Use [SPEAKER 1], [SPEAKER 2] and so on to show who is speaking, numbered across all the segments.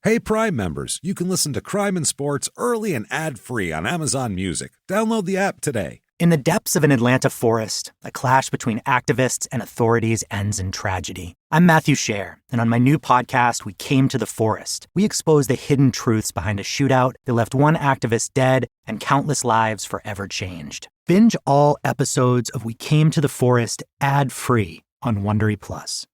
[SPEAKER 1] Hey, Prime members, you can listen to Crime and Sports early and ad-free on Amazon Music. Download the app today.
[SPEAKER 2] In the depths of an Atlanta forest, a clash between activists and authorities ends in tragedy. I'm Matthew Scher, and on my new podcast, We Came to the Forest, we expose the hidden truths behind a shootout that left one activist dead and countless lives forever changed. Binge all episodes of We Came to the Forest ad-free on Wondery Plus.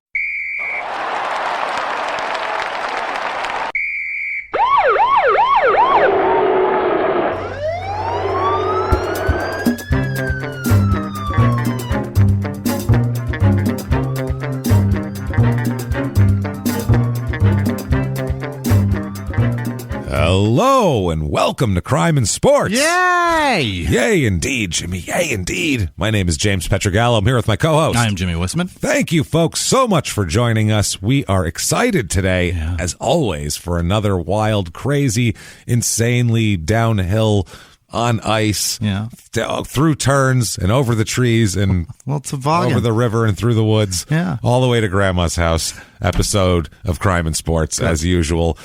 [SPEAKER 1] Hello and welcome to Crime and Sports.
[SPEAKER 3] Yay!
[SPEAKER 1] Yay indeed, Jimmy. Yay indeed. My name is James Pietragallo. I'm here with my co-host.
[SPEAKER 3] I'm Jimmie Whisman.
[SPEAKER 1] Thank you, folks, so much for joining us. We are excited today, as always, for another wild, crazy, insanely downhill on ice, through turns and over the trees and
[SPEAKER 3] it's a
[SPEAKER 1] over the river and through the woods, all the way to Grandma's house episode of Crime and Sports. Good. As usual.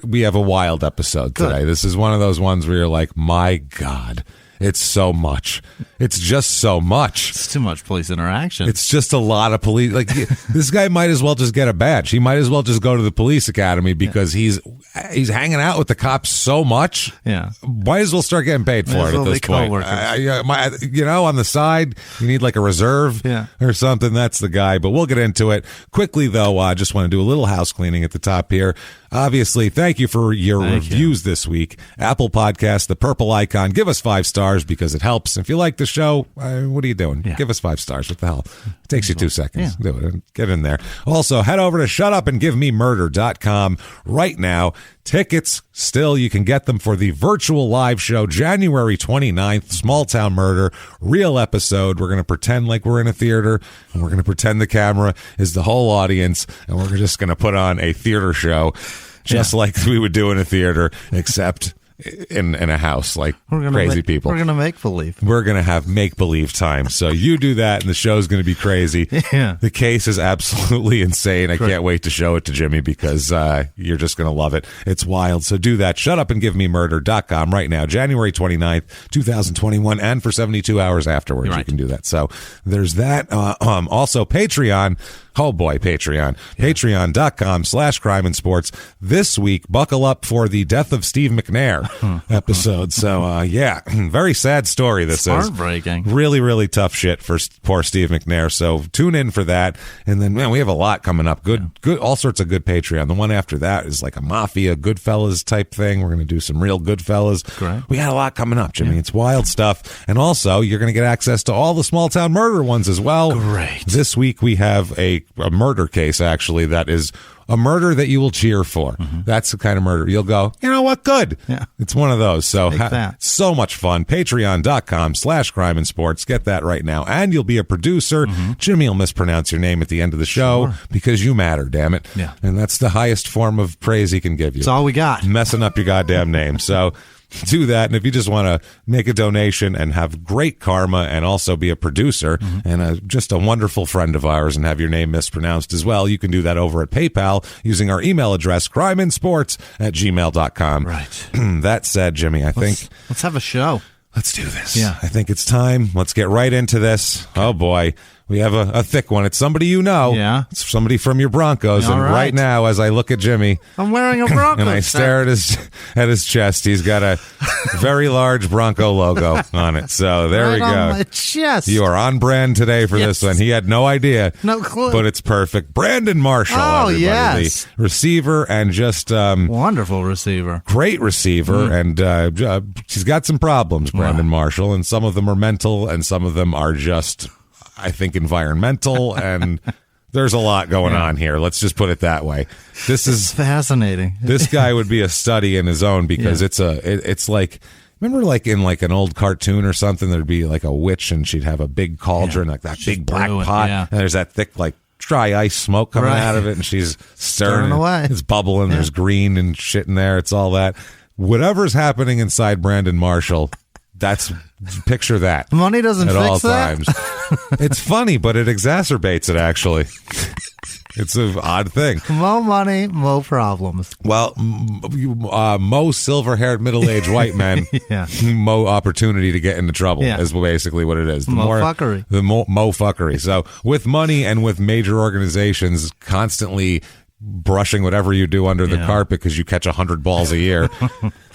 [SPEAKER 1] We have a wild episode today. Good. This is one of those ones where you're like, my God. It's so much. It's just so much.
[SPEAKER 3] It's too much police interaction.
[SPEAKER 1] It's just a lot of police. Like, this guy might as well just get a badge. He might as well just go to the police academy because he's hanging out with the cops so much.
[SPEAKER 3] Yeah.
[SPEAKER 1] Might as well start getting paid for it at this point. On the side, you need like a reserve or something. That's the guy. But we'll get into it. Quickly, though, I just want to do a little house cleaning at the top here. Obviously, thank you for your reviews this week. Apple Podcast, the purple icon. Give us 5 stars because it helps. If you like the show, what are you doing? Give us 5 stars. What the hell? It takes you 2 seconds. Do it. Get in there. Also, head over to shutupandgivememurder.com right now. Tickets, still, you can get them for the virtual live show, January 29th, Small Town Murder, real episode. We're going to pretend like we're in a theater, and we're going to pretend the camera is the whole audience, and we're just going to put on a theater show, just like we would do in a theater, except in a house like crazy people.
[SPEAKER 3] We're going to make believe.
[SPEAKER 1] We're going to have make-believe time. So you do that, and the show's going to be crazy.
[SPEAKER 3] Yeah.
[SPEAKER 1] The case is absolutely insane. I can't wait to show it to Jimmy because you're just going to love it. It's wild. So do that. Shutupandgivememurder.com right now, January 29th, 2021, and for 72 hours afterwards. You can do that. So there's that. Also, Patreon. Oh boy, Patreon. Patreon.com/crime and sports. This week, buckle up for the Death of Steve McNair episode. So, very sad story this is.
[SPEAKER 3] Heartbreaking.
[SPEAKER 1] Really, really tough shit for poor Steve McNair. So tune in for that. And then, man, we have a lot coming up. Good, all sorts of good Patreon. The one after that is like a Mafia Goodfellas type thing. We're going to do some real Goodfellas.
[SPEAKER 3] Correct.
[SPEAKER 1] We got a lot coming up, Jimmy. It's wild stuff. And also, you're going to get access to all the Small Town Murder ones as well.
[SPEAKER 3] Great.
[SPEAKER 1] This week, we have a murder case, actually, that is a murder that you will cheer for. That's the kind of murder you'll go, you know what, good.
[SPEAKER 3] Yeah.
[SPEAKER 1] It's one of those. So so much fun. Patreon.com/crime and sports. Get that right now. And you'll be a producer. Jimmy will mispronounce your name at the end of the show because you matter, damn it.
[SPEAKER 3] Yeah.
[SPEAKER 1] And that's the highest form of praise he can give you.
[SPEAKER 3] That's all we got.
[SPEAKER 1] Messing up your goddamn name. So do that. And if you just want to make a donation and have great karma and also be a producer and just a wonderful friend of ours and have your name mispronounced as well, you can do that over at PayPal using our email address, crimeinsports@gmail.com.
[SPEAKER 3] Right.
[SPEAKER 1] That said, Jimmy, let's
[SPEAKER 3] have a show.
[SPEAKER 1] Let's do this.
[SPEAKER 3] Yeah.
[SPEAKER 1] I think it's time. Let's get right into this. Oh, boy. We have a thick one. It's somebody you know.
[SPEAKER 3] Yeah.
[SPEAKER 1] It's somebody from your Broncos.
[SPEAKER 3] All
[SPEAKER 1] and right now, as I look at Jimmy,
[SPEAKER 3] I'm wearing a Broncos
[SPEAKER 1] and I stare at his chest, he's got a very large Bronco logo on it. So there we go.
[SPEAKER 3] On my chest.
[SPEAKER 1] You are on brand today for this one. He had no idea.
[SPEAKER 3] No clue.
[SPEAKER 1] But it's perfect. Brandon Marshall, everybody.
[SPEAKER 3] Yes.
[SPEAKER 1] The receiver and just
[SPEAKER 3] wonderful receiver.
[SPEAKER 1] Great receiver. And he's got some problems, Brandon Marshall, and some of them are mental and some of them are just, I think, environmental, and there's a lot going on here. Let's just put it that way. This is
[SPEAKER 3] fascinating.
[SPEAKER 1] This guy would be a study in his own because it's like, remember like in like an old cartoon or something, there'd be like a witch and she'd have a big cauldron, like that big black pot, and there's that thick like dry ice smoke coming out of it, and she's stirring
[SPEAKER 3] away.
[SPEAKER 1] It's bubbling. There's green and shit in there. It's all that. Whatever's happening inside Brandon Marshall, picture that.
[SPEAKER 3] Money doesn't
[SPEAKER 1] at
[SPEAKER 3] fix
[SPEAKER 1] all
[SPEAKER 3] that?
[SPEAKER 1] times. It's funny, but it exacerbates it, actually. It's an odd thing.
[SPEAKER 3] Mo money, mo problems.
[SPEAKER 1] Well, mo silver-haired middle-aged white men, mo opportunity to get into trouble is basically what it is. The
[SPEAKER 3] Mo-fuckery.
[SPEAKER 1] The mo-fuckery. So with money and with major organizations constantly brushing whatever you do under the carpet because you catch 100 balls a year.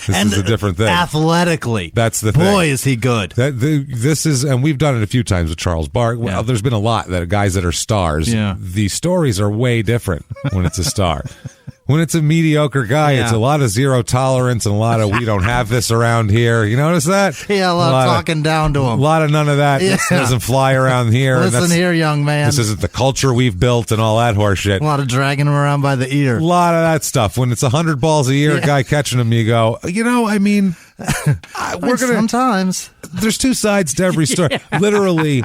[SPEAKER 1] This is a different thing.
[SPEAKER 3] Athletically.
[SPEAKER 1] That's the thing.
[SPEAKER 3] Boy, is he good.
[SPEAKER 1] This is, and we've done it a few times with Charles Bart. Well, there's been a lot that guys that are stars.
[SPEAKER 3] Yeah.
[SPEAKER 1] The stories are way different when it's a star. When it's a mediocre guy, it's a lot of zero tolerance and a lot of we don't have this around here. You notice that?
[SPEAKER 3] Yeah, a lot of talking down to him.
[SPEAKER 1] A lot of none of that. This doesn't fly around here.
[SPEAKER 3] Listen here, young man.
[SPEAKER 1] This isn't the culture we've built and all that horse shit.
[SPEAKER 3] A lot of dragging him around by the ear.
[SPEAKER 1] A lot of that stuff. When it's 100 balls a year, a guy catching them, you go, I mean, we're going to...
[SPEAKER 3] Sometimes.
[SPEAKER 1] There's two sides to every story. Literally...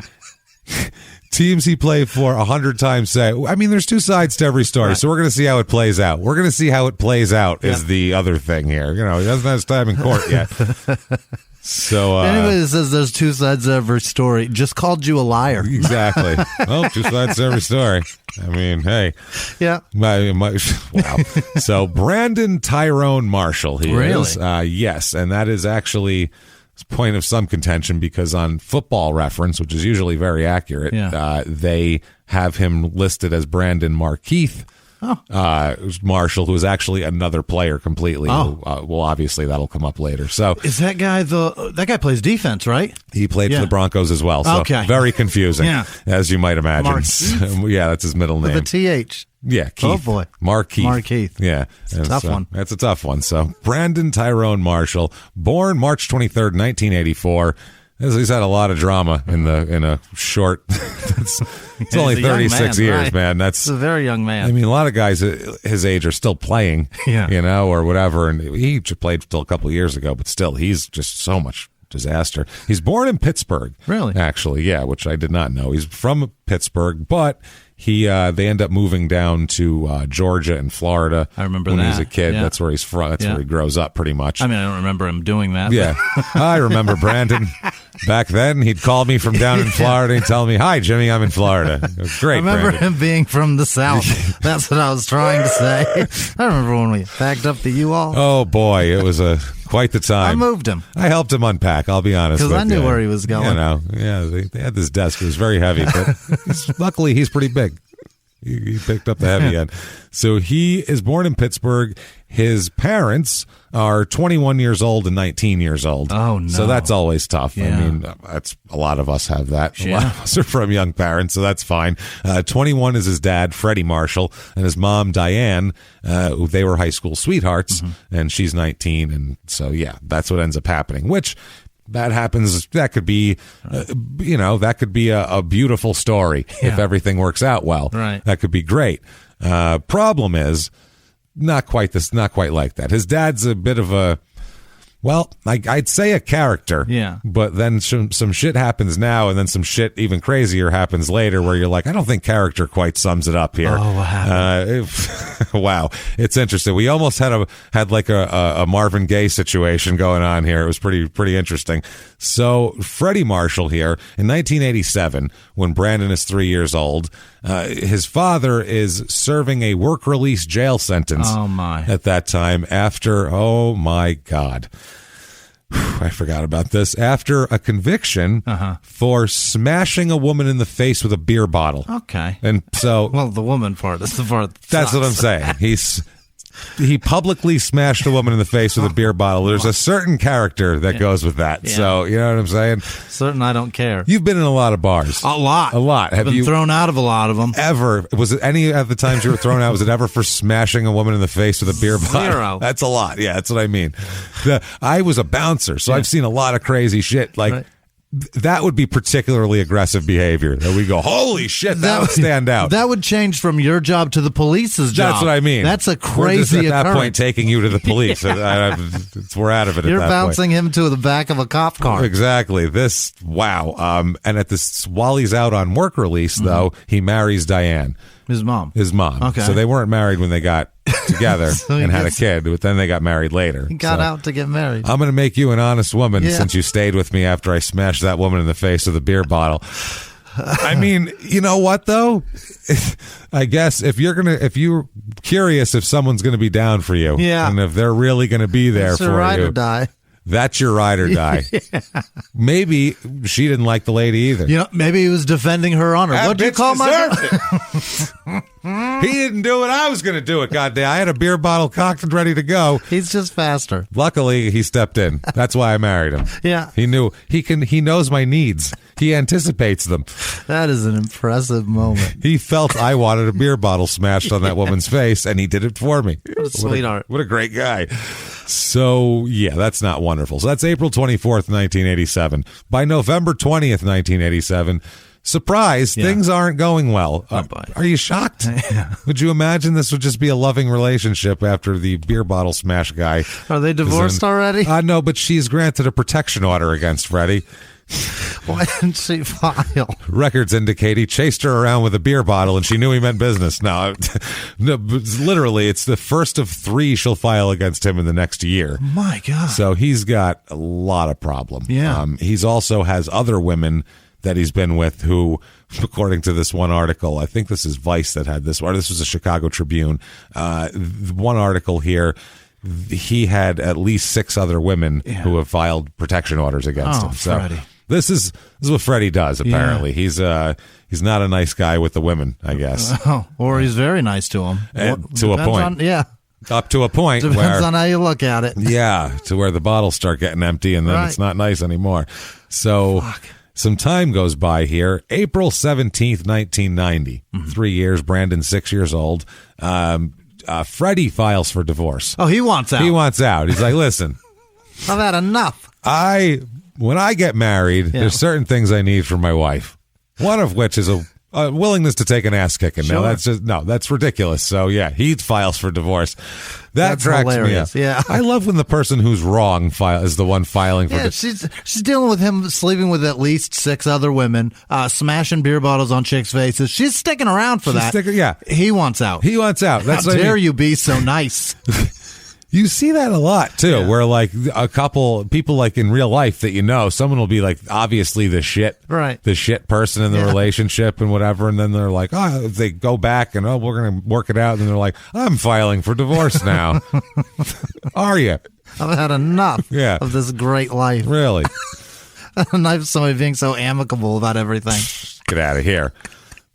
[SPEAKER 1] Teams he played for 100 times say, I mean, there's two sides to every story, so we're going to see how it plays out. We're going to see how it plays out is the other thing here. He doesn't have his time in court yet. So,
[SPEAKER 3] anybody that says there's two sides to every story just called you a liar.
[SPEAKER 1] Exactly. Well, two sides to every story. I mean, hey.
[SPEAKER 3] Yeah.
[SPEAKER 1] Wow. So, Brandon Tyrone Marshall, he is. Yes, and that is actually... point of some contention because on Football Reference, which is usually very accurate, they have him listed as Brandon Markeith Marshall, who is actually another player completely. Well, obviously that'll come up later. So
[SPEAKER 3] is that guy that guy plays defense, right?
[SPEAKER 1] He played for the Broncos as well. So very confusing, as you might imagine. That's his middle name.
[SPEAKER 3] With a TH.
[SPEAKER 1] Yeah, Keith.
[SPEAKER 3] Oh, boy.
[SPEAKER 1] Markeith. Yeah.
[SPEAKER 3] It's a tough one.
[SPEAKER 1] That's a tough one. So, Brandon Tyrone Marshall, born March 23rd, 1984. He's had a lot of drama in a short... it's only 36 years, man. That's
[SPEAKER 3] a very young man.
[SPEAKER 1] I mean, a lot of guys his age are still playing, or whatever. And he played till a couple of years ago, but still, he's just so much disaster. He's born in Pittsburgh.
[SPEAKER 3] Really?
[SPEAKER 1] Actually, which I did not know. He's from Pittsburgh, but... they end up moving down to Georgia and Florida.
[SPEAKER 3] I remember
[SPEAKER 1] when
[SPEAKER 3] that.
[SPEAKER 1] He was a kid. That's where he's from. That's where he grows up, pretty much.
[SPEAKER 3] I mean, I don't remember him doing that.
[SPEAKER 1] Yeah, I remember Brandon. Back then, he'd call me from down in Florida and tell me, "Hi, Jimmie, I'm in Florida." Great.
[SPEAKER 3] I remember
[SPEAKER 1] Brandon.
[SPEAKER 3] him being from the South. That's what I was trying to say. I remember when we packed up the U-Haul.
[SPEAKER 1] Oh boy, it was quite the time.
[SPEAKER 3] I moved him.
[SPEAKER 1] I helped him unpack. I'll be honest,
[SPEAKER 3] because I knew where he was going.
[SPEAKER 1] They had this desk. It was very heavy, but luckily he's pretty big. He picked up the heavy end. So he is born in Pittsburgh. His parents are 21 years old and 19 years old.
[SPEAKER 3] Oh, no.
[SPEAKER 1] So that's always tough.
[SPEAKER 3] Yeah.
[SPEAKER 1] I mean, that's a lot of us have that. A lot of us are from young parents, so that's fine. 21 is his dad, Freddie Marshall, and his mom, Diane. They were high school sweethearts, and she's 19. And so, that's what ends up happening, which... that happens. That could be, that could be a beautiful story if everything works out well.
[SPEAKER 3] Right.
[SPEAKER 1] That could be great. Problem is, not quite like that. His dad's a bit of a, I'd say a character.
[SPEAKER 3] Yeah.
[SPEAKER 1] But then some shit happens now, and then some shit even crazier happens later where you're like, I don't think character quite sums it up here.
[SPEAKER 3] Oh, what happened?
[SPEAKER 1] Wow. It's interesting. We almost had like a Marvin Gaye situation going on here. It was pretty interesting. So Freddie Marshall here in 1987, when Brandon is 3 years old, his father is serving a work release jail sentence.
[SPEAKER 3] Oh my.
[SPEAKER 1] At that time after, oh my God. I forgot about this. After a conviction for smashing a woman in the face with a beer bottle.
[SPEAKER 3] Okay.
[SPEAKER 1] And so...
[SPEAKER 3] well, the woman part is the part that
[SPEAKER 1] that's what I'm saying. He publicly smashed a woman in the face with a beer bottle. There's a certain character that goes with that. Yeah. So, you know what I'm saying?
[SPEAKER 3] Certain I don't care.
[SPEAKER 1] You've been in a lot of bars.
[SPEAKER 3] A lot.
[SPEAKER 1] Have
[SPEAKER 3] been
[SPEAKER 1] you
[SPEAKER 3] thrown out of a lot of them.
[SPEAKER 1] Ever? Was it any of the times you were thrown out? Was it ever for smashing a woman in the face with a beer bottle?
[SPEAKER 3] Zero.
[SPEAKER 1] That's a lot. Yeah, that's what I mean. I was a bouncer, so I've seen a lot of crazy shit. Like, that would be particularly aggressive behavior. That we go, holy shit, that would stand out.
[SPEAKER 3] That would change from your job to the police's job.
[SPEAKER 1] That's what I mean.
[SPEAKER 3] That's a crazy
[SPEAKER 1] We're just at that
[SPEAKER 3] occurrence.
[SPEAKER 1] point taking you to the police. We're out of it.
[SPEAKER 3] You're
[SPEAKER 1] at that
[SPEAKER 3] bouncing
[SPEAKER 1] point.
[SPEAKER 3] him to the back of a cop car.
[SPEAKER 1] Exactly. Wow. And while he's out on work release, though, he marries Diane.
[SPEAKER 3] His mom.
[SPEAKER 1] Okay. So they weren't married when they got together and had a kid, but then they got married later.
[SPEAKER 3] He got out to get married.
[SPEAKER 1] I'm going to make you an honest woman since you stayed with me after I smashed that woman in the face with a beer bottle. I mean, you know what though? I guess if you're curious if someone's gonna be down for you, and if they're really gonna be there for
[SPEAKER 3] ride
[SPEAKER 1] you,
[SPEAKER 3] or die.
[SPEAKER 1] That's your ride or die. Maybe she didn't like the lady either.
[SPEAKER 3] Maybe he was defending her honor. What do you call my?
[SPEAKER 1] He didn't do it. I was going to do it. Goddamn! I had a beer bottle cocked and ready to go.
[SPEAKER 3] He's just faster.
[SPEAKER 1] Luckily, he stepped in. That's why I married him.
[SPEAKER 3] Yeah,
[SPEAKER 1] he knew he knows my needs. He anticipates them.
[SPEAKER 3] That is an impressive moment.
[SPEAKER 1] He felt I wanted a beer bottle smashed on that woman's face, and he did it for me.
[SPEAKER 3] What a sweetheart.
[SPEAKER 1] What a great guy. So, yeah, that's not wonderful. So that's April 24th, 1987. By November 20th, 1987, surprise, things aren't going well. Are you shocked? Would you imagine this would just be a loving relationship after the beer bottle smash guy?
[SPEAKER 3] Are they divorced already?
[SPEAKER 1] No, but she's granted a protection order against Freddie.
[SPEAKER 3] Why didn't she file?
[SPEAKER 1] Records indicate he chased her around with a beer bottle and she knew he meant business. No, literally, it's the first of 3 she'll file against him in the next year.
[SPEAKER 3] My God.
[SPEAKER 1] So he's got a lot of problem.
[SPEAKER 3] Yeah.
[SPEAKER 1] He's also has other women that he's been with who, according to this one article, I think this is Vice that had this, or this was a Chicago Tribune. One article here, he had at least 6 other women who have filed protection orders against him. So
[SPEAKER 3] Freddie.
[SPEAKER 1] This is what Freddie does, apparently. Yeah. He's not a nice guy with the women, I guess.
[SPEAKER 3] Or he's very nice to them.
[SPEAKER 1] To a point. Up to a point.
[SPEAKER 3] Depends on how you look at it.
[SPEAKER 1] Yeah, to where the bottles start getting empty and then it's not nice anymore. So some time goes by here. April 17th, 1990. 3 years, Brandon's 6 years old. Freddie files for divorce.
[SPEAKER 3] Oh, he wants out.
[SPEAKER 1] He wants out. He's like, listen.
[SPEAKER 3] I've had enough.
[SPEAKER 1] When I get married, there's certain things I need from my wife. One of which is a willingness to take an ass kicking.
[SPEAKER 3] Sure.
[SPEAKER 1] Now, that's ridiculous. So, he files for divorce. That's cracks
[SPEAKER 3] hilarious.
[SPEAKER 1] me up.
[SPEAKER 3] Yeah.
[SPEAKER 1] I love when the person who's wrong is the one filing for divorce.
[SPEAKER 3] She's dealing with him sleeping with at least 6 other women, smashing beer bottles on chicks' faces. She's sticking around for that. He wants out.
[SPEAKER 1] That's
[SPEAKER 3] How dare you be so nice?
[SPEAKER 1] You see that a lot, too, where, like, a couple people, like, in real life that someone will be, like, obviously the shit person in the relationship and whatever, and then they're like, they go back and, we're going to work it out, and they're like, I'm filing for divorce now. Are you?
[SPEAKER 3] I've had enough of this great life.
[SPEAKER 1] Really?
[SPEAKER 3] Enough of somebody being so amicable about everything.
[SPEAKER 1] Get out of here.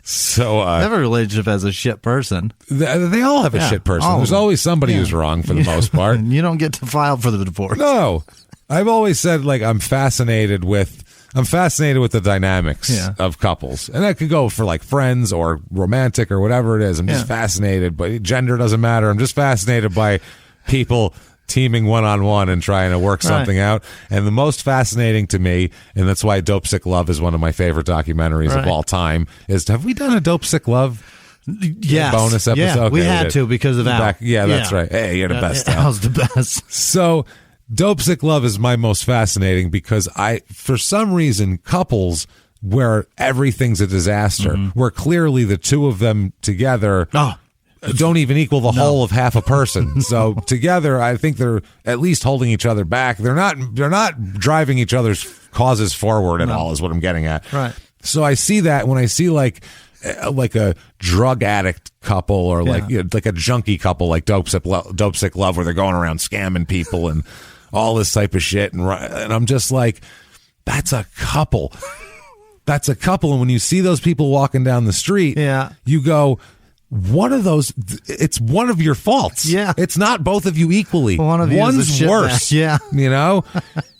[SPEAKER 1] So
[SPEAKER 3] every relationship has a shit person.
[SPEAKER 1] They all have a shit person. There's always somebody who's wrong for the most part.
[SPEAKER 3] You don't get to file for the divorce.
[SPEAKER 1] No. I've always said, like, I'm fascinated with the dynamics of couples. And that could go for, like, friends or romantic or whatever it is. I'm just fascinated, but gender doesn't matter. I'm just fascinated by people teaming one-on-one and trying to work something out. And the most fascinating to me, and that's why Dope Sick Love is one of my favorite documentaries of all time, is, have we done a Dope Sick Love bonus episode?
[SPEAKER 3] Yeah, we had to because of Al.
[SPEAKER 1] That's right. Hey, you're the best, Al.
[SPEAKER 3] Al's the best.
[SPEAKER 1] So Dope Sick Love is my most fascinating because for some reason, couples where everything's a disaster, where clearly the two of them together don't even equal the whole of half a person. So together, I think they're at least holding each other back. They're not driving each other's causes forward at all, is what I'm getting at.
[SPEAKER 3] Right.
[SPEAKER 1] So I see that when I see like a drug addict couple or like a junkie couple, like Dope Sick Love, where they're going around scamming people and all this type of shit, and I'm just like, that's a couple. That's a couple. And when you see those people walking down the street, you go, one of those, it's one of your faults.
[SPEAKER 3] Yeah.
[SPEAKER 1] It's not both of you equally.
[SPEAKER 3] One's
[SPEAKER 1] worse.
[SPEAKER 3] Yeah.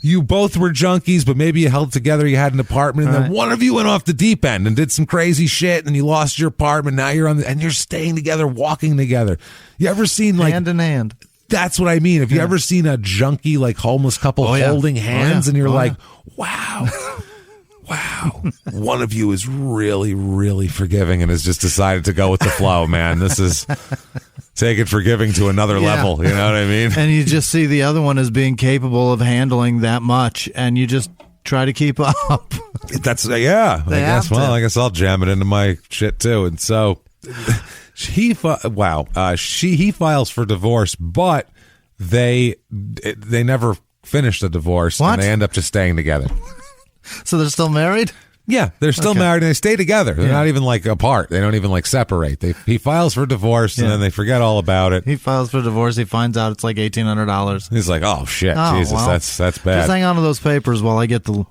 [SPEAKER 1] You both were junkies, but maybe you held together, you had an apartment, and then one of you went off the deep end and did some crazy shit, and you lost your apartment. Now you're and you're staying together, walking together. You ever seen, like,
[SPEAKER 3] hand in hand?
[SPEAKER 1] That's what I mean. Have you ever seen a junkie, like, homeless couple holding hands, and you're like, wow. Wow, one of you is really, really forgiving and has just decided to go with the flow, man. This is taking forgiving to another level. You know what I mean?
[SPEAKER 3] And you just see the other one as being capable of handling that much, and you just try to keep up.
[SPEAKER 1] That's I guess. Well, I guess I'll jam it into my shit too. And so he files for divorce, but they never finish the divorce, and they end up just staying together.
[SPEAKER 3] So they're still married?
[SPEAKER 1] Yeah, they're still married and they stay together. They're not even like apart. They don't even like separate. He files for divorce and then they forget all about it.
[SPEAKER 3] He files for divorce. He finds out it's like $1,800.
[SPEAKER 1] He's like, oh shit, Jesus, well, that's bad.
[SPEAKER 3] Just hang on to those papers while I get the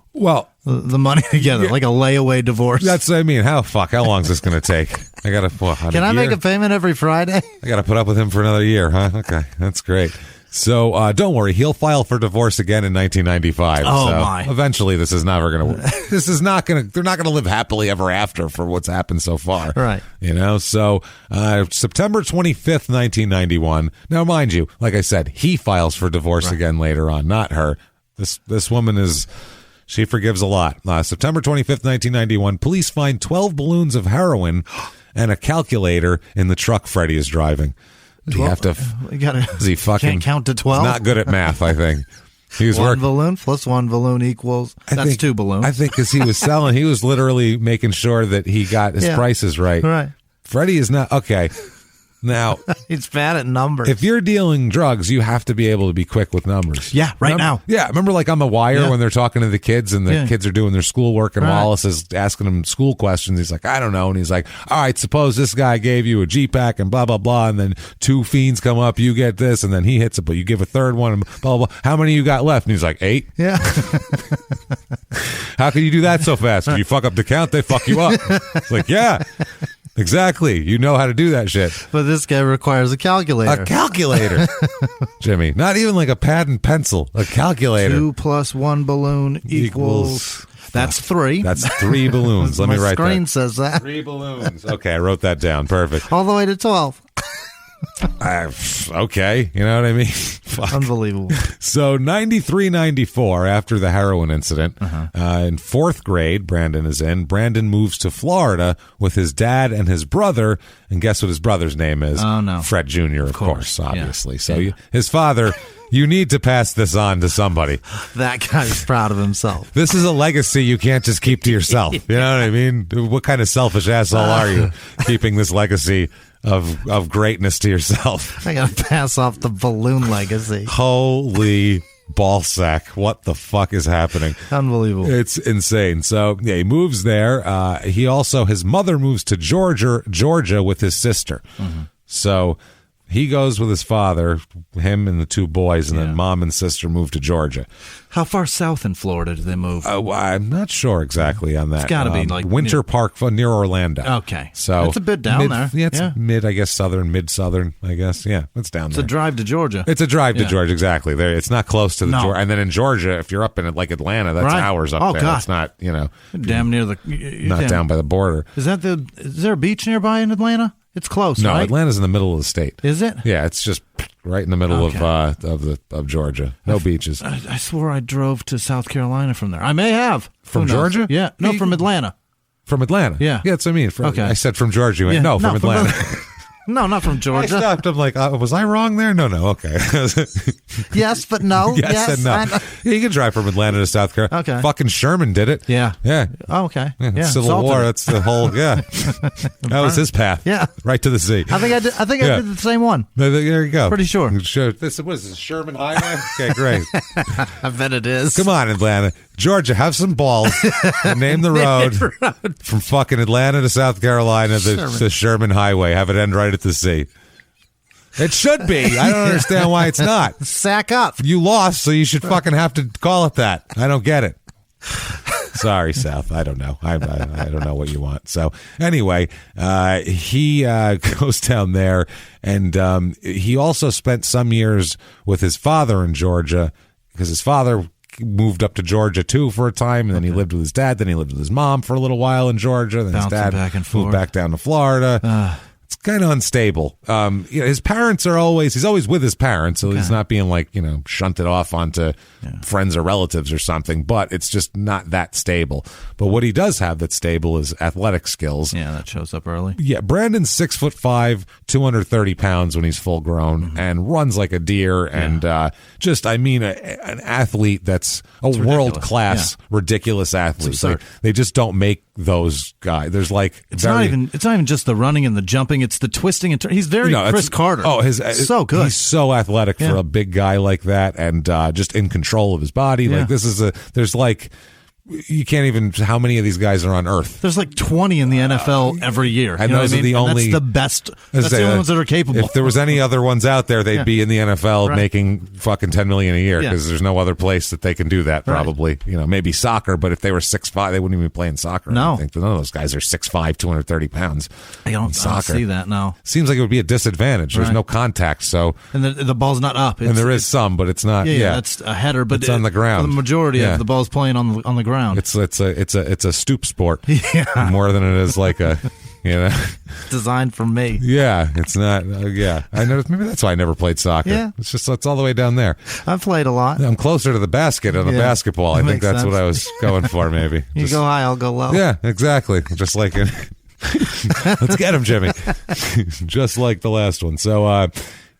[SPEAKER 3] money together, like a layaway divorce.
[SPEAKER 1] That's what I mean. How long is this going to take? I got to.
[SPEAKER 3] Can I make a payment every Friday?
[SPEAKER 1] I got to put up with him for another year, huh? Okay, that's great. So don't worry, he'll file for divorce again in 1995.
[SPEAKER 3] Oh
[SPEAKER 1] so
[SPEAKER 3] my!
[SPEAKER 1] Eventually, this is never going to. This is not going to. They're not going to live happily ever after for what's happened so far,
[SPEAKER 3] right?
[SPEAKER 1] So September 25th, 1991. Now, mind you, like I said, he files for divorce again later on, not her. This woman is. She forgives a lot. September 25th, 1991. Police find 12 balloons of heroin and a calculator in the truck Freddie is driving. Does he have to? Is he fucking
[SPEAKER 3] can't count to 12?
[SPEAKER 1] Not good at math, I think. He was
[SPEAKER 3] one balloon plus one balloon equals. That's two balloons.
[SPEAKER 1] I think because he was selling, he was literally making sure that he got his prices right.
[SPEAKER 3] Right.
[SPEAKER 1] Freddie is not okay. Now
[SPEAKER 3] he's bad at numbers.
[SPEAKER 1] If you're dealing drugs, you have to be able to be quick with numbers.
[SPEAKER 3] Yeah, now.
[SPEAKER 1] Yeah, remember like on The Wire when they're talking to the kids and the kids are doing their schoolwork and Wallace is asking them school questions. He's like, I don't know. And he's like, all right, suppose this guy gave you a G-Pack and blah, blah, blah. And then two fiends come up, you get this. And then he hits it, but you give a third one and blah, blah, blah. How many you got left? And he's like, 8.
[SPEAKER 3] Yeah.
[SPEAKER 1] How can you do that so fast? If you fuck up the count, they fuck you up. It's like, yeah. Exactly. You know how to do that shit.
[SPEAKER 3] But this guy requires a calculator.
[SPEAKER 1] A calculator. Jimmie. Not even like a pad and pencil. A calculator.
[SPEAKER 3] 2 plus 1 balloon equals that's 3.
[SPEAKER 1] That's 3 balloons. Let me write that.
[SPEAKER 3] My screen says that.
[SPEAKER 1] 3 balloons. Okay, I wrote that down. Perfect.
[SPEAKER 3] All the way to 12.
[SPEAKER 1] Okay, you know what I mean? Fuck.
[SPEAKER 3] Unbelievable.
[SPEAKER 1] So 93-94, after the heroin incident, in 4th grade, Brandon is in. Brandon moves to Florida with his dad and his brother, and guess what his brother's name is?
[SPEAKER 3] Oh, no.
[SPEAKER 1] Fred Jr., of course, obviously. So his father... You need to pass this on to somebody.
[SPEAKER 3] That guy's proud of himself.
[SPEAKER 1] This is a legacy you can't just keep to yourself. You know what I mean? What kind of selfish asshole are you keeping this legacy of greatness to yourself?
[SPEAKER 3] I gotta pass off the balloon legacy.
[SPEAKER 1] Holy ballsack. What the fuck is happening?
[SPEAKER 3] Unbelievable.
[SPEAKER 1] It's insane. So, yeah, he moves there. His mother moves to Georgia with his sister. So... He goes with his father, him and the 2 boys, and then mom and sister move to Georgia.
[SPEAKER 3] How far south in Florida do they move?
[SPEAKER 1] I'm not sure exactly on that.
[SPEAKER 3] It's got to be like
[SPEAKER 1] Winter Park near Orlando.
[SPEAKER 3] Okay.
[SPEAKER 1] So
[SPEAKER 3] it's a bit down there.
[SPEAKER 1] Yeah, it's mid, I guess, mid-southern, I guess. Yeah, it's down there.
[SPEAKER 3] It's a drive to Georgia.
[SPEAKER 1] It's a drive to Georgia, exactly. It's not close to the Georgia. And then in Georgia, if you're up in like Atlanta, that's hours up there.
[SPEAKER 3] God.
[SPEAKER 1] It's not,
[SPEAKER 3] damn near the...
[SPEAKER 1] Not down by the border.
[SPEAKER 3] Is there a beach nearby in Atlanta? It's close,
[SPEAKER 1] right?
[SPEAKER 3] No,
[SPEAKER 1] Atlanta's in the middle of the state.
[SPEAKER 3] Is it?
[SPEAKER 1] Yeah, it's just right in the middle of Georgia. No beaches.
[SPEAKER 3] I swore I drove to South Carolina from there. I may have.
[SPEAKER 1] From Georgia?
[SPEAKER 3] Yeah. No, from Atlanta.
[SPEAKER 1] From Atlanta?
[SPEAKER 3] Yeah.
[SPEAKER 1] Yeah, that's what I mean. I said from Georgia. You went, no, from Atlanta.
[SPEAKER 3] No, not from Georgia.
[SPEAKER 1] I stopped. I'm like, was I wrong there? No, okay.
[SPEAKER 3] Yes, but no.
[SPEAKER 1] Yes and no. Yeah, you can drive from Atlanta to South Carolina.
[SPEAKER 3] Okay.
[SPEAKER 1] Fucking Sherman did it.
[SPEAKER 3] Yeah.
[SPEAKER 1] Yeah.
[SPEAKER 3] Oh, okay.
[SPEAKER 1] Yeah. Civil War. That's the whole. Yeah. That was his path.
[SPEAKER 3] Yeah.
[SPEAKER 1] Right to the sea.
[SPEAKER 3] I think I did the same one.
[SPEAKER 1] There you go.
[SPEAKER 3] Pretty sure.
[SPEAKER 1] What is this? Sherman Highway? Okay, great.
[SPEAKER 3] I bet it is.
[SPEAKER 1] Come on, Atlanta. Georgia, have some balls and name the road from fucking Atlanta to South Carolina to Sherman Highway. Have it end right at the sea. It should be. I don't understand why it's not.
[SPEAKER 3] Sack up.
[SPEAKER 1] You lost, so you should fucking have to call it that. I don't get it. Sorry, South. I don't know. I don't know what you want. So anyway, he goes down there, and he also spent some years with his father in Georgia because his father moved up to Georgia too for a time, and then he lived with his dad. Then he lived with his mom for a little while in Georgia. Then his dad moved back down to Florida. It's kind of unstable. His parents are he's always with his parents, so he's not being like, shunted off onto friends or relatives or something, but it's just not that stable. But what he does have that's stable is athletic skills.
[SPEAKER 3] Yeah, that shows up early.
[SPEAKER 1] Yeah, Brandon's 6'5", 230 pounds when he's full grown and runs like a deer and an athlete that's world-class, ridiculous athlete. They just don't make those guys. There's it's not
[SPEAKER 3] even just the running and the jumping, it's the twisting and he's very Chris Carter.
[SPEAKER 1] Oh,
[SPEAKER 3] so good.
[SPEAKER 1] He's so athletic for a big guy like that and just in control of his body. Like there's you can't even. How many of these guys are on Earth?
[SPEAKER 3] There's like 20 in the NFL every year.
[SPEAKER 1] And those are the only.
[SPEAKER 3] That's the best. That's the only ones that are capable.
[SPEAKER 1] If there was any other ones out there, they'd be in the NFL making fucking $10 million a year because there's no other place that they can do that. Probably, maybe soccer. But if they were 6'5", they wouldn't even be playing soccer.
[SPEAKER 3] No,
[SPEAKER 1] I think none of those guys are 6'5", 230 pounds.
[SPEAKER 3] I don't see that. No,
[SPEAKER 1] seems like it would be a disadvantage. There's no contact, so
[SPEAKER 3] and the ball's not up.
[SPEAKER 1] And there is some, but it's not. Yeah,
[SPEAKER 3] that's a header, but
[SPEAKER 1] it's on the ground.
[SPEAKER 3] The majority of the ball's playing on the ground.
[SPEAKER 1] It's a stoop sport more than it is like a
[SPEAKER 3] designed for me.
[SPEAKER 1] Yeah, it's not. I know. Maybe that's why I never played soccer.
[SPEAKER 3] Yeah,
[SPEAKER 1] it's all the way down there.
[SPEAKER 3] I've played a lot.
[SPEAKER 1] I'm closer to the basket on the basketball. I think that's what I was going for. Maybe
[SPEAKER 3] you go high, I'll go low.
[SPEAKER 1] Yeah, exactly. Just like it. Let's get him, Jimmie. Just like the last one. So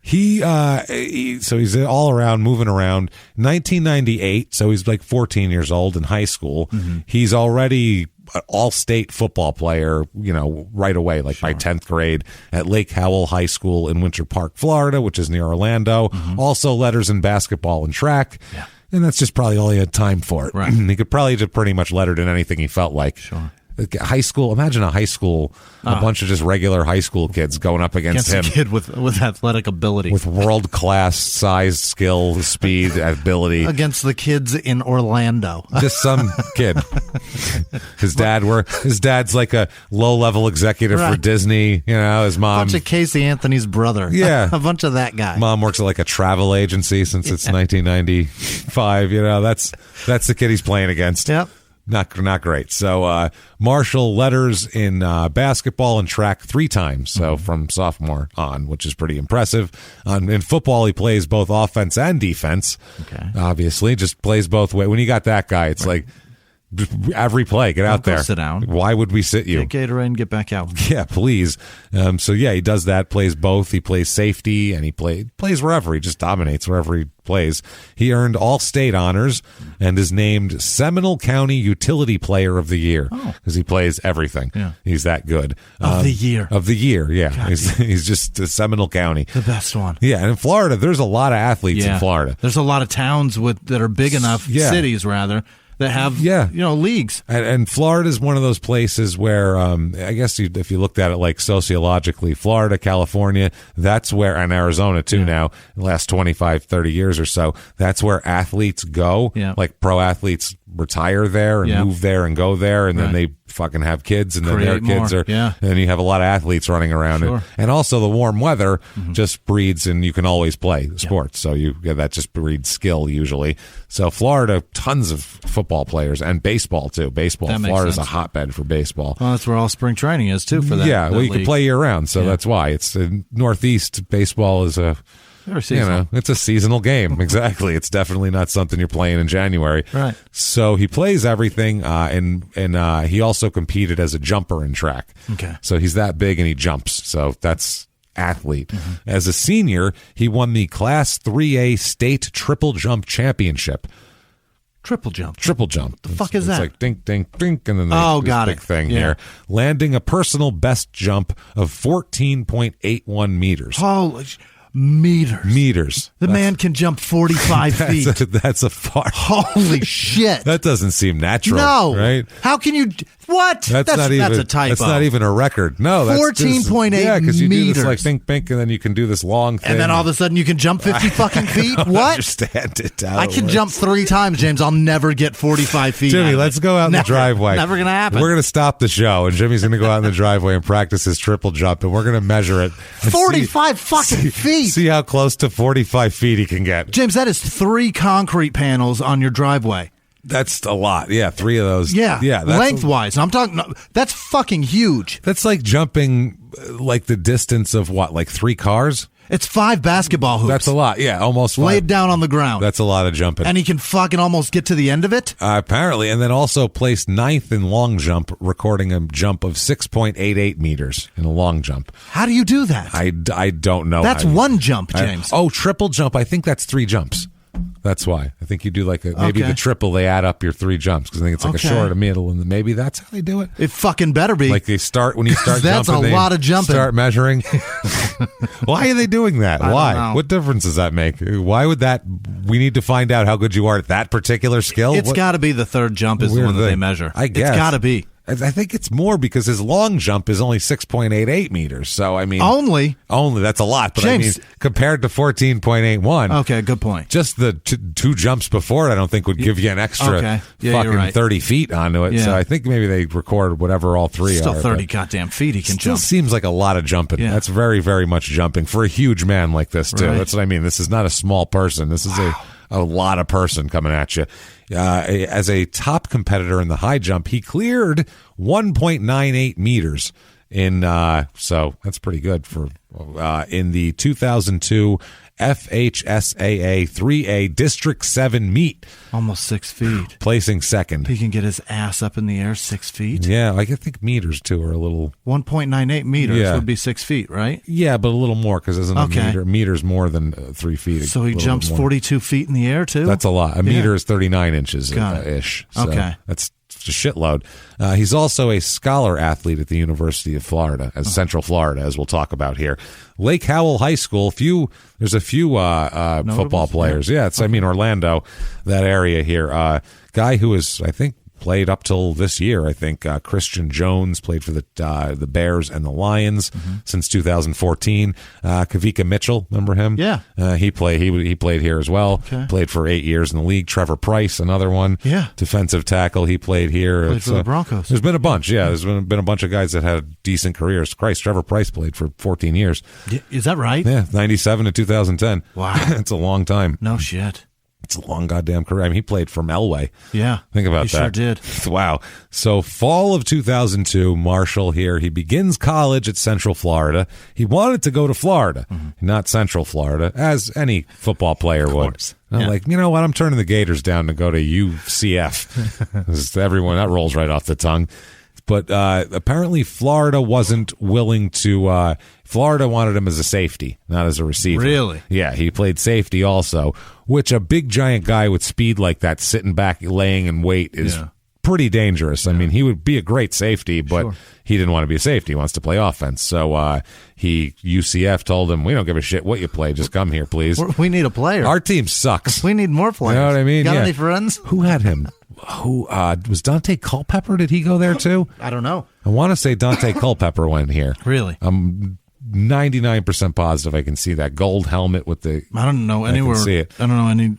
[SPEAKER 1] so he's all around, moving around. 1998, so he's like 14 years old in high school. Mm-hmm. He's already an all-state football player, right away, like by 10th grade at Lake Howell High School in Winter Park, Florida, which is near Orlando. Mm-hmm. Also letters in basketball and track. Yeah. And that's just probably all he had time for.
[SPEAKER 3] Right.
[SPEAKER 1] He could probably just pretty much lettered in anything he felt like.
[SPEAKER 3] Sure.
[SPEAKER 1] High school, imagine a high school, a bunch of just regular high school kids going up against him.
[SPEAKER 3] A kid with athletic ability.
[SPEAKER 1] With world-class size, skill, speed, ability.
[SPEAKER 3] Against the kids in Orlando.
[SPEAKER 1] Just some kid. His dad's like a low-level executive for Disney. His mom.
[SPEAKER 3] A bunch of Casey Anthony's brother.
[SPEAKER 1] Yeah.
[SPEAKER 3] A bunch of that guy.
[SPEAKER 1] Mom works at like a travel agency since it's 1995. That's the kid he's playing against.
[SPEAKER 3] Yep.
[SPEAKER 1] Not great. So Marshall letters in basketball and track 3 times, so from sophomore on, which is pretty impressive. In football, he plays both offense and defense.
[SPEAKER 3] Okay.
[SPEAKER 1] Obviously, just plays both ways. When you got that guy, it's like every play, get out there.
[SPEAKER 3] Sit down.
[SPEAKER 1] Why would we sit you?
[SPEAKER 3] Get Gatorade and get back out.
[SPEAKER 1] Yeah, please. He does that, plays both. He plays safety, and he plays wherever. He just dominates wherever he plays. He earned all-state honors and is named Seminole County Utility Player of the Year because he plays everything. Yeah. He's that good.
[SPEAKER 3] Of the year.
[SPEAKER 1] Of the year, yeah. He's just Seminole County.
[SPEAKER 3] The best one.
[SPEAKER 1] Yeah, and in Florida, there's a lot of athletes in Florida.
[SPEAKER 3] There's a lot of towns that are big enough, cities rather, that have leagues.
[SPEAKER 1] And Florida is one of those places where I guess if you looked at it like sociologically, Florida, California, that's where, and Arizona too now, the last 25, 30 years or so, that's where athletes go. Yeah. Like pro athletes retire there and move there and go there, and then they fucking have kids, and then their kids are, and then you have a lot of athletes running around. Sure. And also the warm weather just breeds, and you can always play sports. So that just breeds skill usually. So Florida, tons of football players, and baseball too. Florida's a hotbed for baseball.
[SPEAKER 3] Well, that's where all spring training is too for that.
[SPEAKER 1] Yeah, well, you can play year round, so that's why. It's Northeast baseball is it's a seasonal game. Exactly. It's definitely not something you're playing in January.
[SPEAKER 3] Right.
[SPEAKER 1] So he plays everything, and he also competed as a jumper in track.
[SPEAKER 3] Okay.
[SPEAKER 1] So he's that big and he jumps. So that's athlete. Mm-hmm. As a senior, he won the Class 3A State Triple Jump Championship.
[SPEAKER 3] Triple jump.
[SPEAKER 1] The
[SPEAKER 3] fuck is that?
[SPEAKER 1] It's like dink, dink, dink, and then this big thing here. Landing a personal best jump of 14.81 meters.
[SPEAKER 3] Holy meters. The man can jump 45 feet.
[SPEAKER 1] That's a far.
[SPEAKER 3] Holy shit.
[SPEAKER 1] That doesn't seem natural.
[SPEAKER 3] No.
[SPEAKER 1] Right?
[SPEAKER 3] How can you? What?
[SPEAKER 1] That's not even
[SPEAKER 3] a typo.
[SPEAKER 1] That's not even a record. No, that's
[SPEAKER 3] 14.8 meters.
[SPEAKER 1] Yeah, because you do this like bink, bink, and then you can do this long thing.
[SPEAKER 3] And then all of a sudden you can jump 50 fucking feet?
[SPEAKER 1] I don't
[SPEAKER 3] what?
[SPEAKER 1] understand it.
[SPEAKER 3] I can jump 3 times, James. I'll never get 45 feet.
[SPEAKER 1] Jimmie, let's go out in the driveway.
[SPEAKER 3] Never going to happen.
[SPEAKER 1] We're going to stop the show, and Jimmie's going to go out in the driveway and practice his triple jump, and we're going to measure it.
[SPEAKER 3] 45 fucking feet.
[SPEAKER 1] See how close to 45 feet he can get.
[SPEAKER 3] James, that is 3 concrete panels on your driveway.
[SPEAKER 1] That's a lot. Yeah, 3 of those.
[SPEAKER 3] Yeah. Lengthwise. I'm talking. That's fucking huge.
[SPEAKER 1] That's like jumping like the distance of what, like 3 cars?
[SPEAKER 3] It's 5 basketball hoops.
[SPEAKER 1] That's a lot. Yeah, almost 5.
[SPEAKER 3] Laid down on the ground.
[SPEAKER 1] That's a lot of jumping.
[SPEAKER 3] And he can fucking almost get to the end of it?
[SPEAKER 1] Apparently. And then also placed 9th in long jump, recording a jump of 6.88 meters in a long jump.
[SPEAKER 3] How do you do that?
[SPEAKER 1] I don't know.
[SPEAKER 3] That's one jump, James.
[SPEAKER 1] Triple jump. I think that's 3 jumps. That's why. I think you do like maybe the triple. They add up your 3 jumps because I think it's like a short, a middle, and maybe that's how they do it.
[SPEAKER 3] It fucking better be.
[SPEAKER 1] Like they start when you start
[SPEAKER 3] that's
[SPEAKER 1] jumping.
[SPEAKER 3] That's a lot of jumping.
[SPEAKER 1] Start measuring. Why are they doing that? Why? What difference does that make? Why would that? We need to find out how good you are at that particular skill.
[SPEAKER 3] It's got to be the third jump is the one that they measure.
[SPEAKER 1] I guess
[SPEAKER 3] it's got to be.
[SPEAKER 1] I think it's more because his long jump is only 6.88 meters. So, I mean...
[SPEAKER 3] Only,
[SPEAKER 1] that's a lot. But
[SPEAKER 3] James,
[SPEAKER 1] I mean, compared to 14.81...
[SPEAKER 3] Okay, good point.
[SPEAKER 1] Just the 2 jumps before it, I don't think would give you an extra fucking 30 feet onto it. Yeah. So I think maybe they record whatever all 3
[SPEAKER 3] still
[SPEAKER 1] are.
[SPEAKER 3] Still 30 goddamn feet he can jump.
[SPEAKER 1] Still seems like a lot of jumping. Yeah. That's very, very much jumping for a huge man like this, too. Right. That's what I mean. This is not a small person. This is a lot of person coming at you. As a top competitor in the high jump, he cleared 1.98 meters in so that's pretty good for in the 2002 FHSAA 3A District 7 meet.
[SPEAKER 3] Almost 6 feet.
[SPEAKER 1] Placing second.
[SPEAKER 3] He can get his ass up in the air 6 feet.
[SPEAKER 1] Yeah, I think meters, too, are a little...
[SPEAKER 3] 1.98 meters would be 6 feet, right?
[SPEAKER 1] Yeah, but a little more because isn't a meter's more than 3 feet.
[SPEAKER 3] So he jumps 42 feet in the air, too?
[SPEAKER 1] That's a lot. A meter is 39 inches-ish. So that's a shitload. He's also a scholar athlete at the University of Florida, Central Florida, as we'll talk about here. Lake Howell High School, there's a few football players. Yeah, it's I mean Orlando, that area here. Guy who is, I think, played up till this year. I think Christian Jones played for the Bears and the Lions since 2014. Kavika Mitchell, remember him?
[SPEAKER 3] Yeah,
[SPEAKER 1] he played here as well. Okay. Played for 8 years in the league. Trevor Price, another one.
[SPEAKER 3] Yeah,
[SPEAKER 1] defensive tackle. He played here.
[SPEAKER 3] Played for the Broncos.
[SPEAKER 1] There's been a bunch. Yeah, there's been a bunch of guys that had decent careers. Christ, Trevor Price played for 14 years.
[SPEAKER 3] Is that right?
[SPEAKER 1] Yeah, 97 to 2010.
[SPEAKER 3] Wow,
[SPEAKER 1] it's a long time.
[SPEAKER 3] No shit.
[SPEAKER 1] It's a long goddamn career. I mean, he played for Melway.
[SPEAKER 3] Yeah.
[SPEAKER 1] Think about that.
[SPEAKER 3] He sure did.
[SPEAKER 1] Wow. So fall of 2002, Marshall here. He begins college at Central Florida. He wanted to go to Florida, not Central Florida, as any football player would. I'm like, you know what? I'm turning the Gators down to go to UCF. Everyone, that rolls right off the tongue. But apparently Florida wasn't willing to Florida wanted him as a safety, not as a receiver.
[SPEAKER 3] Really?
[SPEAKER 1] Yeah, he played safety also, which a big giant guy with speed like that sitting back laying in wait is pretty dangerous. I mean, he would be a great safety, but he didn't want to be a safety. He wants to play offense. So UCF told him, we don't give a shit what you play. Just come here, please.
[SPEAKER 3] We need a player.
[SPEAKER 1] Our team sucks.
[SPEAKER 3] We need more players.
[SPEAKER 1] You know what I mean?
[SPEAKER 3] Got any friends?
[SPEAKER 1] Who had him? Who was Dante Culpepper? Did he go there too?
[SPEAKER 3] I don't know.
[SPEAKER 1] I want to say Dante Culpepper went here.
[SPEAKER 3] Really?
[SPEAKER 1] I'm 99% positive I can see that gold helmet with the...
[SPEAKER 3] I don't know anywhere.
[SPEAKER 1] I can see it.
[SPEAKER 3] I don't know any...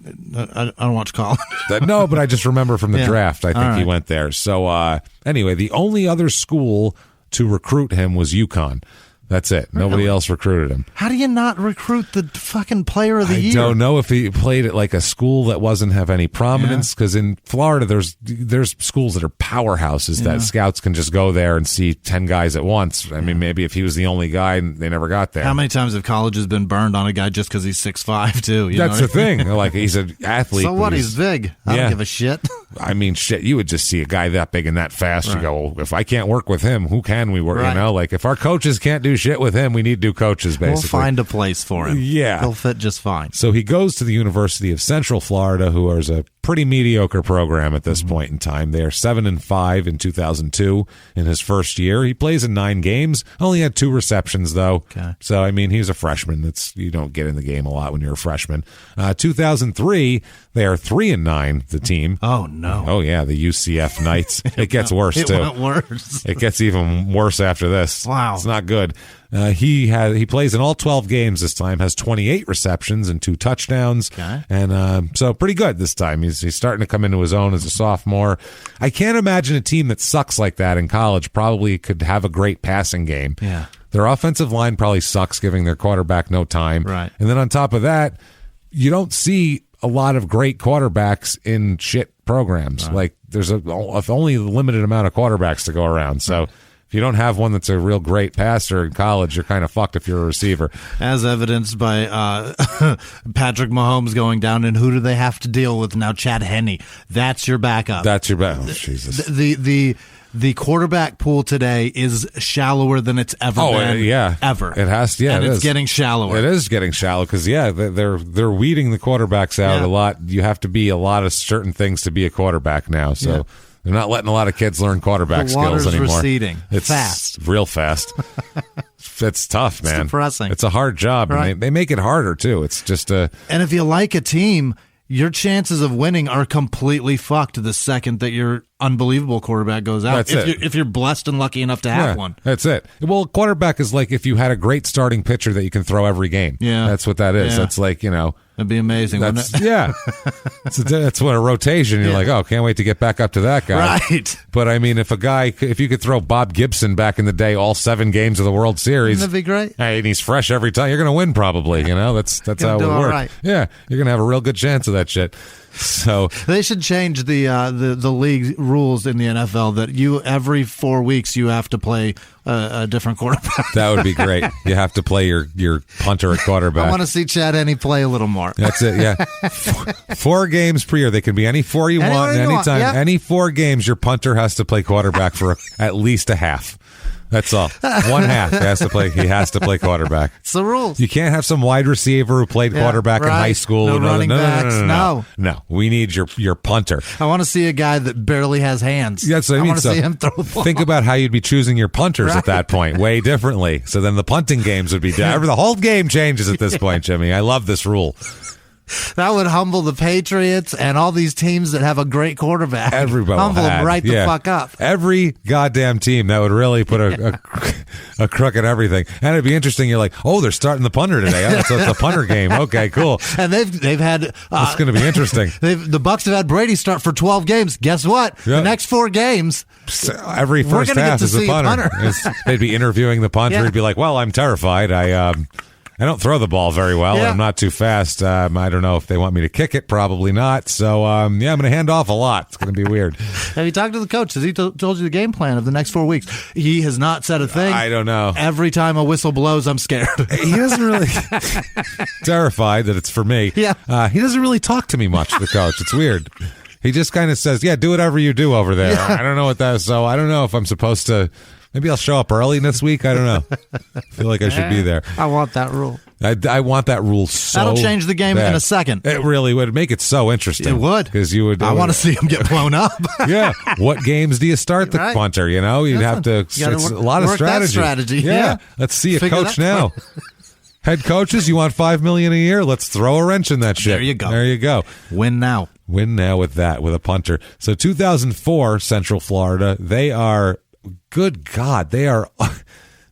[SPEAKER 3] I don't watch college.
[SPEAKER 1] No, but I just remember from the draft. I think he went there. So anyway, the only other school to recruit him was UConn. That's it. Nobody else recruited him.
[SPEAKER 3] How do you not recruit the fucking player of the year?
[SPEAKER 1] I don't know if he played at like a school that wasn't have any prominence, because in Florida there's schools that are powerhouses that scouts can just go there and see 10 guys at once. I mean, maybe if he was the only guy and they never got there.
[SPEAKER 3] How many times have colleges been burned on a guy just because he's 6'5", too?
[SPEAKER 1] That's the thing. Like, he's an athlete.
[SPEAKER 3] So what? He's big. I don't give a shit.
[SPEAKER 1] I mean, shit, you would just see a guy that big and that fast. You go, well, if I can't work with him, who can we work? You know, like if our coaches can't do shit with him, we need to do coaches, basically.
[SPEAKER 3] We'll find a place for him.
[SPEAKER 1] Yeah.
[SPEAKER 3] He'll fit just fine.
[SPEAKER 1] So he goes to the University of Central Florida, who is a pretty mediocre program at this point in time. They are 7-5 in 2002 in his first year. He plays in 9 games. Only had 2 receptions, though.
[SPEAKER 3] Okay. So,
[SPEAKER 1] I mean, he's a freshman. You don't get in the game a lot when you're a freshman. 2003, they are 3-9, the team.
[SPEAKER 3] Oh, no.
[SPEAKER 1] Oh, yeah, the UCF Knights. It gets worse, too.
[SPEAKER 3] It went worse.
[SPEAKER 1] It gets even worse after this.
[SPEAKER 3] Wow.
[SPEAKER 1] It's not good. He plays in all 12 games this time, has 28 receptions and 2 touchdowns.
[SPEAKER 3] Okay.
[SPEAKER 1] And so pretty good this time. He's starting to come into his own as a sophomore. I can't imagine a team that sucks like that in college probably could have a great passing game.
[SPEAKER 3] Yeah.
[SPEAKER 1] Their offensive line probably sucks, giving their quarterback no time.
[SPEAKER 3] Right.
[SPEAKER 1] And then on top of that, you don't see a lot of great quarterbacks in shit programs. Right. Like there's only a limited amount of quarterbacks to go around. So If you don't have one that's a real great passer in college, you're kind of fucked if you're a receiver.
[SPEAKER 3] As evidenced by Patrick Mahomes going down, and who do they have to deal with now? Chad Henne. That's your backup.
[SPEAKER 1] That's your backup. Oh, Jesus.
[SPEAKER 3] The quarterback pool today is shallower than it's ever been.
[SPEAKER 1] Yeah,
[SPEAKER 3] ever.
[SPEAKER 1] It has. Yeah,
[SPEAKER 3] and it's getting shallower.
[SPEAKER 1] It is getting shallow because they're weeding the quarterbacks out a lot. You have to be a lot of certain things to be a quarterback now. So. Yeah. They're not letting a lot of kids learn quarterback skills anymore.
[SPEAKER 3] Receding.
[SPEAKER 1] It's
[SPEAKER 3] fast.
[SPEAKER 1] Real fast. It's tough, man.
[SPEAKER 3] It's depressing.
[SPEAKER 1] It's a hard job, right. And they make it harder, too. It's just a...
[SPEAKER 3] And if you like a team, your chances of winning are completely fucked the second that your unbelievable quarterback goes out. If you're blessed and lucky enough to have one.
[SPEAKER 1] That's it. Well, quarterback is like if you had a great starting pitcher that you can throw every game.
[SPEAKER 3] Yeah.
[SPEAKER 1] That's what that is. Yeah. That's like,
[SPEAKER 3] That'd be amazing, wouldn't it?
[SPEAKER 1] Yeah. That's what a rotation. You're like, oh, can't wait to get back up to that guy.
[SPEAKER 3] Right.
[SPEAKER 1] But, I mean, if you could throw Bob Gibson back in the day all 7 games of the World Series.
[SPEAKER 3] That'd be great.
[SPEAKER 1] Hey, and he's fresh every time. You're going to win probably, That's how it would work.
[SPEAKER 3] Right.
[SPEAKER 1] Yeah. You're going to have a real good chance of that shit. So
[SPEAKER 3] they should change the league rules in the NFL that every 4 weeks you have to play a different quarterback.
[SPEAKER 1] That would be great. You have to play your punter at quarterback.
[SPEAKER 3] I want to see Chad Henne play a little more.
[SPEAKER 1] That's it. Yeah, 4 games per year. They can be any 4 you want, anytime. Yep. Any 4 games, your punter has to play quarterback for at least a half. That's all. 1 half he has to play quarterback.
[SPEAKER 3] It's the rules.
[SPEAKER 1] You can't have some wide receiver who played quarterback in high school.
[SPEAKER 3] No running backs.
[SPEAKER 1] No. We need your punter.
[SPEAKER 3] I want to see a guy that barely has hands.
[SPEAKER 1] That's what I mean.
[SPEAKER 3] I want to see him throw the ball.
[SPEAKER 1] Think about how you'd be choosing your punters at that point, way differently. So then the punting games would be the whole game changes at this point, Jimmy. I love this rule.
[SPEAKER 3] That would humble the Patriots and all these teams that have a great quarterback.
[SPEAKER 1] Everybody
[SPEAKER 3] humble them right the fuck up.
[SPEAKER 1] Every goddamn team that would really put a crook in everything. And it'd be interesting. You're like, oh, they're starting the punter today. Oh, so it's a punter game. Okay, cool.
[SPEAKER 3] And they've had.
[SPEAKER 1] It's going to be interesting.
[SPEAKER 3] The Bucs have had Brady start for 12 games. Guess what? The next 4 games.
[SPEAKER 1] Every first half is a punter. They'd be interviewing the punter. He'd be like, well, I'm terrified. I don't throw the ball very well. I'm not too fast. I don't know if they want me to kick it. Probably not. So, I'm going to hand off a lot. It's going to be weird.
[SPEAKER 3] Have you talked to the coach? Has he told you the game plan of the next 4 weeks? He has not said a thing.
[SPEAKER 1] I don't know.
[SPEAKER 3] Every time a whistle blows, I'm scared.
[SPEAKER 1] He doesn't really... terrified that it's for me.
[SPEAKER 3] Yeah.
[SPEAKER 1] He doesn't really talk to me much, the coach. It's weird. He just kind of says, do whatever you do over there. Yeah. I don't know what that is. So I don't know if I'm supposed to... Maybe I'll show up early this week. I don't know. I feel like I should be there.
[SPEAKER 3] I want that rule.
[SPEAKER 1] I want that rule so
[SPEAKER 3] That'll change the game
[SPEAKER 1] bad.
[SPEAKER 3] In a second.
[SPEAKER 1] It really would make it so interesting.
[SPEAKER 3] It would.
[SPEAKER 1] Because you would.
[SPEAKER 3] I want to see him get blown up.
[SPEAKER 1] Yeah. What games do you start the punter? You'd have to. It's a lot of strategy.
[SPEAKER 3] Yeah.
[SPEAKER 1] Let's see a coach now. Head coaches, you want $5 million a year? Let's throw a wrench in that shit.
[SPEAKER 3] There you go. Win now
[SPEAKER 1] with a punter. So 2004, Central Florida. They are. Good God, they are.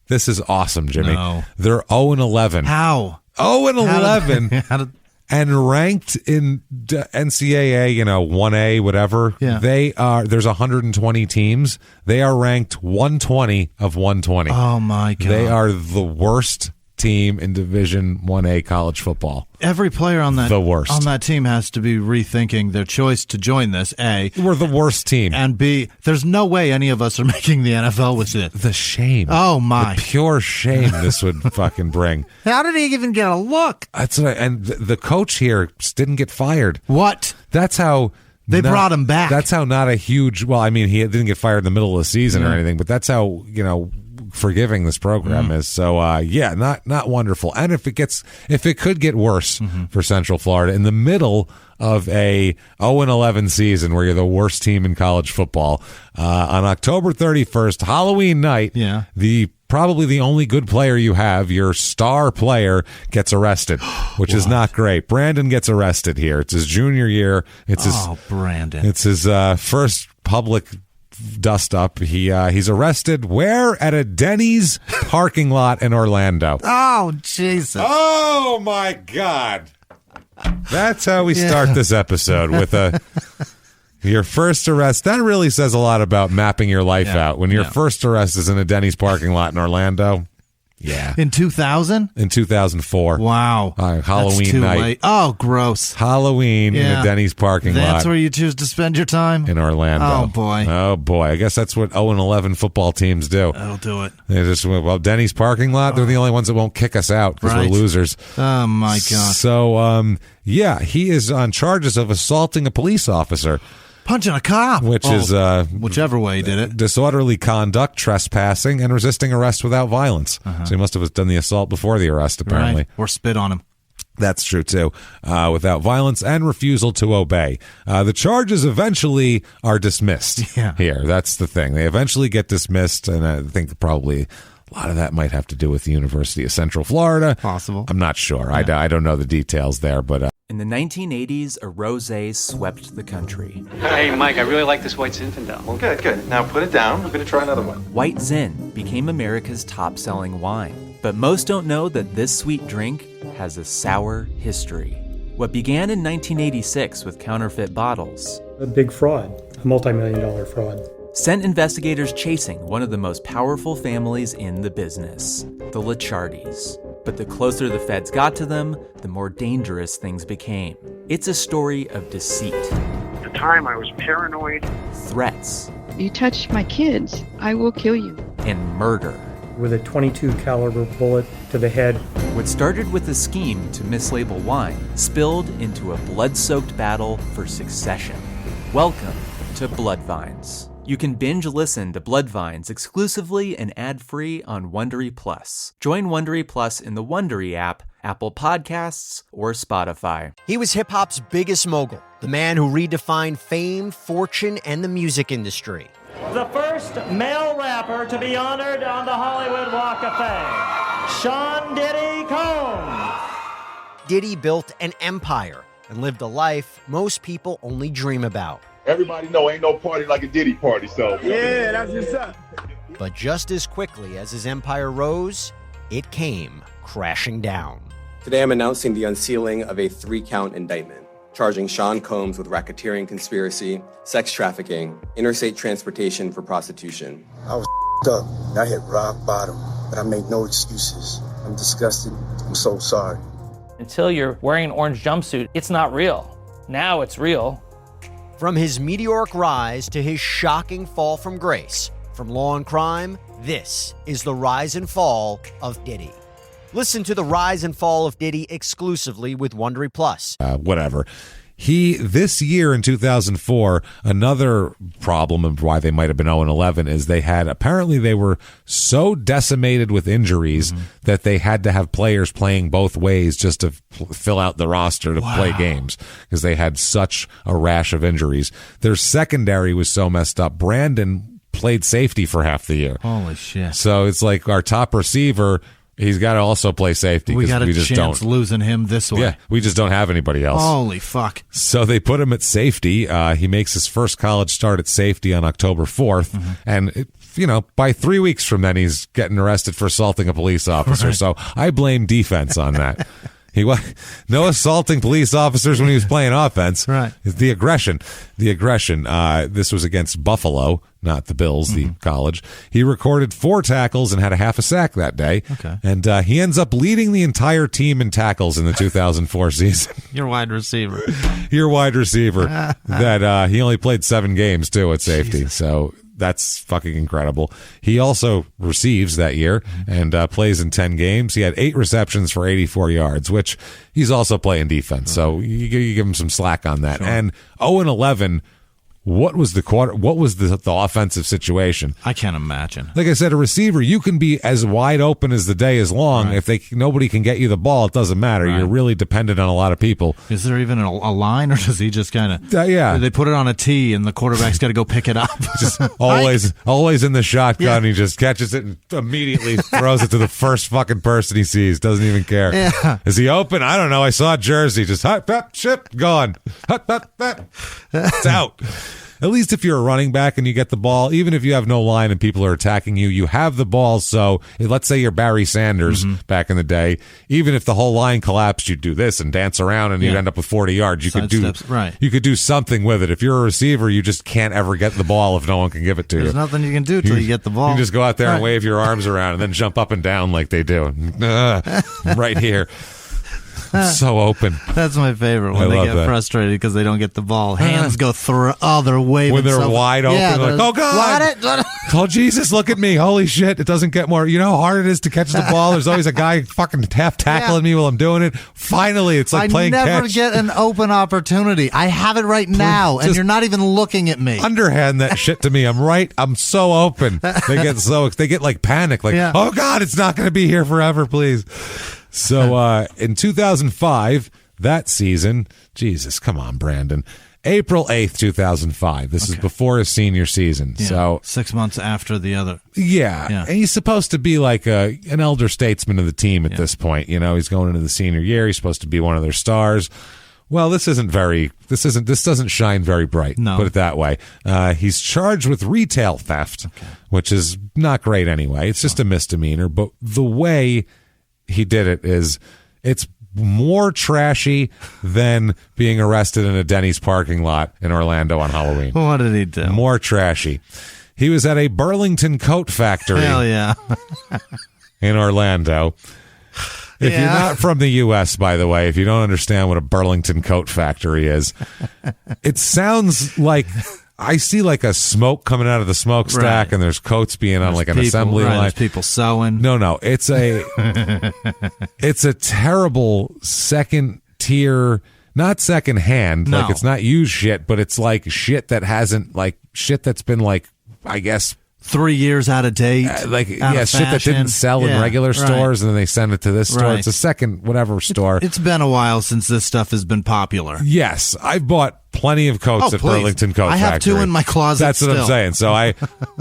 [SPEAKER 1] This is awesome, Jimmy.
[SPEAKER 3] No.
[SPEAKER 1] They're 0-11.
[SPEAKER 3] How?
[SPEAKER 1] 0-11 and ranked in NCAA, 1A, whatever.
[SPEAKER 3] Yeah.
[SPEAKER 1] There's 120 teams. They are ranked 120 of 120.
[SPEAKER 3] Oh my God.
[SPEAKER 1] They are the worst team in Division 1A college football.
[SPEAKER 3] Every player on that
[SPEAKER 1] worst.
[SPEAKER 3] On that team has to be rethinking their choice to join this. A,
[SPEAKER 1] we're the worst team,
[SPEAKER 3] and B, there's no way any of us are making the NFL with it.
[SPEAKER 1] The shame.
[SPEAKER 3] Oh my!
[SPEAKER 1] The pure shame this would fucking bring.
[SPEAKER 3] How did he even get a look?
[SPEAKER 1] That's and the coach here didn't get fired.
[SPEAKER 3] What?
[SPEAKER 1] That's how.
[SPEAKER 3] They brought him back.
[SPEAKER 1] That's how not a huge. Well, I mean, he didn't get fired in the middle of the season or anything, but that's how forgiving this program is. So not wonderful. And if it could get worse for Central Florida in the middle of a 0-11 season where you're the worst team in college football, on October 31st, Halloween night, probably the only good player you have, your star player, gets arrested, which is not great. Brandon gets arrested here. It's his junior year.
[SPEAKER 3] Brandon.
[SPEAKER 1] It's his first public dust up. He's arrested where? At a Denny's parking lot in Orlando.
[SPEAKER 3] Oh, Jesus.
[SPEAKER 1] Oh, my God. That's how we start this episode, with your first arrest. That really says a lot about mapping your life out. When your first arrest is in a Denny's parking lot in Orlando, Yeah.
[SPEAKER 3] In 2000?
[SPEAKER 1] In 2004.
[SPEAKER 3] Wow.
[SPEAKER 1] Halloween
[SPEAKER 3] That's too
[SPEAKER 1] night.
[SPEAKER 3] Late. Oh, gross.
[SPEAKER 1] Halloween in a Denny's parking lot.
[SPEAKER 3] That's where you choose to spend your time?
[SPEAKER 1] In Orlando.
[SPEAKER 3] Oh, boy.
[SPEAKER 1] Oh, boy. I guess that's what 0-11 football teams do.
[SPEAKER 3] That'll do it.
[SPEAKER 1] They just, Denny's parking lot, they're the only ones that won't kick us out because we're losers.
[SPEAKER 3] Oh, my God.
[SPEAKER 1] So, he is on charges of assaulting a police officer.
[SPEAKER 3] Punching a cop.
[SPEAKER 1] Which is...
[SPEAKER 3] whichever way he did it.
[SPEAKER 1] Disorderly conduct, trespassing, and resisting arrest without violence. So he must have done the assault before the arrest, apparently.
[SPEAKER 3] Right. Or spit on him.
[SPEAKER 1] That's true, too. Without violence and refusal to obey. The charges eventually are dismissed here. That's the thing. They eventually get dismissed, and I think probably... a lot of that might have to do with the University of Central Florida.
[SPEAKER 3] Possible.
[SPEAKER 1] I'm not sure. Yeah. I don't know the details there, but...
[SPEAKER 4] In the 1980s, a rosé swept the country.
[SPEAKER 5] Hey, Mike, I really like this White Zinfandel.
[SPEAKER 6] Well, good. Now put it down. We're going to try another one.
[SPEAKER 4] White Zin became America's top-selling wine. But most don't know that this sweet drink has a sour history. What began in 1986 with counterfeit bottles...
[SPEAKER 7] a big fraud, a multi-million-dollar fraud.
[SPEAKER 4] Sent investigators chasing one of the most powerful families in the business, the Licciardis. But the closer the feds got to them, the more dangerous things became. It's a story of deceit.
[SPEAKER 8] At the time, I was paranoid.
[SPEAKER 4] Threats.
[SPEAKER 9] You touch my kids, I will kill you.
[SPEAKER 4] And murder.
[SPEAKER 7] With a .22 caliber bullet to the head.
[SPEAKER 4] What started with a scheme to mislabel wine spilled into a blood-soaked battle for succession. Welcome to Bloodvines. You can binge listen to Bloodvines exclusively and ad-free on Wondery Plus. Join Wondery Plus in the Wondery app, Apple Podcasts, or Spotify.
[SPEAKER 10] He was hip-hop's biggest mogul, the man who redefined fame, fortune, and the music industry.
[SPEAKER 11] The first male rapper to be honored on the Hollywood Walk of Fame, Sean Diddy Combs.
[SPEAKER 10] Diddy built an empire and lived a life most people only dream about.
[SPEAKER 12] Everybody know ain't no party like a Diddy party, so.
[SPEAKER 13] Yeah, that's what's up.
[SPEAKER 10] But just as quickly as his empire rose, it came crashing down.
[SPEAKER 14] Today I'm announcing the unsealing of a 3-count indictment, charging Sean Combs with racketeering conspiracy, sex trafficking, interstate transportation for prostitution.
[SPEAKER 15] I was up. I hit rock bottom, but I made no excuses. I'm disgusted. I'm so sorry.
[SPEAKER 16] Until you're wearing an orange jumpsuit, it's not real. Now it's real.
[SPEAKER 10] From his meteoric rise to his shocking fall from grace, from law and crime, this is the rise and fall of Diddy. Listen to the rise and fall of Diddy exclusively with Wondery Plus.
[SPEAKER 1] Whatever. This year in 2004, another problem of why they might have been 0-11 is apparently they were so decimated with injuries that they had to have players playing both ways just to fill out the roster to play games because they had such a rash of injuries. Their secondary was so messed up. Brandon played safety for half the year.
[SPEAKER 3] Holy shit.
[SPEAKER 1] So it's like our top receiver, he's got to also play safety.
[SPEAKER 3] We got a
[SPEAKER 1] just
[SPEAKER 3] chance losing him this way.
[SPEAKER 1] Yeah, we just don't have anybody else.
[SPEAKER 3] Holy fuck.
[SPEAKER 1] So they put him at safety. He makes his first college start at safety on October 4th. And, by 3 weeks from then, he's getting arrested for assaulting a police officer. Right. So I blame defense on that. No assaulting police officers when he was playing offense.
[SPEAKER 3] Right.
[SPEAKER 1] It's the aggression. This was against Buffalo, not the Bills, the college. He recorded 4 tackles and had a half a sack that day.
[SPEAKER 3] Okay.
[SPEAKER 1] And he ends up leading the entire team in tackles in the 2004 season.
[SPEAKER 3] Your wide receiver.
[SPEAKER 1] That he only played 7 games, too, at safety. Jesus. So that's fucking incredible. He also receives that year and plays in 10 games. He had 8 receptions for 84 yards, which he's also playing defense. So you give him some slack on that. Sure. And 0-11, what was the offensive situation?
[SPEAKER 3] I can't imagine.
[SPEAKER 1] Like I said, a receiver, you can be as wide open as the day is long. Right. If nobody can get you the ball, it doesn't matter. Right. You're really dependent on a lot of people.
[SPEAKER 3] Is there even a line, or does he just kind of?
[SPEAKER 1] Yeah,
[SPEAKER 3] they put it on a tee, and the quarterback's got to go pick it up.
[SPEAKER 1] Just always in the shotgun. Yeah. He just catches it and immediately throws it to the first fucking person he sees. Doesn't even care.
[SPEAKER 3] Yeah.
[SPEAKER 1] Is he open? I don't know. I saw a jersey. Just hut, ship, gone. Hut, it's out. at least if you're a running back and you get the ball, even if you have no line and people are attacking you, you have the ball. So let's say you're Barry Sanders back in the day. Even if the whole line collapsed, you'd do this and dance around and you'd end up with 40 yards. You could do something with it. If you're a receiver, you just can't ever get the ball if no one can give it to you.
[SPEAKER 3] There's nothing you can do till you get the ball.
[SPEAKER 1] You just go out there and wave your arms around and then jump up and down like they do. Right here. So open.
[SPEAKER 3] That's my favorite when they get frustrated because they don't get the ball. Hands go through. Oh, they're waving.
[SPEAKER 1] When they're wide open, like, oh, God. Oh, Jesus, look at me. Holy shit. It doesn't get more. You know how hard it is to catch the ball? There's always a guy fucking half tackling me while I'm doing it. Finally, it's like playing catch.
[SPEAKER 3] I never get an open opportunity. I have it right now, and you're not even looking at me.
[SPEAKER 1] Underhand that shit to me. I'm so open. They get like panic. Like, oh, God, it's not going to be here forever, please. So in 2005, that season, Jesus, come on, Brandon. April 8th, 2005. This is before his senior season.
[SPEAKER 3] Yeah.
[SPEAKER 1] So
[SPEAKER 3] 6 months after the other.
[SPEAKER 1] Yeah. And he's supposed to be like an elder statesman of the team at this point. You know, he's going into the senior year. He's supposed to be one of their stars. Well, this doesn't shine very bright.
[SPEAKER 3] No.
[SPEAKER 1] Put it that way. He's charged with retail theft, which is not great anyway. It's just a misdemeanor. But the way he did it it's more trashy than being arrested in a Denny's parking lot in Orlando on Halloween.
[SPEAKER 3] What did he do?
[SPEAKER 1] More trashy. He was at a Burlington coat factory.
[SPEAKER 3] Hell yeah.
[SPEAKER 1] In Orlando. If you're not from the U.S., by the way, if you don't understand what a Burlington coat factory is, it sounds like I see like a smoke coming out of the smokestack, and there's coats being on like an assembly line.
[SPEAKER 3] There's people sewing.
[SPEAKER 1] No, it's a terrible second tier, not second hand.
[SPEAKER 3] No.
[SPEAKER 1] Like it's not used shit, but it's like shit that hasn't shit that's been like, I guess,
[SPEAKER 3] 3 years out of date.
[SPEAKER 1] Shit that didn't sell in regular stores, and then they send it to this store. It's a second whatever store.
[SPEAKER 3] It's been a while since this stuff has been popular.
[SPEAKER 1] Yes, I've bought plenty of coats at Burlington Coat Factory.
[SPEAKER 3] I have 2 in my closet.
[SPEAKER 1] That's what I'm saying. So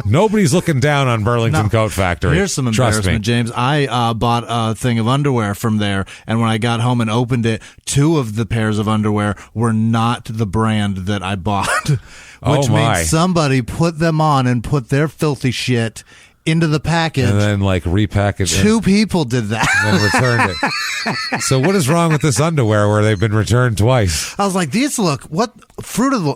[SPEAKER 1] nobody's looking down on Burlington Coat Factory.
[SPEAKER 3] Here's some embarrassment, James. I bought a thing of underwear from there, and when I got home and opened it, 2 of the pairs of underwear were not the brand that I bought. Which means somebody put them on and put their filthy shit into the package.
[SPEAKER 1] And then repackaged.
[SPEAKER 3] 2 people did that.
[SPEAKER 1] And then returned it. So what is wrong with this underwear where they've been returned twice?
[SPEAKER 3] I was like, these look,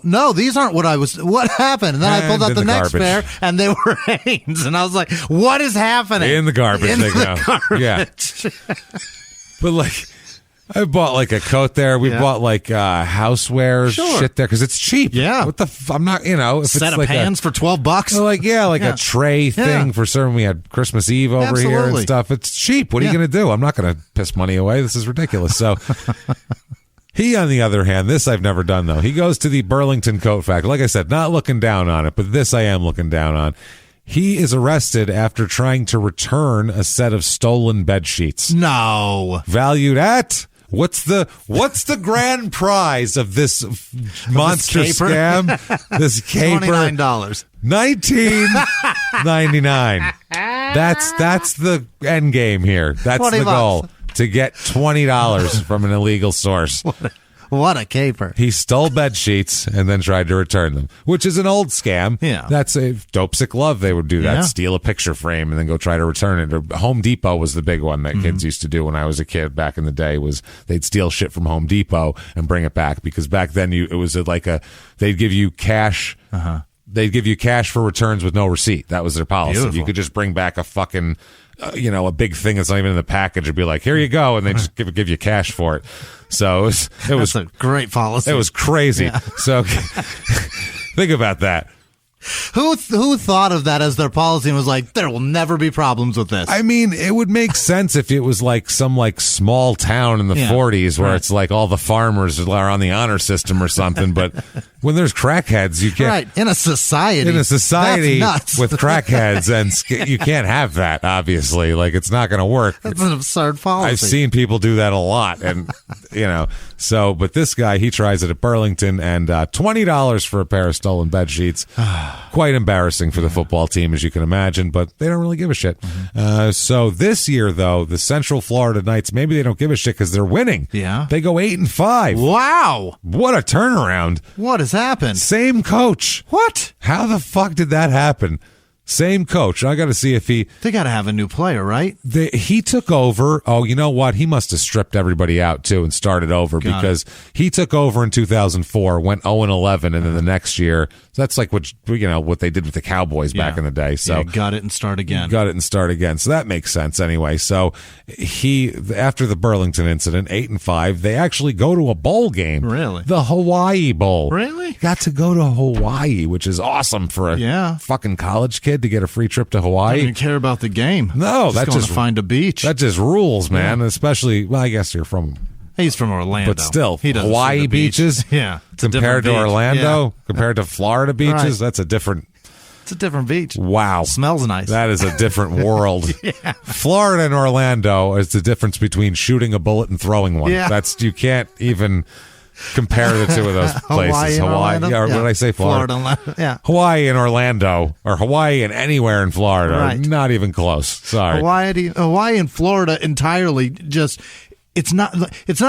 [SPEAKER 3] no, these aren't what happened? And then I pulled out the next pair and they were Hanes. And I was like, what is happening?
[SPEAKER 1] In the garbage they go. Yeah. But I bought a coat there. We bought housewares shit there because it's cheap.
[SPEAKER 3] Yeah.
[SPEAKER 1] What the? I'm not. If
[SPEAKER 3] set
[SPEAKER 1] it's
[SPEAKER 3] of pans for $12.
[SPEAKER 1] A tray thing for serving. We had Christmas Eve over here and stuff. It's cheap. What are you going to do? I'm not going to piss money away. This is ridiculous. So. He, on the other hand, this I've never done though. He goes to the Burlington Coat Factory. Like I said, not looking down on it, but this I am looking down on. He is arrested after trying to return a set of stolen bed sheets.
[SPEAKER 3] No.
[SPEAKER 1] Valued at. What's the grand prize of this monster scam? This caper.
[SPEAKER 3] $29.
[SPEAKER 1] $19.99. That's the end game here. That's the goal. To get $20 from an illegal source.
[SPEAKER 3] What a caper.
[SPEAKER 1] He stole bed sheets and then tried to return them, which is an old scam.
[SPEAKER 3] Yeah.
[SPEAKER 1] That's a Dope Sick Love. They would do that. Steal a picture frame and then go try to return it. Or Home Depot was the big one that kids used to do when I was a kid back in the day. Was they'd steal shit from Home Depot and bring it back because back then it was they'd give you cash. They'd give you cash for returns with no receipt. That was their policy.
[SPEAKER 3] Beautiful.
[SPEAKER 1] You could just bring back a fucking a big thing that's not even in the package. It'd be like, here you go, and they just give you cash for it. So it was
[SPEAKER 3] a great policy.
[SPEAKER 1] It was crazy. Yeah. So think about that.
[SPEAKER 3] Who thought of that as their policy and was like, there will never be problems with this?
[SPEAKER 1] I mean, it would make sense if it was some small town in the 40s where it's all the farmers are on the honor system or something. But when there's crackheads, you can't.
[SPEAKER 3] Right. In a society
[SPEAKER 1] with crackheads, and you can't have that, obviously. It's not going to work.
[SPEAKER 3] That's an absurd policy.
[SPEAKER 1] I've seen people do that a lot. And, so, but this guy, he tries it at Burlington, and $20 for a pair of stolen bed sheets. Quite embarrassing for the football team, as you can imagine, but they don't really give a shit. So this year, though, the Central Florida Knights, maybe they don't give a shit because they're winning.
[SPEAKER 3] Yeah.
[SPEAKER 1] They go 8-5.
[SPEAKER 3] Wow.
[SPEAKER 1] What a turnaround.
[SPEAKER 3] What is this happen?
[SPEAKER 1] Same coach.
[SPEAKER 3] What?
[SPEAKER 1] How the fuck did that happen? Same coach. I got to see if he...
[SPEAKER 3] They got to have a new player, right?
[SPEAKER 1] He took over. Oh, you know what? He must have stripped everybody out, too, and started over because he took over in 2004, went 0-11, and then the next year... So that's like what they did with the Cowboys back in the day. So
[SPEAKER 3] got it and start again.
[SPEAKER 1] So that makes sense anyway. So after the Burlington incident, 8-5, they actually go to a bowl game.
[SPEAKER 3] Really?
[SPEAKER 1] The Hawaii Bowl.
[SPEAKER 3] Really?
[SPEAKER 1] Got to go to Hawaii, which is awesome for a fucking college kid to get a free trip to Hawaii.
[SPEAKER 3] I don't even care about the game.
[SPEAKER 1] No,
[SPEAKER 3] that's just find a beach.
[SPEAKER 1] That just rules, man. Especially, well, I guess you're from...
[SPEAKER 3] He's from Orlando.
[SPEAKER 1] But still,
[SPEAKER 3] he
[SPEAKER 1] Hawaii beaches?
[SPEAKER 3] Yeah.
[SPEAKER 1] Compared to Orlando? Compared to Florida beaches? That's a different...
[SPEAKER 3] It's a different beach.
[SPEAKER 1] Wow.
[SPEAKER 3] Smells nice.
[SPEAKER 1] That is a different world. Florida and Orlando is the difference between shooting a bullet and throwing one.
[SPEAKER 3] Yeah.
[SPEAKER 1] You can't even compare the two of those places. Hawaii. What did I say? Florida.
[SPEAKER 3] Yeah.
[SPEAKER 1] Hawaii and Orlando, or Hawaii and anywhere in Florida.
[SPEAKER 3] Right.
[SPEAKER 1] Not even close. Sorry.
[SPEAKER 3] Hawaii and Florida entirely just... It's not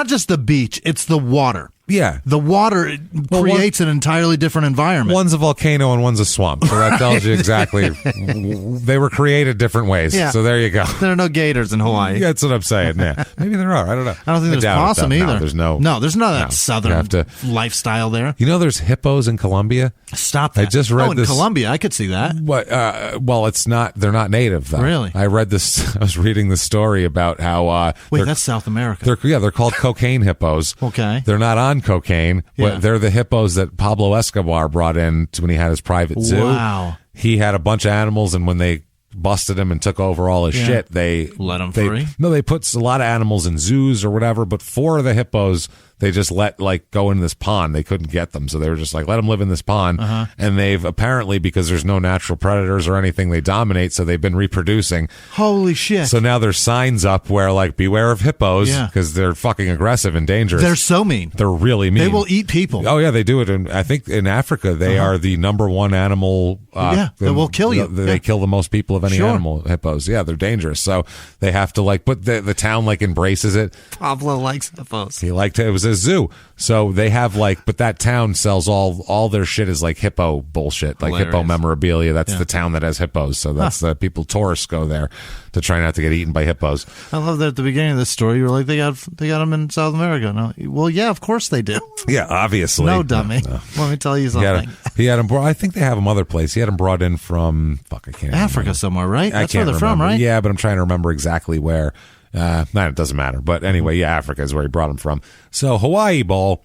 [SPEAKER 3] just the beach, it's the water.
[SPEAKER 1] Yeah.
[SPEAKER 3] The water creates an entirely different environment.
[SPEAKER 1] One's a volcano and one's a swamp. So that tells you exactly. They were created different ways.
[SPEAKER 3] Yeah.
[SPEAKER 1] So there you go.
[SPEAKER 3] There are no gators in Hawaii.
[SPEAKER 1] That's what I'm saying. Yeah. Maybe there are. I don't know.
[SPEAKER 3] I don't think there's possum either.
[SPEAKER 1] No, there's no.
[SPEAKER 3] No, there's none of that southern lifestyle there.
[SPEAKER 1] You know, there's hippos in Colombia.
[SPEAKER 3] Stop that.
[SPEAKER 1] I just read this.
[SPEAKER 3] In Colombia, I could see that.
[SPEAKER 1] What? Well, it's not. They're not native though.
[SPEAKER 3] Really?
[SPEAKER 1] I read this. I was reading the story about how.
[SPEAKER 3] Wait, that's South America.
[SPEAKER 1] They're called cocaine hippos.
[SPEAKER 3] Okay.
[SPEAKER 1] They're not on cocaine.
[SPEAKER 3] Yeah.
[SPEAKER 1] But they're the hippos that Pablo Escobar brought in when he had his private zoo.
[SPEAKER 3] Wow.
[SPEAKER 1] He had a bunch of animals, and when they busted him and took over all his shit, they
[SPEAKER 3] let him free.
[SPEAKER 1] No, they put a lot of animals in zoos or whatever, but 4 of the hippos they just let go in this pond. They couldn't get them, so they were just like, let them live in this pond. And they've apparently, because there's no natural predators or anything, they dominate, so they've been reproducing.
[SPEAKER 3] Holy shit.
[SPEAKER 1] So now there's signs up where beware of hippos, because they're fucking aggressive and dangerous.
[SPEAKER 3] They're so mean.
[SPEAKER 1] They're really mean.
[SPEAKER 3] They will eat people.
[SPEAKER 1] Oh yeah, they do it. I think in Africa they are the number one animal.
[SPEAKER 3] They will kill you.
[SPEAKER 1] They kill the most people of any animal. Hippos. Yeah, they're dangerous. So they have to but the town embraces it.
[SPEAKER 3] Pablo likes hippos.
[SPEAKER 1] He liked it. It was a zoo. So they have but that town sells all their shit is hippo bullshit, hippo memorabilia. That's the town that has hippos. So that's the tourists go there to try not to get eaten by hippos.
[SPEAKER 3] I love that at the beginning of this story you were like, they got them in South America. No, well, yeah, of course they do.
[SPEAKER 1] Yeah, obviously.
[SPEAKER 3] No, dummy. No. Let me tell you something.
[SPEAKER 1] He had them. I think they have them other place. He had them brought in from I can't
[SPEAKER 3] Africa
[SPEAKER 1] remember.
[SPEAKER 3] somewhere, right? That's where they're
[SPEAKER 1] remember.
[SPEAKER 3] from, right?
[SPEAKER 1] Yeah, but I'm trying to remember exactly where. It doesn't matter. But anyway, yeah, Africa is where he brought them from. So Hawaii Bowl,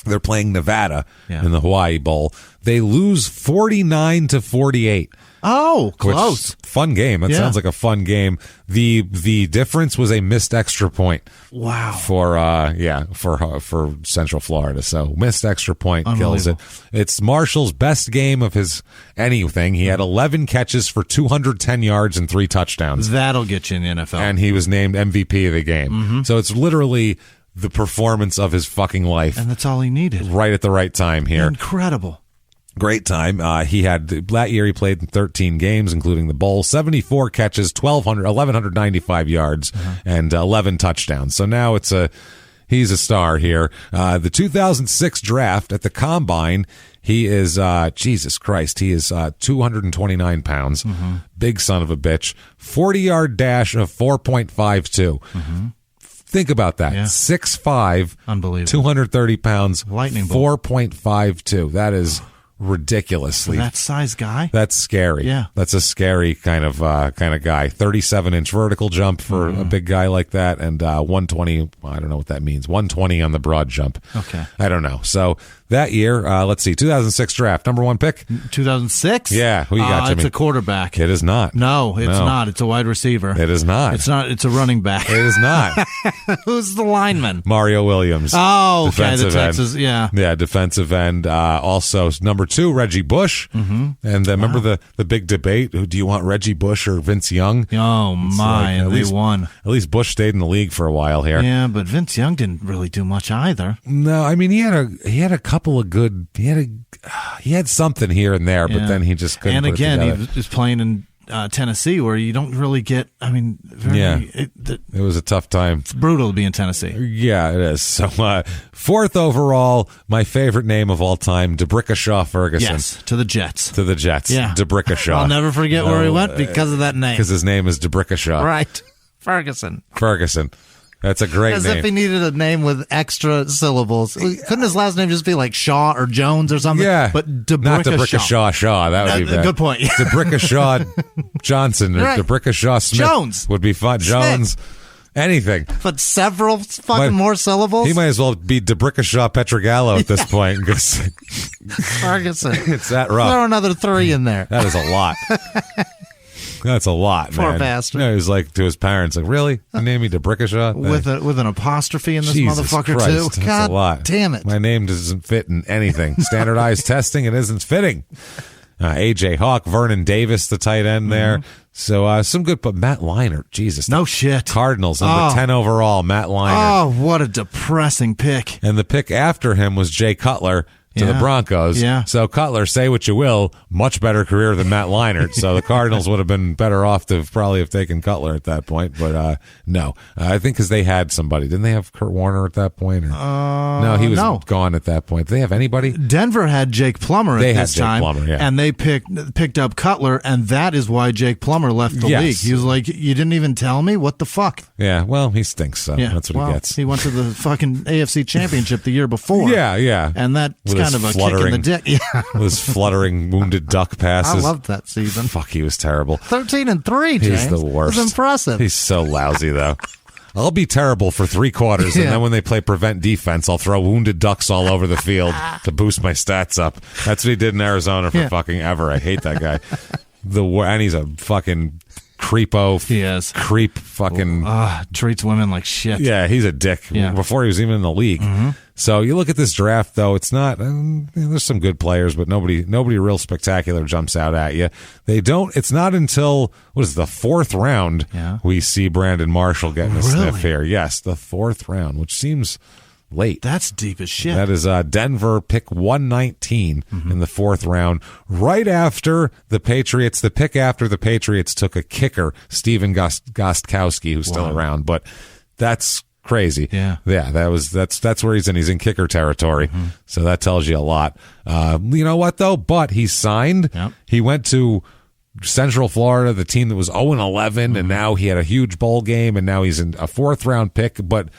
[SPEAKER 1] they're playing Nevada in the Hawaii Bowl. They lose 49-48.
[SPEAKER 3] Oh, close.
[SPEAKER 1] Fun game. That sounds like a fun game. The difference was a missed extra point.
[SPEAKER 3] Wow.
[SPEAKER 1] For Central Florida. So missed extra point kills it. It's Marshall's best game of his anything. He had 11 catches for 210 yards and 3 touchdowns.
[SPEAKER 3] That'll get you in the NFL.
[SPEAKER 1] And he was named MVP of the game. So it's literally the performance of his fucking life.
[SPEAKER 3] And that's all he needed.
[SPEAKER 1] Right at the right time here.
[SPEAKER 3] Incredible.
[SPEAKER 1] Great time. He had that year. He played in 13 games, including the bowl. 74 catches, 1,195 yards, and 11 touchdowns. So now he's a star here. The 2006 draft at the combine. He is Jesus Christ. He is 229 pounds. Big son of a bitch. 40-yard dash of 4.52. Think about that. 6'5",
[SPEAKER 3] unbelievable.
[SPEAKER 1] 230 pounds,
[SPEAKER 3] lightning bolt.
[SPEAKER 1] 4.52. That is ridiculously.
[SPEAKER 3] For that size guy?
[SPEAKER 1] That's scary.
[SPEAKER 3] Yeah.
[SPEAKER 1] That's a scary kind of guy. 37-inch vertical jump for a big guy like that, and 120, I don't know what that means, 120 on the broad jump.
[SPEAKER 3] Okay.
[SPEAKER 1] I don't know. So that year, let's see, 2006 draft, number 1 pick?
[SPEAKER 3] 2006?
[SPEAKER 1] Yeah. Who you got, Jimmy?
[SPEAKER 3] It's a quarterback.
[SPEAKER 1] It is not.
[SPEAKER 3] No, it's not. It's a wide receiver.
[SPEAKER 1] It is not.
[SPEAKER 3] It's not. It's a running back.
[SPEAKER 1] It is not.
[SPEAKER 3] Who's the lineman?
[SPEAKER 1] Mario Williams.
[SPEAKER 3] Oh, okay.
[SPEAKER 1] Defensive
[SPEAKER 3] The Texas,
[SPEAKER 1] end.
[SPEAKER 3] yeah.
[SPEAKER 1] Yeah, defensive end. Also, number 2, Reggie Bush. And remember the big debate? Do you want Reggie Bush or Vince Young?
[SPEAKER 3] Oh, my. And they won. At
[SPEAKER 1] least Bush stayed in the league for a while here.
[SPEAKER 3] Yeah, but Vince Young didn't really do much either.
[SPEAKER 1] No, I mean, he had a couple of good... He had something here and there, but then he just couldn't
[SPEAKER 3] And
[SPEAKER 1] put
[SPEAKER 3] again,
[SPEAKER 1] it together.
[SPEAKER 3] he was playing in Tennessee, where you don't really get. I mean,
[SPEAKER 1] it was a tough time.
[SPEAKER 3] It's brutal to be in Tennessee.
[SPEAKER 1] Yeah, it is. So, fourth overall, my favorite name of all time, D'Brickashaw Ferguson.
[SPEAKER 3] Yes, to the Jets.
[SPEAKER 1] Yeah, D'Brickashaw.
[SPEAKER 3] I'll never forget where he went because of that name.
[SPEAKER 1] Because his name is D'Brickashaw.
[SPEAKER 3] Right, Ferguson.
[SPEAKER 1] That's a great name.
[SPEAKER 3] As if he needed a name with extra syllables. Couldn't his last name just be like Shaw or Jones or something?
[SPEAKER 1] Yeah.
[SPEAKER 3] But
[SPEAKER 1] Not D'Brickashaw Shaw. That would be bad.
[SPEAKER 3] Good point.
[SPEAKER 1] D'Brickashaw Johnson or D'Brickashaw Smith
[SPEAKER 3] Jones
[SPEAKER 1] would be fun. Jones. Anything.
[SPEAKER 3] But several fucking more syllables?
[SPEAKER 1] He might as well be D'Brickashaw Pietragallo at this point.
[SPEAKER 3] Ferguson.
[SPEAKER 1] It's that rough.
[SPEAKER 3] Throw another 3 in there.
[SPEAKER 1] That is a lot. That's a lot,
[SPEAKER 3] Poor
[SPEAKER 1] man.
[SPEAKER 3] bastard.
[SPEAKER 1] He was like to his parents, like, really? You name me D'Brickashaw?
[SPEAKER 3] With an apostrophe in this
[SPEAKER 1] Jesus
[SPEAKER 3] motherfucker,
[SPEAKER 1] Christ,
[SPEAKER 3] too?
[SPEAKER 1] that's
[SPEAKER 3] God
[SPEAKER 1] a lot.
[SPEAKER 3] damn it.
[SPEAKER 1] My name doesn't fit in anything. Standardized testing, it isn't fitting. A.J. Hawk, Vernon Davis, the tight end there. So some good, but Matt Leinart, Jesus.
[SPEAKER 3] No shit.
[SPEAKER 1] Cardinals, number 10 overall, Matt Leinart.
[SPEAKER 3] Oh, what a depressing pick.
[SPEAKER 1] And the pick after him was Jay Cutler to the Broncos.
[SPEAKER 3] Yeah.
[SPEAKER 1] So Cutler, say what you will, much better career than Matt Leinart. So the Cardinals would have been better off to probably have taken Cutler at that point. But no, I think because they had somebody. Didn't they have Kurt Warner at that point? Or? No, he was gone at that point. Did they have anybody?
[SPEAKER 3] Denver had Jake Plummer at this time.
[SPEAKER 1] Plummer, yeah.
[SPEAKER 3] And they picked up Cutler, and that is why Jake Plummer left the league. He was like, you didn't even tell me? What the fuck?
[SPEAKER 1] Yeah, well, he stinks, so that's what he gets.
[SPEAKER 3] He went to the fucking AFC Championship the year before.
[SPEAKER 1] Yeah.
[SPEAKER 3] And that's kind of a kick in the dick. Yeah.
[SPEAKER 1] With his fluttering wounded duck passes.
[SPEAKER 3] I loved that season.
[SPEAKER 1] Fuck, he was terrible.
[SPEAKER 3] 13-3, James.
[SPEAKER 1] He's the worst.
[SPEAKER 3] That's impressive.
[SPEAKER 1] He's so lousy, though. I'll be terrible for 3 quarters, and then when they play prevent defense, I'll throw wounded ducks all over the field to boost my stats up. That's what he did in Arizona for fucking ever. I hate that guy. And he's a fucking creepo.
[SPEAKER 3] He is.
[SPEAKER 1] Creep fucking.
[SPEAKER 3] Treats women like shit.
[SPEAKER 1] Yeah, he's a dick before he was even in the league.
[SPEAKER 3] Mm-hmm.
[SPEAKER 1] So you look at this draft, though, it's not, there's some good players, but nobody real spectacular jumps out at you. It's not until, the 4th round we see Brandon Marshall getting a sniff here. Yes, the 4th round, which seems late.
[SPEAKER 3] That's deep as shit.
[SPEAKER 1] That is Denver pick 119 in the 4th round, right after the Patriots. The pick after the Patriots took a kicker, Steven Gostkowski, who's still around, but that's crazy. That's where he's in. He's in kicker territory. So that tells you a lot. You know what, though? But he's signed. He went to Central Florida, the team that was 0-11, and now he had a huge bowl game, and now he's in a 4th round pick, but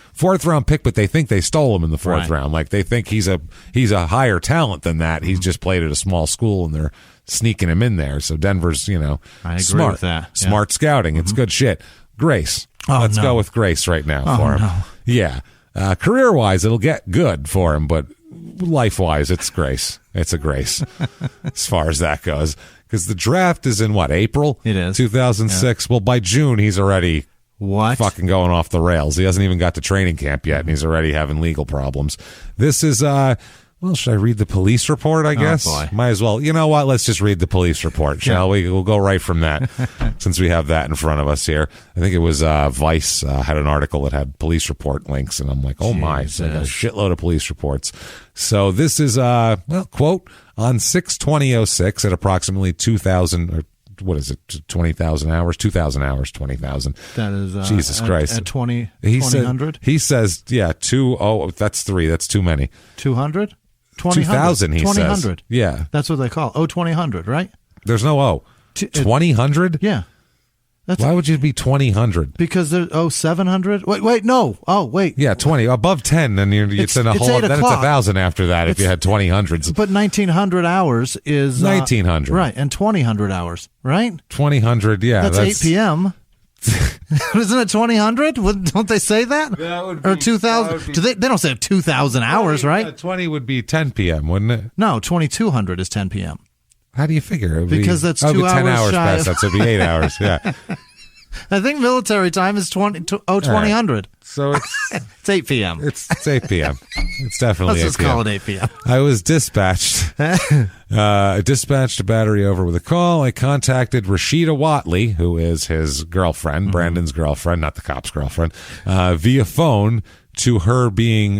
[SPEAKER 1] they think they stole him in the 4th round. Like, they think he's a higher talent than that. He's just played at a small school, and they're sneaking him in there. So Denver's,
[SPEAKER 3] I agree
[SPEAKER 1] smart
[SPEAKER 3] with that.
[SPEAKER 1] Smart scouting. It's good shit. Grace. Let's go with Grace right now for him.
[SPEAKER 3] No.
[SPEAKER 1] Yeah. Career-wise, it'll get good for him, but life-wise, it's Grace. It's a Grace as far as that goes. Because the draft is in, April?
[SPEAKER 3] It is.
[SPEAKER 1] 2006. Yeah. Well, by June, he's already fucking going off the rails. He hasn't even got to training camp yet, and he's already having legal problems. This is, should I read the police report, I guess?
[SPEAKER 3] Oh, boy.
[SPEAKER 1] Might as well. You know what? Let's just read the police report, shall we? We'll go right from that, since we have that in front of us here. I think it was Vice had an article that had police report links, and I'm like, oh my, so I got a shitload of police reports. So this is, quote, on 6/20/06 at approximately 2,000, or what is it, 20,000 hours? 2,000 hours, 20,000.
[SPEAKER 3] That is,
[SPEAKER 1] Jesus Christ.
[SPEAKER 3] At 20,000?
[SPEAKER 1] He says, that's 3. That's too many.
[SPEAKER 3] 200?
[SPEAKER 1] 2,000, he
[SPEAKER 3] 2000.
[SPEAKER 1] says. Yeah.
[SPEAKER 3] That's what they call it. 2000, right?
[SPEAKER 1] There's no O. 2000?
[SPEAKER 3] Yeah.
[SPEAKER 1] Why would you be 2000?
[SPEAKER 3] Because there's 700. Wait, no. Oh, wait.
[SPEAKER 1] Yeah, 20 above 10, then it's in a whole. Then it's 1,000 after that if you had 2000s.
[SPEAKER 3] But 1900 hours is
[SPEAKER 1] 1900,
[SPEAKER 3] right? And 2000 hours, right?
[SPEAKER 1] 2000, yeah.
[SPEAKER 3] That's 8 p.m. Isn't it 2000? Don't they say that?
[SPEAKER 1] That would
[SPEAKER 3] or 2000? They don't say 2,000 hours, right?
[SPEAKER 1] 20 would be 10 p.m., wouldn't it?
[SPEAKER 3] No, 2200 is 10 p.m.
[SPEAKER 1] How do you figure?
[SPEAKER 3] Because that's 2 hours
[SPEAKER 1] 10 hours
[SPEAKER 3] shy
[SPEAKER 1] past that, so it'd be 8 hours. Yeah.
[SPEAKER 3] I think military time is 2000.
[SPEAKER 1] Right. So
[SPEAKER 3] it's 8 p.m.
[SPEAKER 1] It's 8 p.m. It's definitely 8 p.m.
[SPEAKER 3] Let's just call it 8 p.m.
[SPEAKER 1] I was dispatched. I dispatched a battery over with a call. I contacted Rashida Watley, who is his girlfriend, Brandon's girlfriend, not the cop's girlfriend, via phone to her being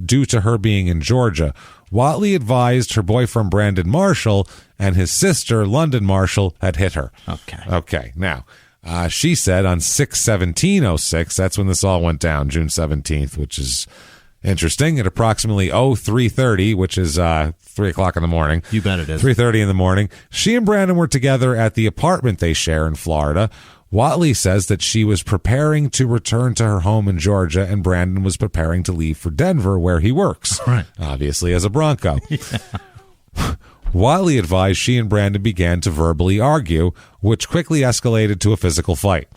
[SPEAKER 1] due to her being in Georgia. Whatley advised her boyfriend Brandon Marshall and his sister London Marshall had hit her. Okay. Now, she said on 6/17/06, that's when this all went down, June 17th, which is interesting. At approximately 03:30, which is 3 o'clock in the morning.
[SPEAKER 3] You bet it is.
[SPEAKER 1] 3:30 in the morning. She and Brandon were together at the apartment they share in Florida. Whatley says that she was preparing to return to her home in Georgia, and Brandon was preparing to leave for Denver, where he works, obviously as a Bronco. Whatley advised she and Brandon began to verbally argue, which quickly escalated to a physical fight.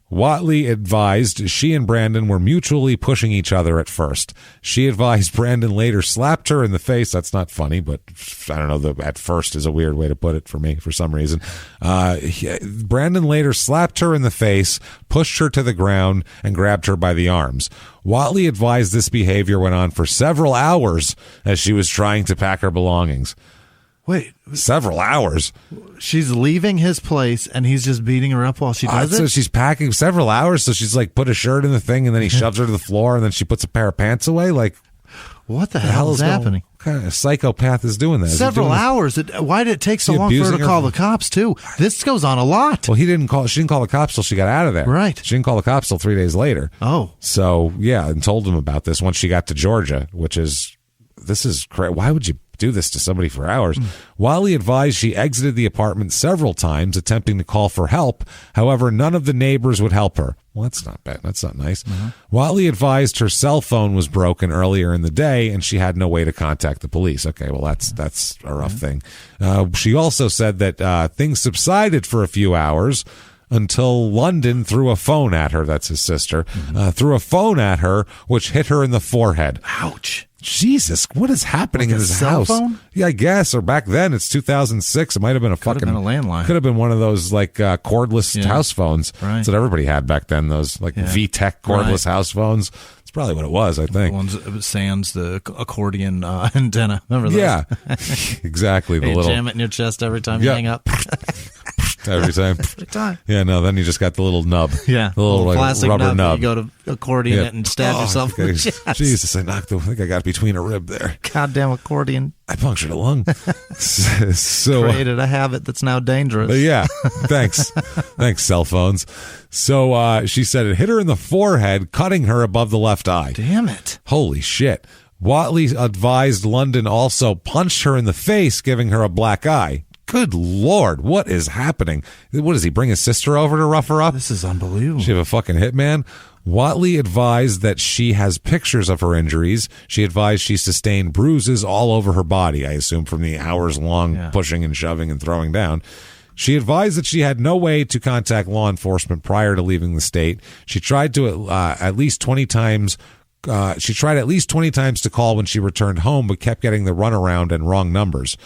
[SPEAKER 1] Whatley advised she and Brandon were mutually pushing each other at first. She advised Brandon later slapped her in the face. That's not funny, but I don't know. At first is a weird way to put it for me for some reason. Brandon later slapped her in the face, pushed her to the ground, and grabbed her by the arms. Whatley advised this behavior went on for several hours as she was trying to pack her belongings.
[SPEAKER 3] Wait.
[SPEAKER 1] Several hours.
[SPEAKER 3] She's leaving his place, and he's just beating her up while she does it?
[SPEAKER 1] So she's packing several hours, so she's like put a shirt in the thing, and then he shoves her to the floor, and then she puts a pair of pants away? Like,
[SPEAKER 3] what the hell is happening?
[SPEAKER 1] What kind of psychopath is doing that?
[SPEAKER 3] Several hours. Why did it take so long for her to call the cops, too? This goes on a lot.
[SPEAKER 1] Well, she didn't call the cops till she got out of there.
[SPEAKER 3] Right.
[SPEAKER 1] She didn't call the cops till 3 days later.
[SPEAKER 3] Oh.
[SPEAKER 1] So, yeah, and told them about this once she got to Georgia, this is crazy. Why would you do this to somebody for hours? Whatley advised she exited the apartment several times, attempting to call for help. However, none of the neighbors would help her. Well, that's not bad. That's not nice. Whatley advised her cell phone was broken earlier in the day, and she had no way to contact the police. Okay, well, that's a rough thing. She also said that things subsided for a few hours until London threw a phone at her. That's his sister. Threw a phone at her, which hit her in the forehead.
[SPEAKER 3] Ouch.
[SPEAKER 1] Jesus, what is happening in this house?
[SPEAKER 3] Phone?
[SPEAKER 1] Yeah, I guess. Or back then, it's 2006. It might have been a
[SPEAKER 3] Could have been a landline.
[SPEAKER 1] Could have been one of those like cordless house phones.
[SPEAKER 3] Right.
[SPEAKER 1] That's what everybody had back then. Those like VTech cordless house phones. That's probably what it was, I think.
[SPEAKER 3] The ones sans the accordion antenna. Remember those?
[SPEAKER 1] Yeah, exactly. The
[SPEAKER 3] you
[SPEAKER 1] little
[SPEAKER 3] jam it in your chest every time you hang up.
[SPEAKER 1] Every time. Yeah, no, then you just got the little nub.
[SPEAKER 3] Yeah.
[SPEAKER 1] The little
[SPEAKER 3] plastic
[SPEAKER 1] rubber nub.
[SPEAKER 3] You go to accordion it and stab yourself in the chest.
[SPEAKER 1] Jesus, I think I got between a rib there.
[SPEAKER 3] Goddamn accordion.
[SPEAKER 1] I punctured a lung. So
[SPEAKER 3] created a habit that's now dangerous.
[SPEAKER 1] Yeah. Thanks. Thanks, cell phones. So she said it hit her in the forehead, cutting her above the left eye.
[SPEAKER 3] Damn it.
[SPEAKER 1] Holy shit. Whatley advised London also punched her in the face, giving her a black eye. Good Lord, what is happening? What does he bring his sister over to rough her up?
[SPEAKER 3] This is unbelievable.
[SPEAKER 1] She have a fucking hitman? Whatley advised that she has pictures of her injuries. She advised she sustained bruises all over her body, I assume from the hours-long pushing and shoving and throwing down. She advised that she had no way to contact law enforcement prior to leaving the state. She tried to at least 20 times. She tried at least 20 times to call when she returned home, but kept getting the runaround and wrong numbers.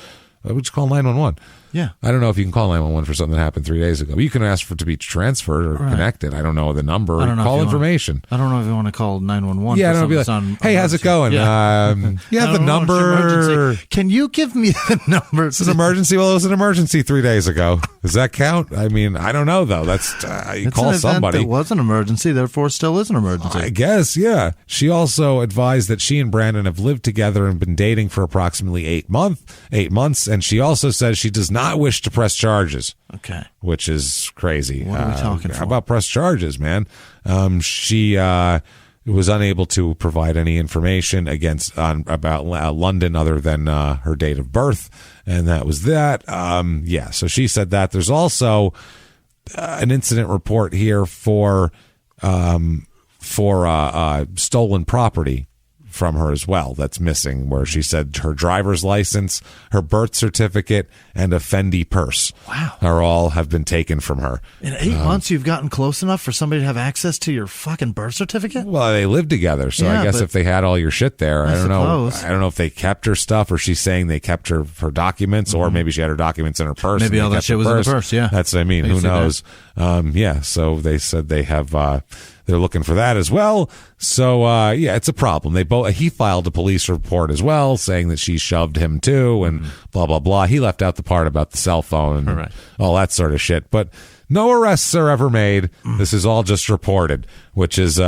[SPEAKER 1] Why would you call 911?
[SPEAKER 3] Yeah.
[SPEAKER 1] I don't know if you can call 911 for something that happened 3 days ago. You can ask for it to be transferred or connected. I don't know the number.
[SPEAKER 3] I don't know
[SPEAKER 1] call information.
[SPEAKER 3] I don't know if you want to call 911.
[SPEAKER 1] Yeah, I don't know. Like, hey, how's it going?
[SPEAKER 3] Yeah.
[SPEAKER 1] The number.
[SPEAKER 3] Can you give me the number?
[SPEAKER 1] It's an emergency. Well, it was an emergency 3 days ago. Does that count? I mean, I don't know, though. That's you call somebody.
[SPEAKER 3] It was an emergency, therefore still is an emergency.
[SPEAKER 1] I guess, yeah. She also advised that she and Brandon have lived together and been dating for approximately 8 months, and she also says she does not wish to press charges.
[SPEAKER 3] Okay.
[SPEAKER 1] Which is crazy.
[SPEAKER 3] What are we talking for?
[SPEAKER 1] How about press charges, man? She was unable to provide any information about London other than her date of birth, and that was that. So she said that. There's also an incident report here for stolen property from her as well that's missing, where she said her driver's license, her birth certificate, and a Fendi purse have been taken from her.
[SPEAKER 3] In 8 months, you've gotten close enough for somebody to have access to your fucking birth certificate?
[SPEAKER 1] Well, they live together, so I guess if they had all your shit there, I don't know. I don't know if they kept her stuff, or she's saying they kept her documents, or maybe she had her documents in her purse.
[SPEAKER 3] Maybe all that shit was in her purse, yeah.
[SPEAKER 1] That's what I mean. Who knows? So they said they have... They're looking for that as well. So, it's a problem. He filed a police report as well, saying that she shoved him too, and blah, blah, blah. He left out the part about the cell phone and all that sort of shit. But no arrests are ever made. This is all just reported, which is, it's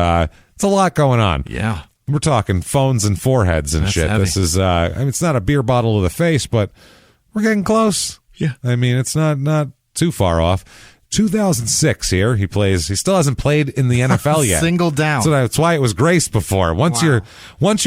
[SPEAKER 1] a lot going on.
[SPEAKER 3] Yeah.
[SPEAKER 1] We're talking phones and foreheads and shit.
[SPEAKER 3] Heavy.
[SPEAKER 1] This is, it's not a beer bottle to the face, but we're getting close.
[SPEAKER 3] Yeah.
[SPEAKER 1] I mean, it's not too far off. 2006 here. He still hasn't played in the NFL yet.
[SPEAKER 3] Single down.
[SPEAKER 1] So that's why it was Grace before. Once your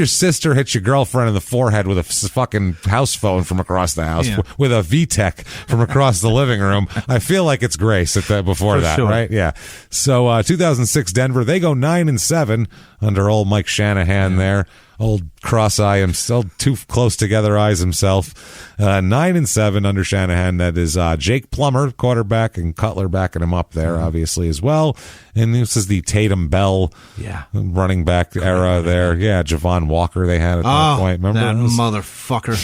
[SPEAKER 1] sister hits your girlfriend in the forehead with a fucking house phone from across the house, with a VTech from across the living room, I feel like it's Grace before that, sure. Right? Yeah. So 2006 Denver, they go 9-7 under old Mike Shanahan there. Old cross-eye, still too close together eyes himself. 9-7 under Shanahan. That is Jake Plummer, quarterback, and Cutler backing him up there, obviously, as well. And this is the Tatum Bell running back era there. Yeah, Javon Walker they had at that point. Remember
[SPEAKER 3] that motherfucker.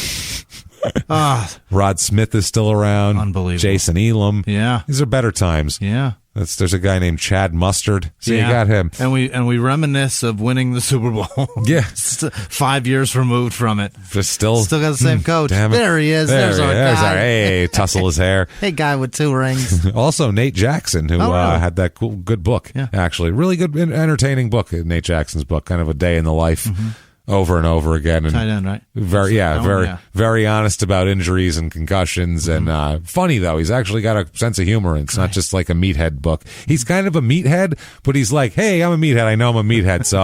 [SPEAKER 1] Rod Smith is still around.
[SPEAKER 3] Unbelievable.
[SPEAKER 1] Jason Elam.
[SPEAKER 3] Yeah.
[SPEAKER 1] These are better times.
[SPEAKER 3] Yeah.
[SPEAKER 1] There's a guy named Chad Mustard. So you got him.
[SPEAKER 3] And we reminisce of winning the Super Bowl.
[SPEAKER 1] Yeah.
[SPEAKER 3] 5 years removed from it.
[SPEAKER 1] But still
[SPEAKER 3] got the same coach.
[SPEAKER 1] Damn it.
[SPEAKER 3] There he is. There's our guy.
[SPEAKER 1] Hey, tussle his hair.
[SPEAKER 3] Hey, guy with 2 rings.
[SPEAKER 1] Also, Nate Jackson, who
[SPEAKER 3] really?
[SPEAKER 1] had that good book. Yeah. Actually, really good, entertaining book. Nate Jackson's book, kind of a day in the life. Mm-hmm. Over and over again, and
[SPEAKER 3] tight end, right?
[SPEAKER 1] Very honest about injuries and concussions, and funny though. He's actually got a sense of humor, and it's not just like a meathead book. He's kind of a meathead, but he's like, hey, I'm a meathead. I know I'm a meathead, so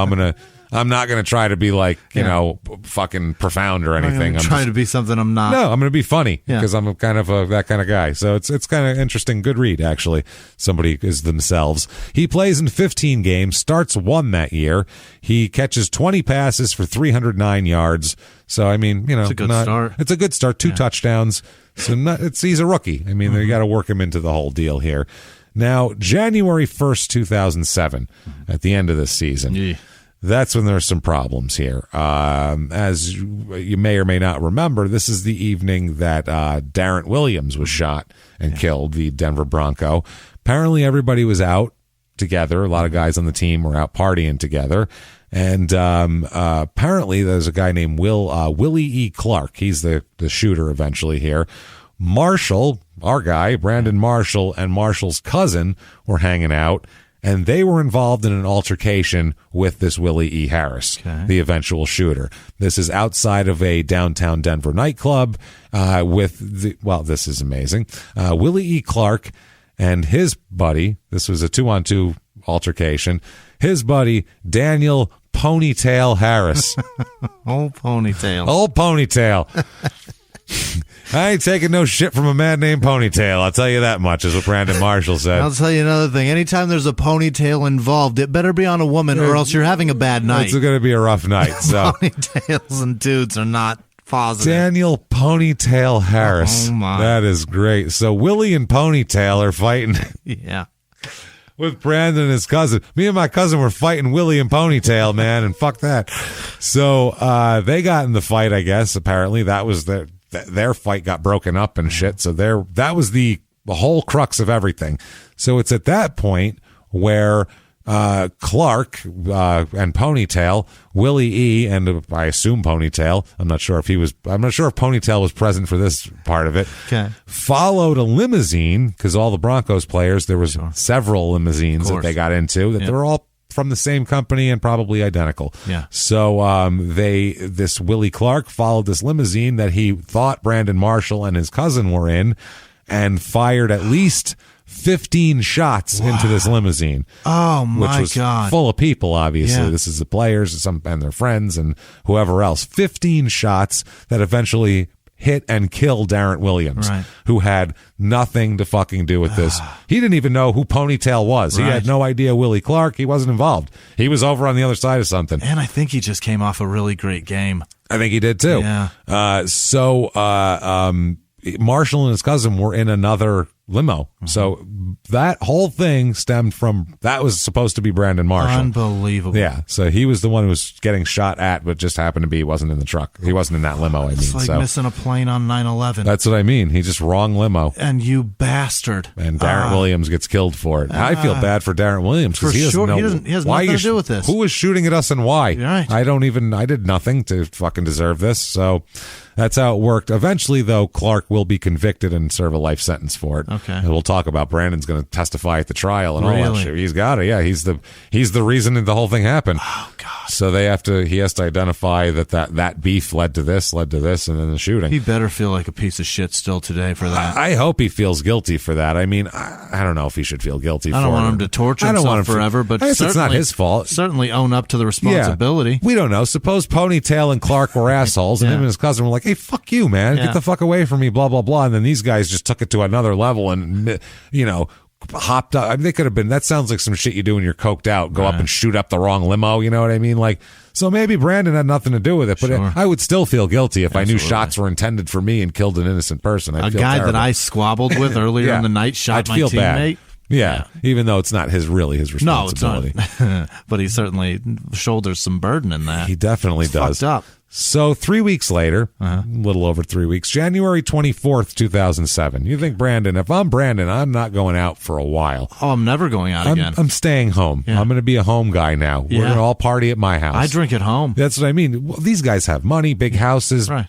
[SPEAKER 1] I'm not going to try to be like, you know, fucking profound or anything.
[SPEAKER 3] I'm trying to be something I'm not.
[SPEAKER 1] No, I'm going to be funny because I'm kind of that kind of guy. So it's kind of interesting. Good read, actually. Somebody is themselves. He plays in 15 games, starts 1 that year. He catches 20 passes for 309 yards. So, I mean, you know,
[SPEAKER 3] it's a good start.
[SPEAKER 1] It's a good start. 2 touchdowns. So he's a rookie. I mean, you got to work him into the whole deal here. Now, January 1st, 2007, at the end of this season, that's when there's some problems here. As you may or may not remember, this is the evening that Darren Williams was shot and killed, the Denver Bronco. Apparently, everybody was out together. A lot of guys on the team were out partying together. And apparently, there's a guy named Willie E. Clark. He's the shooter eventually here. Marshall, our guy, Brandon Marshall, and Marshall's cousin were hanging out, and they were involved in an altercation with this Willie E. Harris, the eventual shooter. This is outside of a downtown Denver nightclub this is amazing. Willie E. Clark and his buddy, this was a 2-on-2 altercation, his buddy, Daniel Ponytail Harris.
[SPEAKER 3] Old Ponytail.
[SPEAKER 1] Old Ponytail. I ain't taking no shit from a man named Ponytail. I'll tell you that much, is what Brandon Marshall said.
[SPEAKER 3] I'll tell you another thing. Anytime there's a ponytail involved, it better be on a woman or else you're having a bad night.
[SPEAKER 1] It's going to be a rough night. So
[SPEAKER 3] ponytails and dudes are not positive.
[SPEAKER 1] Daniel Ponytail Harris.
[SPEAKER 3] Oh, my.
[SPEAKER 1] That is great. So Willie and Ponytail are fighting.
[SPEAKER 3] Yeah.
[SPEAKER 1] With Brandon and his cousin. Me and my cousin were fighting Willie and Ponytail, man, and fuck that. So they got in the fight, I guess, apparently. That was their fight got broken up and shit. So that was the whole crux of everything. So it's at that point where Clark and Ponytail, Willie E. and I assume Ponytail, I'm not sure if Ponytail was present for this part of it, followed a limousine, because all the Broncos players, there was several limousines that they got into that they were all from the same company and probably identical.
[SPEAKER 3] Yeah.
[SPEAKER 1] So this Willie Clark followed this limousine that he thought Brandon Marshall and his cousin were in, and fired at least 15 shots into this limousine.
[SPEAKER 3] Oh, my
[SPEAKER 1] which was
[SPEAKER 3] God.
[SPEAKER 1] Full of people, obviously.
[SPEAKER 3] Yeah.
[SPEAKER 1] This is the players and their friends and whoever else. 15 shots that eventually hit and killed Darren Williams, who had nothing to fucking do with this. He didn't even know who Ponytail was. He had no idea Willie Clark. He wasn't involved. He was over on the other side of something.
[SPEAKER 3] And I think he just came off a really great game.
[SPEAKER 1] I think he did too.
[SPEAKER 3] Yeah.
[SPEAKER 1] Marshall and his cousin were in another limo. So that whole thing stemmed from, that was supposed to be Brandon Marshall.
[SPEAKER 3] Unbelievable.
[SPEAKER 1] Yeah. So he was the one who was getting shot at, but just happened to be, he wasn't in the truck. He wasn't in that limo, I mean.
[SPEAKER 3] It's like missing a plane on 9/11.
[SPEAKER 1] That's what I mean. He just wrong limo.
[SPEAKER 3] And you bastard.
[SPEAKER 1] And Darren Williams gets killed for it. I feel bad for Darren Williams because he doesn't know
[SPEAKER 3] he has nothing to do with this.
[SPEAKER 1] Who is shooting at us and why?
[SPEAKER 3] Right.
[SPEAKER 1] I did nothing to fucking deserve this. So that's how it worked. Eventually, though, Clark will be convicted and serve a life sentence for it.
[SPEAKER 3] Okay.
[SPEAKER 1] And we'll talk about Brandon's going to testify at the trial and all that shit. He's got to. Yeah, he's the reason that the whole thing happened.
[SPEAKER 3] Oh God.
[SPEAKER 1] So he has to identify that beef led to this, and then the shooting.
[SPEAKER 3] He better feel like a piece of shit still today for that.
[SPEAKER 1] I hope he feels guilty for that. I mean, I don't know if he should feel guilty for it.
[SPEAKER 3] I don't want him to torture himself forever, but
[SPEAKER 1] I guess it's not his fault.
[SPEAKER 3] Certainly own up to the responsibility.
[SPEAKER 1] Yeah. We don't know. Suppose Ponytail and Clark were assholes, and him and his cousin were like, hey, fuck you, man. Get the fuck away from me, blah, blah, blah. And then these guys just took it to another level and, hopped up. I mean, they could have been, that sounds like some shit you do when you're coked out. Go up and shoot up the wrong limo, you know what I mean? Like, so maybe Brandon had nothing to do with it, but I would still feel guilty if I knew shots were intended for me and killed an innocent person. I'd feel
[SPEAKER 3] guy
[SPEAKER 1] terrible.
[SPEAKER 3] that I squabbled with earlier in the night shot my teammate.
[SPEAKER 1] Bad. Yeah, even though it's not his responsibility.
[SPEAKER 3] No, it's not. But he certainly shoulders some burden in that.
[SPEAKER 1] He definitely does.
[SPEAKER 3] Fucked up.
[SPEAKER 1] So 3 weeks later, a little over 3 weeks, January 24th, 2007. You think, Brandon, if I'm Brandon, I'm not going out for a while.
[SPEAKER 3] Oh, I'm never going out again.
[SPEAKER 1] I'm staying home. Yeah. I'm going to be a home guy now. We're going to all party at my house.
[SPEAKER 3] I drink at home.
[SPEAKER 1] That's what I mean. Well, these guys have money, big houses. Right.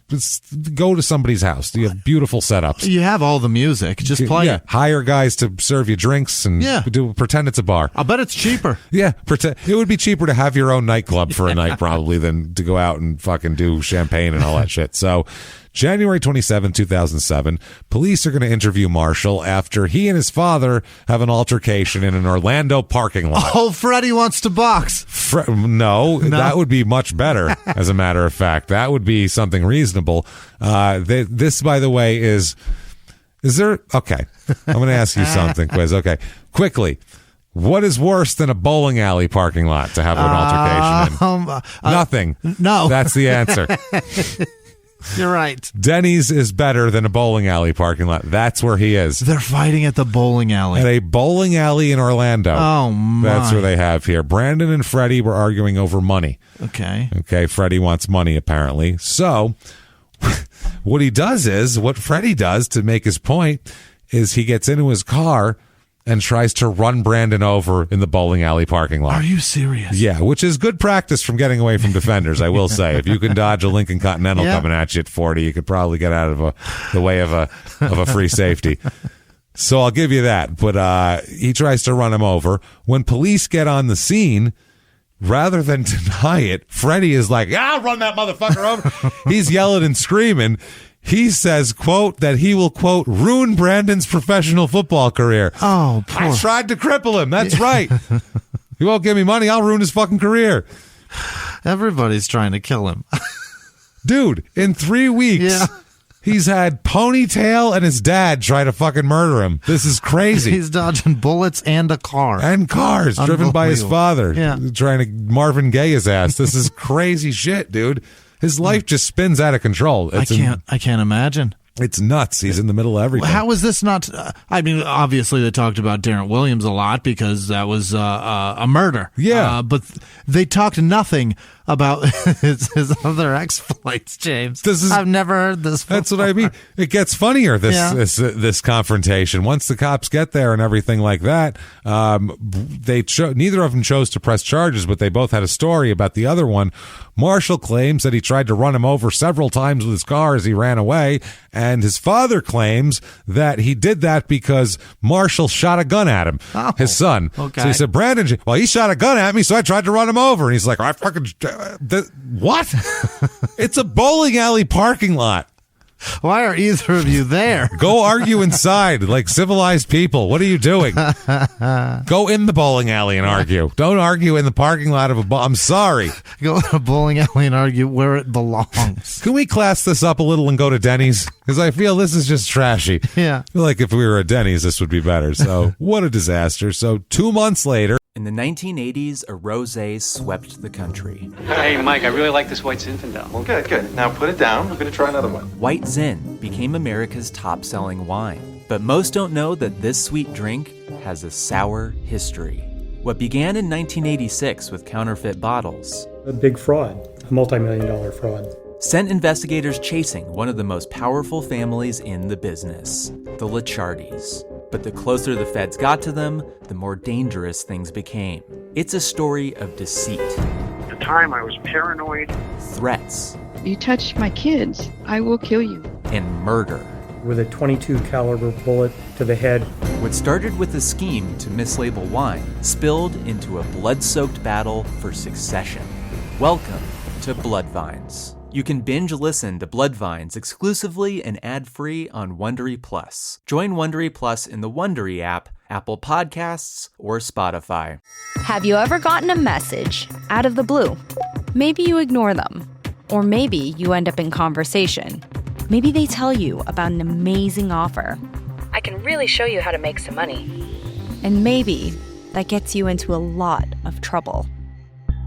[SPEAKER 1] Go to somebody's house. You have beautiful setups.
[SPEAKER 3] You have all the music. Just play it.
[SPEAKER 1] Hire guys to serve you drinks and pretend it's a bar.
[SPEAKER 3] I'll bet it's cheaper.
[SPEAKER 1] Yeah. It would be cheaper to have your own nightclub for a night probably than to go out and fucking do champagne and all that shit. So January 27, 2007, police are going to interview Marshall after he and his father have an altercation in an Orlando parking lot.
[SPEAKER 3] Oh, Freddie wants to box.
[SPEAKER 1] No, that would be much better, as a matter of fact. That would be something reasonable. This, by the way, is there... Okay, I'm going to ask you something, Quiz. Okay, quickly. What is worse than a bowling alley parking lot to have an altercation in? Nothing.
[SPEAKER 3] No.
[SPEAKER 1] That's the answer.
[SPEAKER 3] You're right.
[SPEAKER 1] Denny's is better than a bowling alley parking lot. That's where he is.
[SPEAKER 3] They're fighting at the bowling alley.
[SPEAKER 1] At a bowling alley in Orlando.
[SPEAKER 3] Oh, my.
[SPEAKER 1] That's where they have here. Brandon and Freddie were arguing over money.
[SPEAKER 3] Okay.
[SPEAKER 1] Freddie wants money, apparently. So what Freddie does to make his point is he gets into his car and tries to run Brandon over in the bowling alley parking lot.
[SPEAKER 3] Are you serious?
[SPEAKER 1] Yeah, which is good practice from getting away from defenders, I will say. If you can dodge a Lincoln Continental coming at you at 40, you could probably get out of the way of a free safety. So I'll give you that. But he tries to run him over. When police get on the scene, rather than deny it, Freddie is like, I'll run that motherfucker over. He's yelling and screaming. He says, quote, that he will, quote, ruin Brandon's professional football career.
[SPEAKER 3] Oh, poor.
[SPEAKER 1] I tried to cripple him. That's right. He won't give me money. I'll ruin his fucking career.
[SPEAKER 3] Everybody's trying to kill him.
[SPEAKER 1] Dude, in 3 weeks, he's had Ponytail and his dad try to fucking murder him. This is crazy.
[SPEAKER 3] He's dodging bullets and a car.
[SPEAKER 1] And cars driven by his father. Trying to Marvin Gaye his ass. This is crazy shit, dude. His life just spins out of control.
[SPEAKER 3] I can't imagine.
[SPEAKER 1] It's nuts. He's in the middle of everything.
[SPEAKER 3] How is this not... I mean, obviously they talked about Darren Williams a lot because that was a murder.
[SPEAKER 1] Yeah.
[SPEAKER 3] But they talked nothing about his other exploits, James. I've never heard this before.
[SPEAKER 1] That's what I mean. It gets funnier, this confrontation. Once the cops get there and everything like that, neither of them chose to press charges, but they both had a story about the other one. Marshall claims that he tried to run him over several times with his car as he ran away, and his father claims that he did that because Marshall shot a gun at him, his son.
[SPEAKER 3] Okay.
[SPEAKER 1] So he said, Brandon, well, he shot a gun at me, so I tried to run him over. And he's like, I fucking... what? It's a bowling alley parking lot.
[SPEAKER 3] Why are either of you there?
[SPEAKER 1] Go argue inside like civilized people. What are you doing? Go in the bowling alley and argue. Don't argue in the parking lot of I'm sorry.
[SPEAKER 3] Go to a bowling alley and argue where it belongs.
[SPEAKER 1] Can we class this up a little and go to Denny's? Because I feel this is just trashy.
[SPEAKER 3] Yeah.
[SPEAKER 1] I feel like if we were at Denny's, this would be better. So what a disaster. So 2 months later.
[SPEAKER 4] In the 1980s, a rosé swept the country.
[SPEAKER 5] Hey, Mike, I really like this White Zinfandel.
[SPEAKER 6] Well, good. Now put it down. We're going to try another one.
[SPEAKER 4] White Zin became America's top-selling wine. But most don't know that this sweet drink has a sour history. What began in 1986 with counterfeit bottles.
[SPEAKER 7] A big fraud, a multi-million-dollar fraud.
[SPEAKER 4] Sent investigators chasing one of the most powerful families in the business, the Licciardis. But the closer the feds got to them, the more dangerous things became. It's a story of deceit.
[SPEAKER 8] At the time, I was paranoid.
[SPEAKER 4] Threats.
[SPEAKER 9] You touch my kids, I will kill you.
[SPEAKER 4] And murder.
[SPEAKER 7] with a .22 caliber bullet to the head.
[SPEAKER 4] What started with a scheme to mislabel wine spilled into a blood-soaked battle for succession. Welcome to Bloodvines. You can binge listen to Bloodvines exclusively and ad-free on Wondery Plus. Join Wondery Plus in the Wondery app, Apple Podcasts, or Spotify.
[SPEAKER 13] Have you ever gotten a message out of the blue? Maybe you ignore them. Or maybe you end up in conversation. Maybe they tell you about an amazing offer. I can really show you how to make some money. And maybe that gets you into a lot of trouble.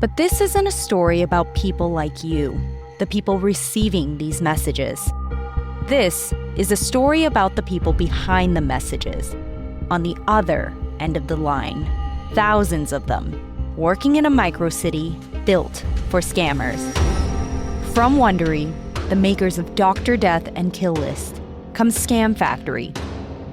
[SPEAKER 13] But this isn't a story about people like you, the people receiving these messages. This is a story about the people behind the messages, on the other end of the line. Thousands of them, working in a microcity built for scammers. From Wondery, the makers of Dr. Death and Kill List, comes Scam Factory,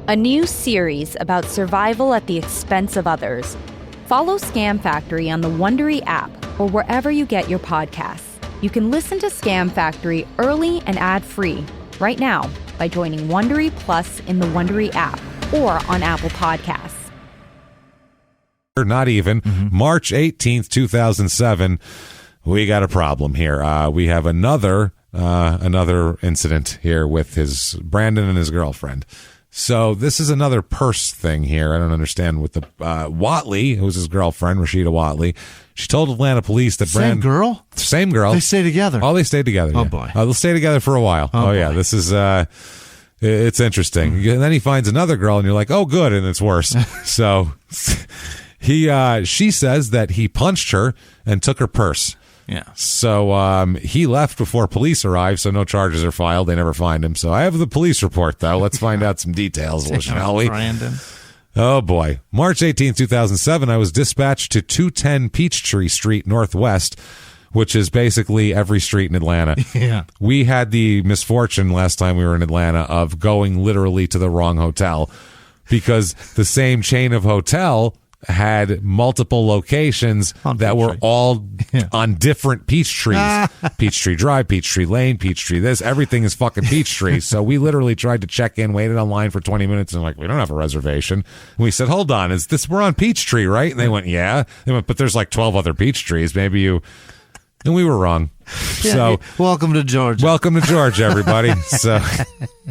[SPEAKER 13] a new series about survival at the expense of others. Follow Scam Factory on the Wondery app or wherever you get your podcasts. You can listen to Scam Factory early and ad-free right now by joining Wondery Plus in the Wondery app or on Apple Podcasts.
[SPEAKER 1] Not even. March 18th, 2007, we got a problem here. We have another incident here with Brandon and his girlfriend. So this is another purse thing here. I don't understand with the Watley, who's his girlfriend, Rashida Watley. She told Atlanta police that
[SPEAKER 3] Same girl?
[SPEAKER 1] Same girl.
[SPEAKER 3] They stay together.
[SPEAKER 1] Oh, they stayed together.
[SPEAKER 3] Oh,
[SPEAKER 1] yeah.
[SPEAKER 3] boy.
[SPEAKER 1] They'll stay together for a while. Oh yeah. This is, it's interesting. And then he finds another girl and you're like, oh, good. And it's worse. So she says that he punched her and took her purse.
[SPEAKER 3] Yeah.
[SPEAKER 1] So he left before police arrived, so no charges are filed. They never find him. So I have the police report, though. Let's find out some details, shall we?
[SPEAKER 3] Brandon.
[SPEAKER 1] Oh, boy. March 18th, 2007, I was dispatched to 210 Peachtree Street Northwest, which is basically every street in Atlanta.
[SPEAKER 3] Yeah.
[SPEAKER 1] We had the misfortune last time we were in Atlanta of going literally to the wrong hotel because the same chain of hotel had multiple locations that were all on different peach trees. Peachtree Drive, Peachtree Lane, Peachtree this. Everything is fucking Peachtree. So we literally tried to check in, waited online for 20 minutes, and we don't have a reservation. And we said, hold on, we're on Peachtree, right? And they went, yeah. They went, but there's like 12 other peach trees. Maybe you... And we were wrong.
[SPEAKER 3] Yeah,
[SPEAKER 1] so
[SPEAKER 3] welcome to Georgia.
[SPEAKER 1] Welcome to Georgia, everybody. So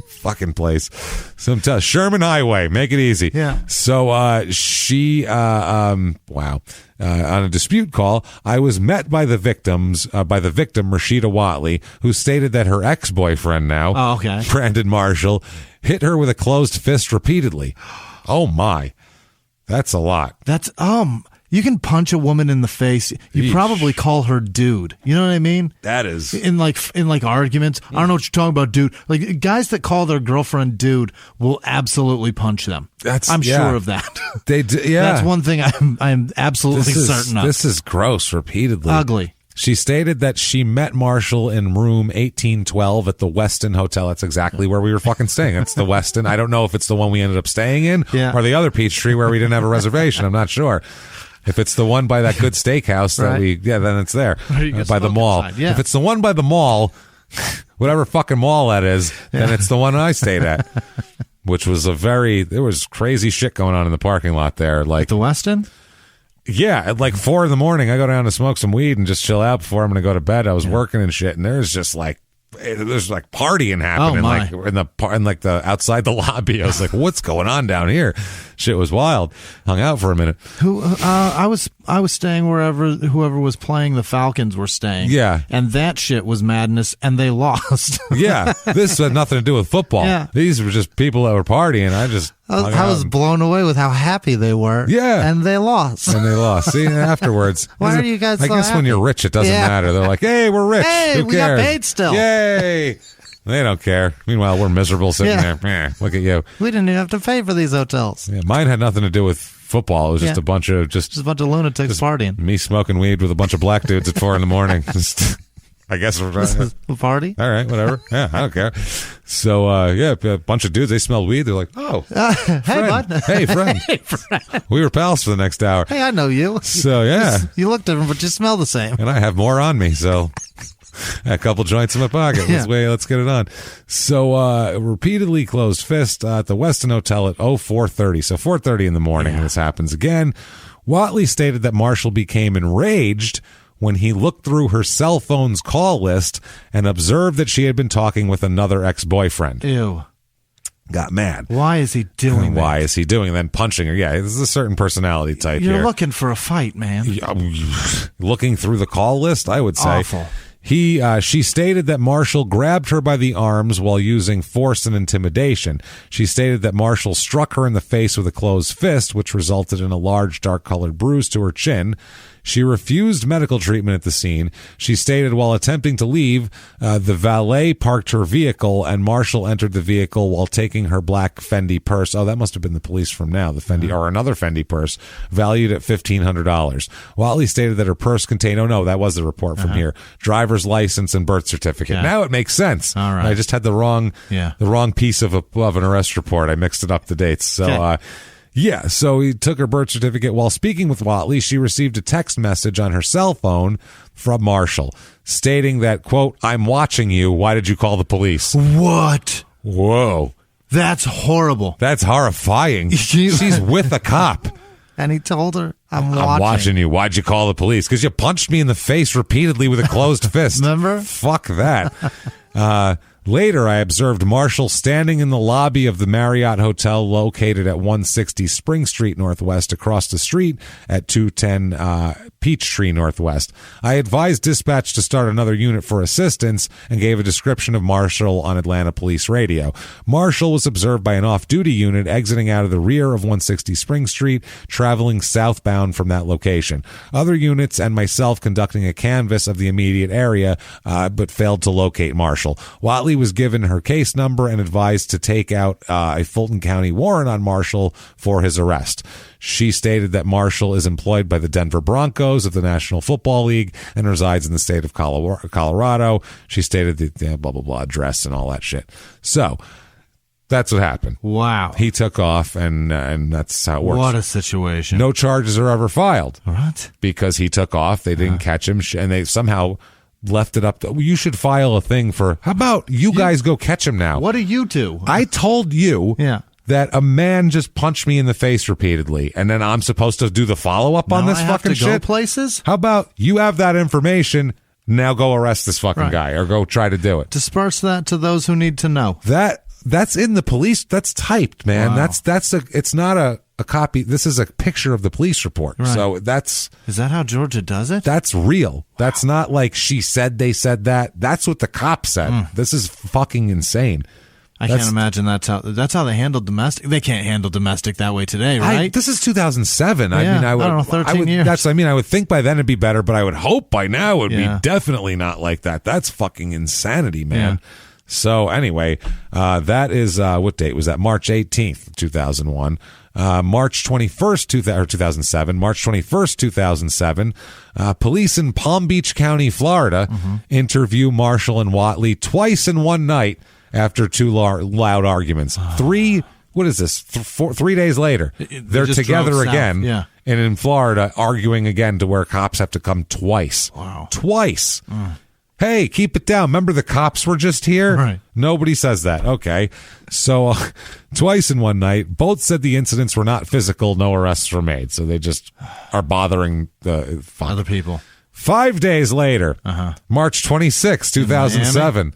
[SPEAKER 1] fucking place. Sherman Highway. Make it easy.
[SPEAKER 3] Yeah.
[SPEAKER 1] So she on a dispute call, I was met by the victim, Rashida Watley, who stated that her ex-boyfriend now, Brandon Marshall, hit her with a closed fist repeatedly. Oh my. That's a lot.
[SPEAKER 3] That's you can punch a woman in the face. You probably call her dude. You know what I mean?
[SPEAKER 1] That is
[SPEAKER 3] in like arguments. I don't know what you're talking about, dude. Like guys that call their girlfriend dude will absolutely punch them. I'm sure of that.
[SPEAKER 1] They do, yeah.
[SPEAKER 3] That's one thing I'm absolutely certain of.
[SPEAKER 1] This is gross. Repeatedly
[SPEAKER 3] ugly.
[SPEAKER 1] She stated that she met Marshall in room 1812 at the Westin Hotel. That's exactly where we were fucking staying. That's the Westin. I don't know if it's the one we ended up staying in or the other Peachtree where we didn't have a reservation. I'm not sure. If it's the one by that good steakhouse that then it's there by the mall.
[SPEAKER 3] Yeah.
[SPEAKER 1] If it's the one by the mall, whatever fucking mall that is, then it's the one I stayed at, which was there was crazy shit going on in the parking lot there. Like
[SPEAKER 3] at the Westin?
[SPEAKER 1] Yeah. At like 4 a.m, I go down to smoke some weed and just chill out before I'm going to go to bed. I was working and shit. And there's just there's partying happening in the outside the lobby. I was like, what's going on down here? Shit was wild. Hung out for a minute.
[SPEAKER 3] I was staying wherever whoever was playing the Falcons were staying.
[SPEAKER 1] Yeah.
[SPEAKER 3] And that shit was madness and they lost.
[SPEAKER 1] Yeah. This had nothing to do with football.
[SPEAKER 3] Yeah.
[SPEAKER 1] These were just people that were partying. I
[SPEAKER 3] was blown away with how happy they were.
[SPEAKER 1] Yeah.
[SPEAKER 3] And they lost.
[SPEAKER 1] See, afterwards.
[SPEAKER 3] Why are you guys so
[SPEAKER 1] I guess
[SPEAKER 3] happy?
[SPEAKER 1] When you're rich, it doesn't matter. They're like, hey, we're rich.
[SPEAKER 3] Hey,
[SPEAKER 1] Who
[SPEAKER 3] we
[SPEAKER 1] cares?
[SPEAKER 3] got paid still.
[SPEAKER 1] Yay. They don't care. Meanwhile, we're miserable sitting there. Look at you.
[SPEAKER 3] We didn't even have to pay for these hotels.
[SPEAKER 1] Yeah, mine had nothing to do with football. It was just a bunch of
[SPEAKER 3] lunatics partying.
[SPEAKER 1] Me smoking weed with a bunch of black dudes at 4 a.m. I guess we're
[SPEAKER 3] a party.
[SPEAKER 1] All right, whatever. Yeah, I don't care. So, a bunch of dudes. They smelled weed. They're like, "Oh,
[SPEAKER 3] hey, bud.
[SPEAKER 1] Hey, friend.
[SPEAKER 3] Hey, friend.
[SPEAKER 1] We were pals for the next hour.
[SPEAKER 3] Hey, I know you.
[SPEAKER 1] So, yeah,
[SPEAKER 3] you look different, but you smell the same.
[SPEAKER 1] And I have more on me. So, A couple joints in my pocket. Let's get it on. So, repeatedly closed fist at the Westin Hotel at 4:30. So 4:30 in the morning, this happens again. Whatley stated that Marshall became enraged when he looked through her cell phone's call list and observed that she had been talking with another ex-boyfriend.
[SPEAKER 3] Ew.
[SPEAKER 1] Got mad.
[SPEAKER 3] Why is he doing that?
[SPEAKER 1] Why is he doing that? Then punching her. Yeah, this is a certain personality type
[SPEAKER 3] You're
[SPEAKER 1] here.
[SPEAKER 3] looking for a fight, man.
[SPEAKER 1] Looking through the call list, I would say.
[SPEAKER 3] Awful.
[SPEAKER 1] She stated that Marshall grabbed her by the arms while using force and intimidation. She stated that Marshall struck her in the face with a closed fist, which resulted in a large dark-colored bruise to her chin. She refused medical treatment at the scene. She stated while attempting to leave, the valet parked her vehicle and Marshall entered the vehicle while taking her black Fendi purse. Oh, that must have been the police from now. The Fendi or another Fendi purse valued at $1,500. Whatley stated that her purse contained, that was the report from here, driver's license and birth certificate.
[SPEAKER 3] Yeah.
[SPEAKER 1] Now it makes sense.
[SPEAKER 3] All right.
[SPEAKER 1] I just had the wrong piece of an arrest report. I mixed it up the dates. So, so he took her birth certificate. While speaking with Whatley, she received a text message on her cell phone from Marshall stating that, quote, "I'm watching you. Why did you call the police?"
[SPEAKER 3] What?
[SPEAKER 1] Whoa.
[SPEAKER 3] That's horrible.
[SPEAKER 1] That's horrifying. She's with a cop.
[SPEAKER 3] And he told her, I'm
[SPEAKER 1] watching you. Why'd you call the police? Because you punched me in the face repeatedly with a closed fist.
[SPEAKER 3] Remember?
[SPEAKER 1] Fuck that. Later, I observed Marshall standing in the lobby of the Marriott Hotel located at 160 Spring Street Northwest across the street at 210 Peachtree Northwest. I advised dispatch to start another unit for assistance and gave a description of Marshall on Atlanta Police Radio. Marshall was observed by an off-duty unit exiting out of the rear of 160 Spring Street, traveling southbound from that location. Other units and myself conducting a canvass of the immediate area, but failed to locate Marshall. Whatley was given her case number and advised to take out a Fulton County warrant on Marshall for his arrest. She stated that Marshall is employed by the Denver Broncos of the National Football League and resides in the state of Colorado. She stated the blah, blah, blah address and all that shit. So that's what happened.
[SPEAKER 3] Wow.
[SPEAKER 1] He took off, and that's how it works.
[SPEAKER 3] What a situation.
[SPEAKER 1] No charges are ever filed.
[SPEAKER 3] What?
[SPEAKER 1] Because he took off. They didn't catch him, and they somehow left it up. You should file a thing for, how about you guys go catch him now?
[SPEAKER 3] What do you do?
[SPEAKER 1] I told you that a man just punched me in the face repeatedly, and then I'm supposed to do the follow-up on this fucking shit?
[SPEAKER 3] Go places?
[SPEAKER 1] How about you have that information, now go arrest this fucking guy, or go try to do it.
[SPEAKER 3] Disperse that to those who need to know.
[SPEAKER 1] That's in the police. That's typed, man.
[SPEAKER 3] Wow.
[SPEAKER 1] It's not a copy. This is a picture of the police report.
[SPEAKER 3] Right.
[SPEAKER 1] So
[SPEAKER 3] is that how Georgia does it?
[SPEAKER 1] That's real. Wow. That's not like she said they said that. That's what the cop said. This is fucking insane.
[SPEAKER 3] I can't imagine that's how they handle domestic. They can't handle domestic that way today, right?
[SPEAKER 1] This is 2007.
[SPEAKER 3] Yeah, I don't know, 13 years.
[SPEAKER 1] I would think by then it'd be better, but I would hope by now it would be definitely not like that. That's fucking insanity, man. Yeah. So anyway, that is, what date was that? March 18th, 2001. March 21st, 2007, March 21st, 2007, police in Palm Beach County, Florida, interview Marshall and Whatley twice in one night after two loud arguments. 3 days later, they're together again, and in Florida, arguing again to where cops have to come twice.
[SPEAKER 3] Wow.
[SPEAKER 1] Twice. Hey, keep it down. Remember the cops were just here?
[SPEAKER 3] Right.
[SPEAKER 1] Nobody says that. Okay. So twice in one night, both said the incidents were not physical. No arrests were made. So they just are bothering the
[SPEAKER 3] other people.
[SPEAKER 1] 5 days later, March 26, 2007.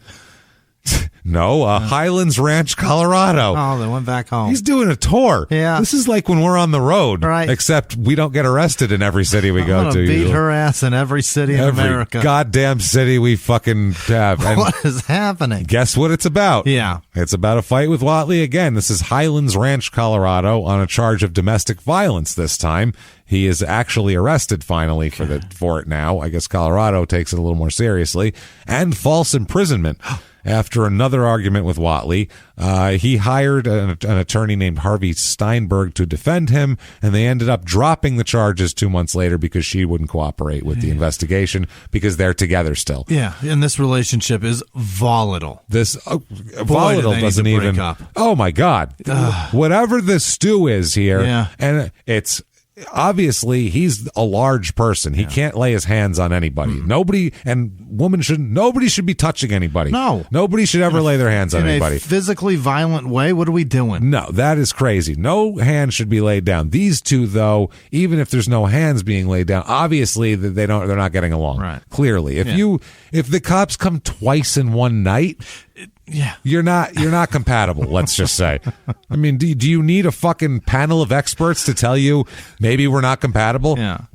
[SPEAKER 1] No, Highlands Ranch, Colorado.
[SPEAKER 3] Oh, they went back home.
[SPEAKER 1] He's doing a tour.
[SPEAKER 3] Yeah.
[SPEAKER 1] This is like when we're on the road.
[SPEAKER 3] Right.
[SPEAKER 1] Except we don't get arrested in every city we go to.
[SPEAKER 3] Beat her ass in every city in America.
[SPEAKER 1] Goddamn city we fucking have. And
[SPEAKER 3] what is happening?
[SPEAKER 1] Guess what it's about?
[SPEAKER 3] Yeah.
[SPEAKER 1] It's about a fight with Whatley again. This is Highlands Ranch, Colorado, on a charge of domestic violence this time. He is actually arrested finally for it now. I guess Colorado takes it a little more seriously. And false imprisonment. After another argument with Whatley, he hired an attorney named Harvey Steinberg to defend him, and they ended up dropping the charges 2 months later because she wouldn't cooperate with the investigation because they're together still.
[SPEAKER 3] Yeah, and this relationship is volatile.
[SPEAKER 1] This volatile doesn't even. Oh my God! Whatever the stew is here, and it's obviously he's a large person. He can't lay his hands on anybody. Nobody should be touching anybody.
[SPEAKER 3] No.
[SPEAKER 1] Nobody should ever lay their hands on anybody.
[SPEAKER 3] In a physically violent way? What are we doing?
[SPEAKER 1] No, that is crazy. No hands should be laid down. These two, though, even if there's no hands being laid down, obviously they're not getting along.
[SPEAKER 3] Right.
[SPEAKER 1] Clearly. If the cops come twice in one night, you're not compatible, let's just say. I mean, do you need a fucking panel of experts to tell you maybe we're not compatible?
[SPEAKER 3] Yeah.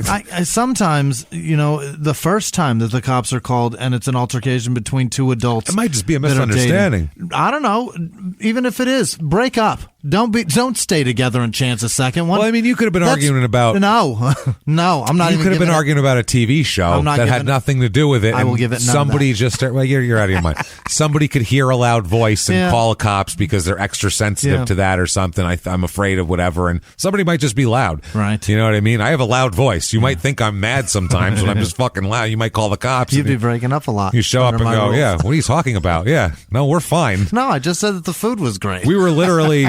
[SPEAKER 3] I sometimes, the first time that the cops are called and it's an altercation between two adults,
[SPEAKER 1] it might just be a misunderstanding.
[SPEAKER 3] I don't know. Even if it is, break up. Don't stay together and chance a second one.
[SPEAKER 1] Well, I mean, you could have been arguing about
[SPEAKER 3] no, I'm not.
[SPEAKER 1] You could have been arguing about a TV show that had nothing to do with it.
[SPEAKER 3] I will give it.
[SPEAKER 1] Somebody just you're out of your mind. Somebody could hear a loud voice and call cops because they're extra sensitive to that or something. I'm afraid of whatever, and somebody might just be loud.
[SPEAKER 3] Right.
[SPEAKER 1] You know what I mean? I have a loud voice. You might think I'm mad sometimes when I'm just fucking loud. You might call the cops.
[SPEAKER 3] You'd be breaking up a lot.
[SPEAKER 1] You show up and go, "Yeah, what are you talking about?" Yeah, no, we're fine.
[SPEAKER 3] No, I just said that the food was great.
[SPEAKER 1] We were literally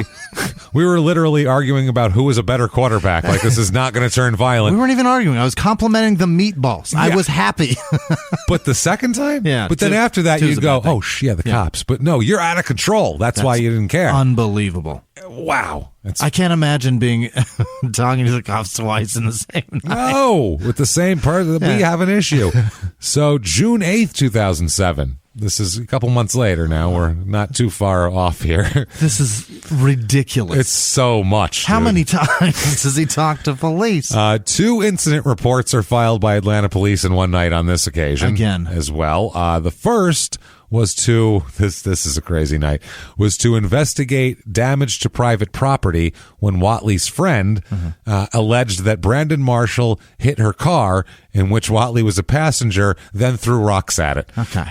[SPEAKER 1] arguing about who was a better quarterback. Like, this is not going to turn violent.
[SPEAKER 3] We weren't even arguing. I was complimenting the meatballs. I was happy.
[SPEAKER 1] But the second time?
[SPEAKER 3] Yeah.
[SPEAKER 1] But then after that, you'd go, the cops. But no, you're out of control. That's why you didn't care.
[SPEAKER 3] Unbelievable.
[SPEAKER 1] Wow.
[SPEAKER 3] I can't imagine talking to the cops twice in the same night.
[SPEAKER 1] No, with the same person. We have an issue. So June 8th, 2007. This is a couple months later now. We're not too far off here.
[SPEAKER 3] This is ridiculous.
[SPEAKER 1] It's so much.
[SPEAKER 3] How many times does he talk to police?
[SPEAKER 1] 2 incident reports are filed by Atlanta police in one night on this occasion.
[SPEAKER 3] Again.
[SPEAKER 1] As well. The first was to, this is a crazy night, was to investigate damage to private property when Watley's friend alleged that Brandon Marshall hit her car, in which Watley was a passenger, then threw rocks at it.
[SPEAKER 3] Okay.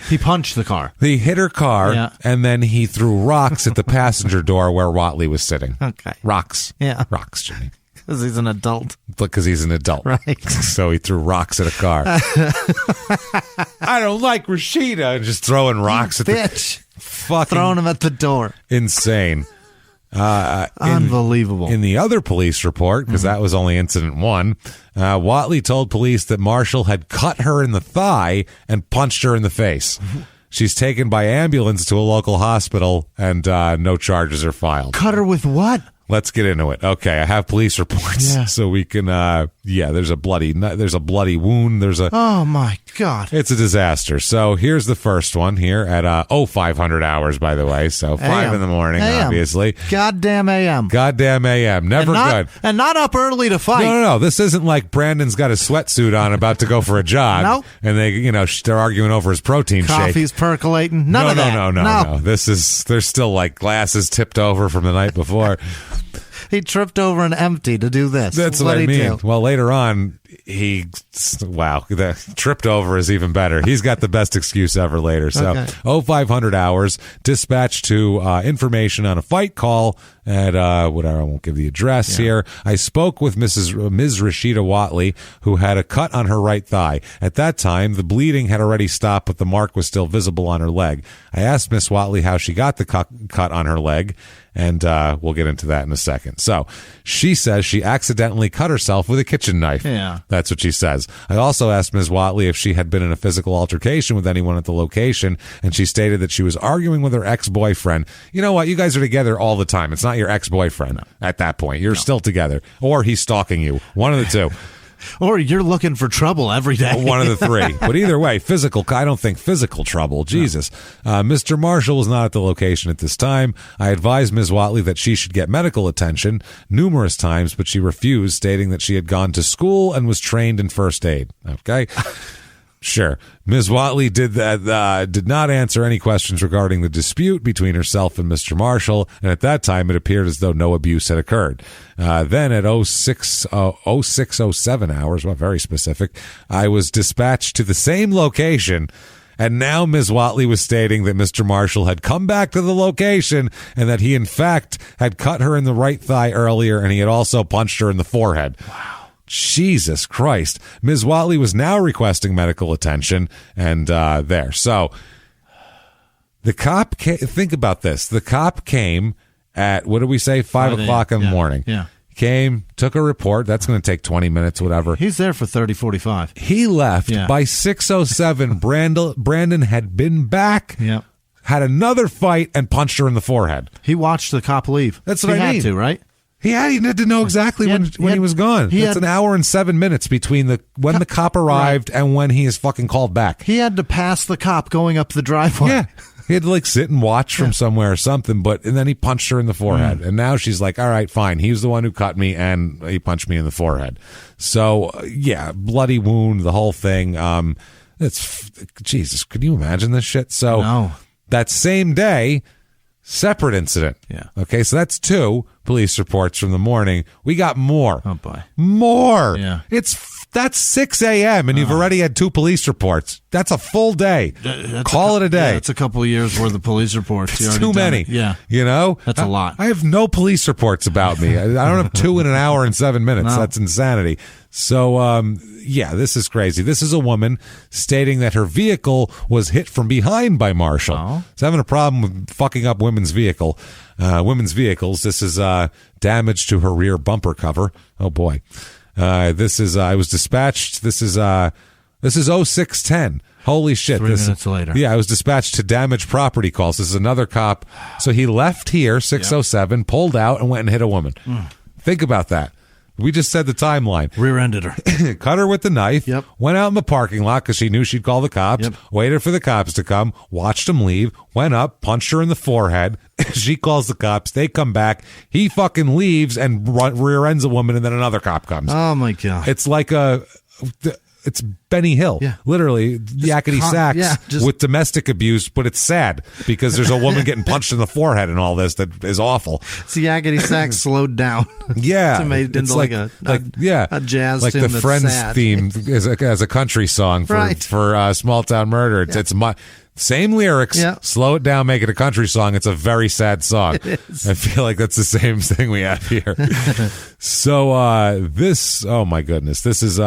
[SPEAKER 3] He punched the car.
[SPEAKER 1] He hit her car, and then he threw rocks at the passenger door where Watley was sitting.
[SPEAKER 3] Okay.
[SPEAKER 1] Rocks.
[SPEAKER 3] Yeah.
[SPEAKER 1] Rocks, Jimmy.
[SPEAKER 3] Because he's an adult.
[SPEAKER 1] Because he's an adult.
[SPEAKER 3] Right.
[SPEAKER 1] So he threw rocks at a car. I don't like Rashida. And just throwing rocks at
[SPEAKER 3] bitch.
[SPEAKER 1] Fucking
[SPEAKER 3] throwing him at the door.
[SPEAKER 1] Insane.
[SPEAKER 3] Unbelievable.
[SPEAKER 1] In the other police report, because that was only incident 1, Watley told police that Marshall had cut her in the thigh and punched her in the face. She's taken by ambulance to a local hospital, and no charges are filed.
[SPEAKER 3] Cut her with what?
[SPEAKER 1] Let's get into it. Okay, I have police reports, so we can. There's a bloody wound.
[SPEAKER 3] Oh my God!
[SPEAKER 1] It's a disaster. So here's the first one here at 0500 hours, by the way. So 5 in the morning, obviously.
[SPEAKER 3] Goddamn AM.
[SPEAKER 1] Goddamn AM. Never good.
[SPEAKER 3] And not up early to fight.
[SPEAKER 1] No. This isn't like Brandon's got his sweatsuit on, about to go for a jog.
[SPEAKER 3] Nope.
[SPEAKER 1] And they're arguing over his protein shake.
[SPEAKER 3] Coffee's percolating. None of that.
[SPEAKER 1] No. There's still like glasses tipped over from the night before.
[SPEAKER 3] He tripped over and empty to do this.
[SPEAKER 1] That's what I mean. Well, later on, the tripped over is even better. He's got the best excuse ever later. So, 0500 hours, dispatched to information on a fight call at whatever. I won't give the address here. I spoke with Ms. Rashida Watley, who had a cut on her right thigh. At that time, the bleeding had already stopped, but the mark was still visible on her leg. I asked Miss Watley how she got the cut on her leg, and we'll get into that in a second. So she says she accidentally cut herself with a kitchen knife.
[SPEAKER 3] Yeah.
[SPEAKER 1] That's what she says. I also asked Ms. Watley if she had been in a physical altercation with anyone at the location, and she stated that she was arguing with her ex-boyfriend. You know what? You guys are together all the time. It's not your ex-boyfriend at that point. You're still together. Or he's stalking you. One of the two.
[SPEAKER 3] Or you're looking for trouble every day.
[SPEAKER 1] One of the 3. But either way, I don't think physical trouble. Jesus. Mr. Marshall was not at the location at this time. I advised Ms. Watley that she should get medical attention numerous times, but she refused, stating that she had gone to school and was trained in first aid. Okay. Sure. Ms. Watley did not answer any questions regarding the dispute between herself and Mr. Marshall, and at that time it appeared as though no abuse had occurred. Then at 0607 hours, well, very specific, I was dispatched to the same location, and now Ms. Watley was stating that Mr. Marshall had come back to the location and that he in fact had cut her in the right thigh earlier, and he had also punched her in the forehead.
[SPEAKER 3] Wow.
[SPEAKER 1] Jesus Christ. Ms. Watley was now requesting medical attention, and there. So the cop think about this. The cop came at, what did we say, 5 o'clock in the morning.
[SPEAKER 3] Yeah.
[SPEAKER 1] came, took a report. That's going to take 20 minutes, whatever.
[SPEAKER 3] He's there for 30, 45.
[SPEAKER 1] He left. By 6:07. Brandon had been back.
[SPEAKER 3] Yep.
[SPEAKER 1] Had another fight and punched her in the forehead.
[SPEAKER 3] He watched the cop leave.
[SPEAKER 1] That's what
[SPEAKER 3] he
[SPEAKER 1] I mean.
[SPEAKER 3] Had to, right?
[SPEAKER 1] He had to know exactly when he was gone. That's an hour and 7 minutes between when the cop arrived and when he is fucking called back.
[SPEAKER 3] He had to pass the cop going up the driveway.
[SPEAKER 1] Yeah. He had to sit and watch from somewhere or something, and then he punched her in the forehead. And now she's like, all right, fine. He was the one who cut me and he punched me in the forehead. So, bloody wound, the whole thing. Jesus, could you imagine this shit? So
[SPEAKER 3] no.
[SPEAKER 1] That same day, separate incident.
[SPEAKER 3] Yeah.
[SPEAKER 1] Okay, so that's 2 police reports from the morning. We got more.
[SPEAKER 3] Oh, boy.
[SPEAKER 1] More.
[SPEAKER 3] Yeah.
[SPEAKER 1] That's 6 a.m. and you've already had 2 police reports. That's a full day. Call it a day.
[SPEAKER 3] That's a couple of years worth of police reports.
[SPEAKER 1] It's too many.
[SPEAKER 3] Yeah.
[SPEAKER 1] You know?
[SPEAKER 3] That's a lot.
[SPEAKER 1] I have no police reports about me. I don't have 2 in an hour and 7 minutes.
[SPEAKER 3] No.
[SPEAKER 1] That's insanity. So, this is crazy. This is a woman stating that her vehicle was hit from behind by Marshall.
[SPEAKER 3] Oh.
[SPEAKER 1] She's having a problem with fucking up women's vehicles. This is damage to her rear bumper cover. Oh, boy. This is I was dispatched. This is 0610. Holy shit.
[SPEAKER 3] 3 minutes later.
[SPEAKER 1] Yeah, I was dispatched to damage property calls. This is another cop. So he left here 6:07, pulled out and went and hit a woman. Think about that. We just said the timeline.
[SPEAKER 3] Rear-ended her.
[SPEAKER 1] Cut her with the knife.
[SPEAKER 3] Yep.
[SPEAKER 1] Went out in the parking lot because she knew she'd call the cops.
[SPEAKER 3] Yep.
[SPEAKER 1] Waited for the cops to come. Watched them leave. Went up. Punched her in the forehead. She calls the cops. They come back. He fucking leaves and rear-ends a woman, and then another cop comes.
[SPEAKER 3] Oh, my God.
[SPEAKER 1] It's like it's Benny Hill.
[SPEAKER 3] Yeah.
[SPEAKER 1] Literally, yakety sax with domestic abuse, but it's sad because there's a woman getting punched in the forehead and all this that is awful.
[SPEAKER 3] It's yakety sax slowed down.
[SPEAKER 1] Yeah.
[SPEAKER 3] It's made into like a jazz
[SPEAKER 1] like
[SPEAKER 3] tune
[SPEAKER 1] the Friends
[SPEAKER 3] sad.
[SPEAKER 1] theme as a country song for Small Town Murder. It's same lyrics.
[SPEAKER 3] Yeah.
[SPEAKER 1] Slow it down, make it a country song. It's a very sad song.
[SPEAKER 3] It is.
[SPEAKER 1] I feel like that's the same thing we have here. So this, oh my goodness, this is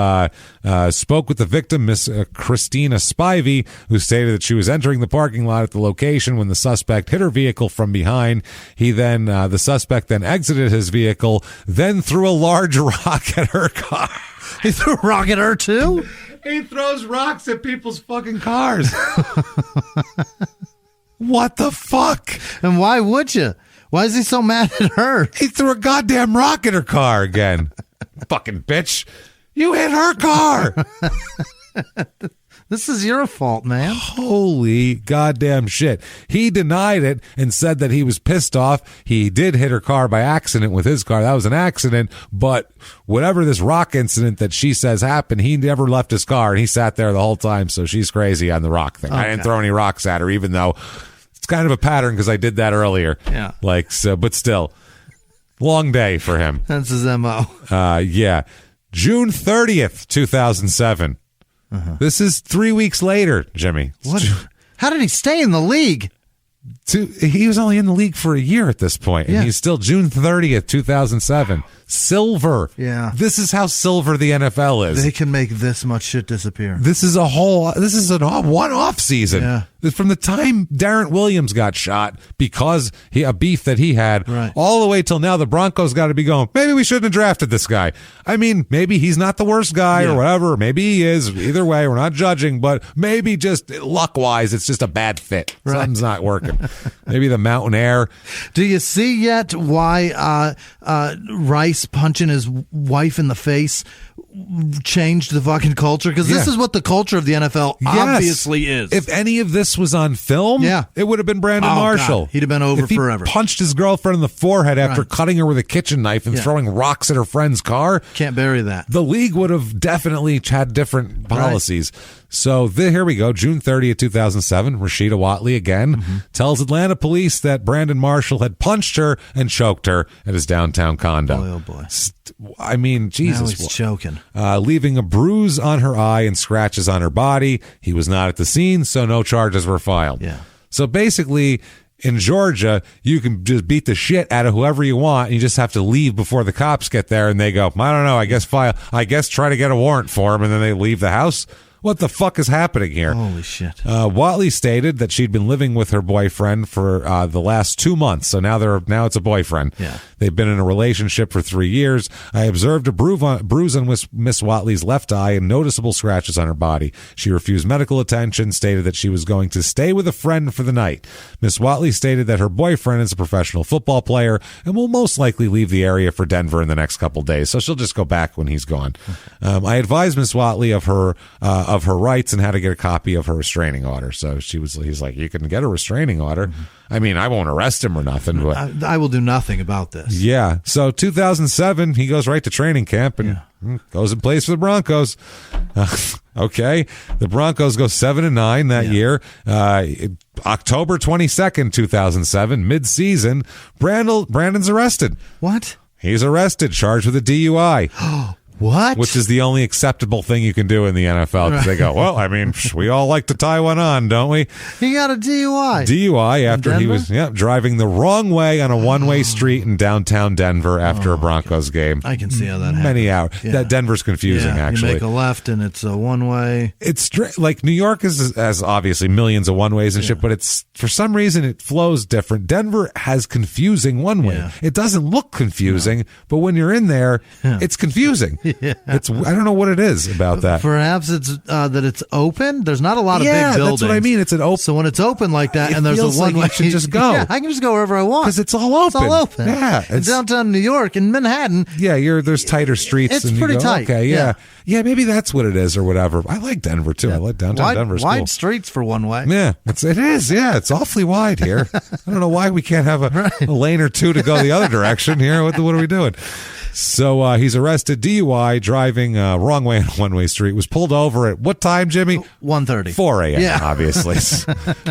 [SPEAKER 1] spoke with the victim, Miss Christina Spivey, who stated that she was entering the parking lot at the location when the suspect hit her vehicle from behind. He then, the suspect then exited his vehicle, then threw a large rock at her car.
[SPEAKER 3] He threw a rock at her too?
[SPEAKER 1] He throws rocks at people's fucking cars. What the fuck?
[SPEAKER 3] And why would you? Why is he so mad at her?
[SPEAKER 1] He threw a goddamn rock at her car again. Fucking bitch. You hit her car.
[SPEAKER 3] This is your fault, man.
[SPEAKER 1] Holy goddamn shit. He denied it and said that he was pissed off. He did hit her car by accident with his car. That was an accident. But whatever this rock incident that she says happened, he never left his car and he sat there the whole time. So she's crazy on the rock thing. Okay. I didn't throw any rocks at her, even though it's kind of a pattern because I did that earlier.
[SPEAKER 3] Yeah.
[SPEAKER 1] But still, long day for him.
[SPEAKER 3] That's his MO.
[SPEAKER 1] Yeah. June 30th, 2007. This is 3 weeks later, Jimmy.
[SPEAKER 3] What? How did he stay in the league?
[SPEAKER 1] He was only in the league for a year at this point, and he's still June 30th, 2007. Silver.
[SPEAKER 3] Yeah.
[SPEAKER 1] This is how silver the NFL is.
[SPEAKER 3] They can make this much shit disappear.
[SPEAKER 1] This is a one-off season.
[SPEAKER 3] Yeah.
[SPEAKER 1] From the time Darren Williams got shot because a beef that he had, all the way till now, the Broncos got to be going, maybe we shouldn't have drafted this guy. I mean, maybe he's not the worst guy or whatever. Maybe he is. Either way, we're not judging, but maybe just luck-wise, it's just a bad fit. Something's not working. Maybe the mountain air.
[SPEAKER 3] Do you see yet why Rice punching his wife in the face changed the fucking culture? Because this is what the culture of the NFL obviously is.
[SPEAKER 1] If any of this was on film, it would have been Brandon Marshall.
[SPEAKER 3] God. He'd have been over
[SPEAKER 1] if he
[SPEAKER 3] forever.
[SPEAKER 1] Punched his girlfriend in the forehead after cutting her with a kitchen knife and throwing rocks at her friend's car.
[SPEAKER 3] Can't bury that.
[SPEAKER 1] The league would have definitely had different policies. So here we go. June 30th, 2007. Rashida Watley again tells Atlanta police that Brandon Marshall had punched her and choked her at his downtown condo.
[SPEAKER 3] Boy, oh boy.
[SPEAKER 1] I mean, Jesus.
[SPEAKER 3] Now he's choking.
[SPEAKER 1] Leaving a bruise on her eye and scratches on her body. He was not at the scene, so no charges were filed.
[SPEAKER 3] Yeah.
[SPEAKER 1] So basically, in Georgia, you can just beat the shit out of whoever you want, and you just have to leave before the cops get there, and they go, I don't know, I guess try to get a warrant for him, and then they leave the house. What the fuck is happening here?
[SPEAKER 3] Holy shit.
[SPEAKER 1] Whatley stated that she'd been living with her boyfriend for the last 2 months. So now it's a boyfriend.
[SPEAKER 3] Yeah.
[SPEAKER 1] They've been in a relationship for 3 years. I observed a bruise on Miss Whatley's left eye and noticeable scratches on her body. She refused medical attention, stated that she was going to stay with a friend for the night. Miss Whatley stated that her boyfriend is a professional football player and will most likely leave the area for Denver in the next couple days. So she'll just go back when he's gone. I advised Miss Whatley of her rights and how to get a copy of her restraining order. So he's like, you can get a restraining order. I mean, I won't arrest him or nothing, but
[SPEAKER 3] I will do nothing about this.
[SPEAKER 1] Yeah. So 2007, he goes right to training camp and goes and plays for the Broncos. Okay. The Broncos go 7-9 that year. October 22nd, 2007, mid-season, Brandon's arrested.
[SPEAKER 3] What?
[SPEAKER 1] He's arrested, charged with a DUI.
[SPEAKER 3] What?
[SPEAKER 1] Which is the only acceptable thing you can do in the NFL. Because they go, well, I mean, we all like to tie one on, don't we?
[SPEAKER 3] He got a DUI.
[SPEAKER 1] DUI after he was driving the wrong way on a one-way street in downtown Denver after a Broncos game.
[SPEAKER 3] I can see how that happens.
[SPEAKER 1] Many hours.
[SPEAKER 3] Yeah.
[SPEAKER 1] That Denver's confusing, actually.
[SPEAKER 3] You make a left and it's a one-way.
[SPEAKER 1] It's like New York has obviously millions of one-ways and shit, but it's for some reason it flows different. Denver has confusing one-way.
[SPEAKER 3] Yeah.
[SPEAKER 1] It doesn't look confusing, but when you're in there, it's confusing.
[SPEAKER 3] Yeah.
[SPEAKER 1] I don't know what it is about that.
[SPEAKER 3] Perhaps it's that it's open. There's not a lot of big buildings.
[SPEAKER 1] That's what I mean. It's an open.
[SPEAKER 3] So when it's open like that, and there's a one
[SPEAKER 1] like you should just go.
[SPEAKER 3] Yeah, I can just go wherever I want
[SPEAKER 1] because it's all open.
[SPEAKER 3] It's all open.
[SPEAKER 1] Yeah,
[SPEAKER 3] in downtown New York, in Manhattan.
[SPEAKER 1] Yeah, there's tighter streets.
[SPEAKER 3] It's
[SPEAKER 1] and
[SPEAKER 3] pretty tight.
[SPEAKER 1] Okay, yeah, maybe that's what it is or whatever. I like Denver too. I like downtown Denver.
[SPEAKER 3] Wide streets for one way.
[SPEAKER 1] Yeah, it is. Yeah, it's awfully wide here. I don't know why we can't have a lane or two to go the other direction here. What are we doing? So he's arrested, DUI, driving wrong way on a one-way street. Was pulled over at what time, Jimmy?
[SPEAKER 3] 1:30.
[SPEAKER 1] 4 a.m., obviously.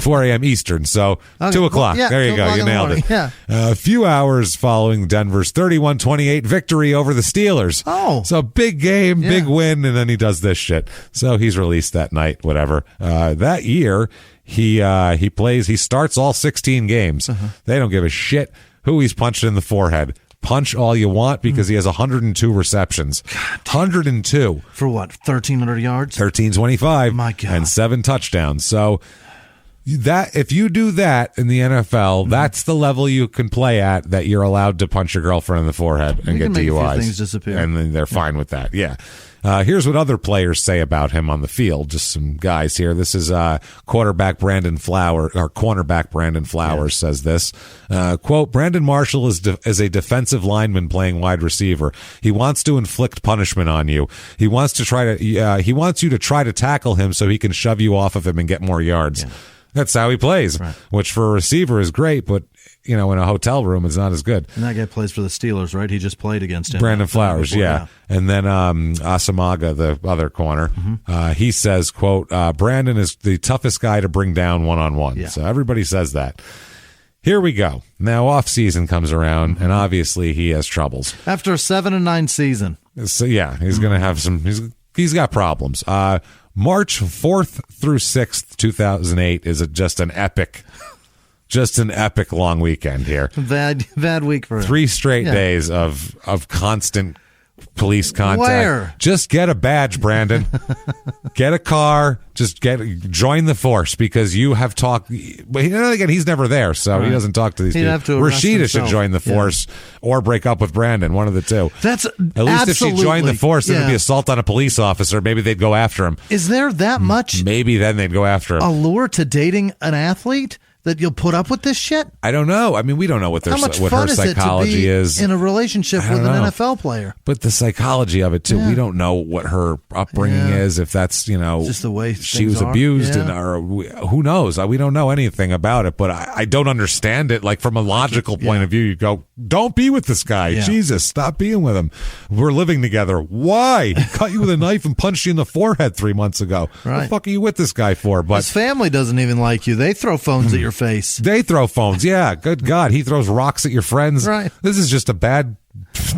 [SPEAKER 1] 4 a.m. Eastern, so 2 o'clock.
[SPEAKER 3] Well,
[SPEAKER 1] there you go. You nailed it.
[SPEAKER 3] Yeah.
[SPEAKER 1] A few hours following Denver's 31-28 victory over the Steelers.
[SPEAKER 3] Oh.
[SPEAKER 1] So big game, big win, and then he does this shit. So he's released that night, whatever. That year, he starts all 16 games. They don't give a shit who he's punched in the forehead. Punch all you want because he has 102 receptions. 102.
[SPEAKER 3] For what? 1,300 yards?
[SPEAKER 1] 1,325.
[SPEAKER 3] My God.
[SPEAKER 1] And 7 touchdowns. So that if you do that in the NFL, that's the level you can play at, that you're allowed to punch your girlfriend in the forehead and get
[SPEAKER 3] make
[SPEAKER 1] DUIs.
[SPEAKER 3] A few things disappear.
[SPEAKER 1] And then they're fine with that. Yeah. Here's what other players say about him on the field. Just some guys here. This is cornerback Brandon Flowers says this. Quote, Brandon Marshall is a defensive lineman playing wide receiver. He wants to inflict punishment on you. He wants you to try to tackle him so he can shove you off of him and get more yards. Yeah. That's how he plays, which for a receiver is great, but in a hotel room, it's not as good.
[SPEAKER 3] And that guy plays for the Steelers, right? He just played against him.
[SPEAKER 1] Brandon Flowers, yeah. And then Asamaga, the other corner, he says, quote, Brandon is the toughest guy to bring down one-on-one. Yeah. So everybody says that. Here we go. Now off season comes around, and obviously he has troubles.
[SPEAKER 3] After a 7-9 season.
[SPEAKER 1] So yeah, he's going to have some, he's got problems. March 4th through 6th, 2008 is just an epic long weekend here.
[SPEAKER 3] Bad week for him.
[SPEAKER 1] 3 straight days of constant police contact.
[SPEAKER 3] Where?
[SPEAKER 1] Just get a badge, Brandon. Get a car. Just join the force because you have talked. But again, he's never there, so he doesn't talk to these people. Rashida should join the force or break up with Brandon. One of the two.
[SPEAKER 3] That's
[SPEAKER 1] at least if she joined the force, then it'd be assault on a police officer. Maybe they'd go after him.
[SPEAKER 3] Is there that much?
[SPEAKER 1] Maybe then they'd go after him.
[SPEAKER 3] Allure to dating an athlete? That you'll put up with this shit?
[SPEAKER 1] I don't know. I mean, we don't know what her psychology is
[SPEAKER 3] in a relationship with an NFL player.
[SPEAKER 1] But the psychology of it too, we don't know what her upbringing is. If that's
[SPEAKER 3] just the way
[SPEAKER 1] she was abused, or who knows? We don't know anything about it. But I don't understand it. Like from a logical point of view, you go, don't be with this guy. Yeah. Jesus, stop being with him. We're living together. Why? He cut you with a knife and punched you in the forehead 3 months ago. Right. What the fuck are you with this guy for? But
[SPEAKER 3] his family doesn't even like you. They throw phones at your face.
[SPEAKER 1] They throw phones. Yeah. Good God. He throws rocks at your friends.
[SPEAKER 3] Right.
[SPEAKER 1] This is just the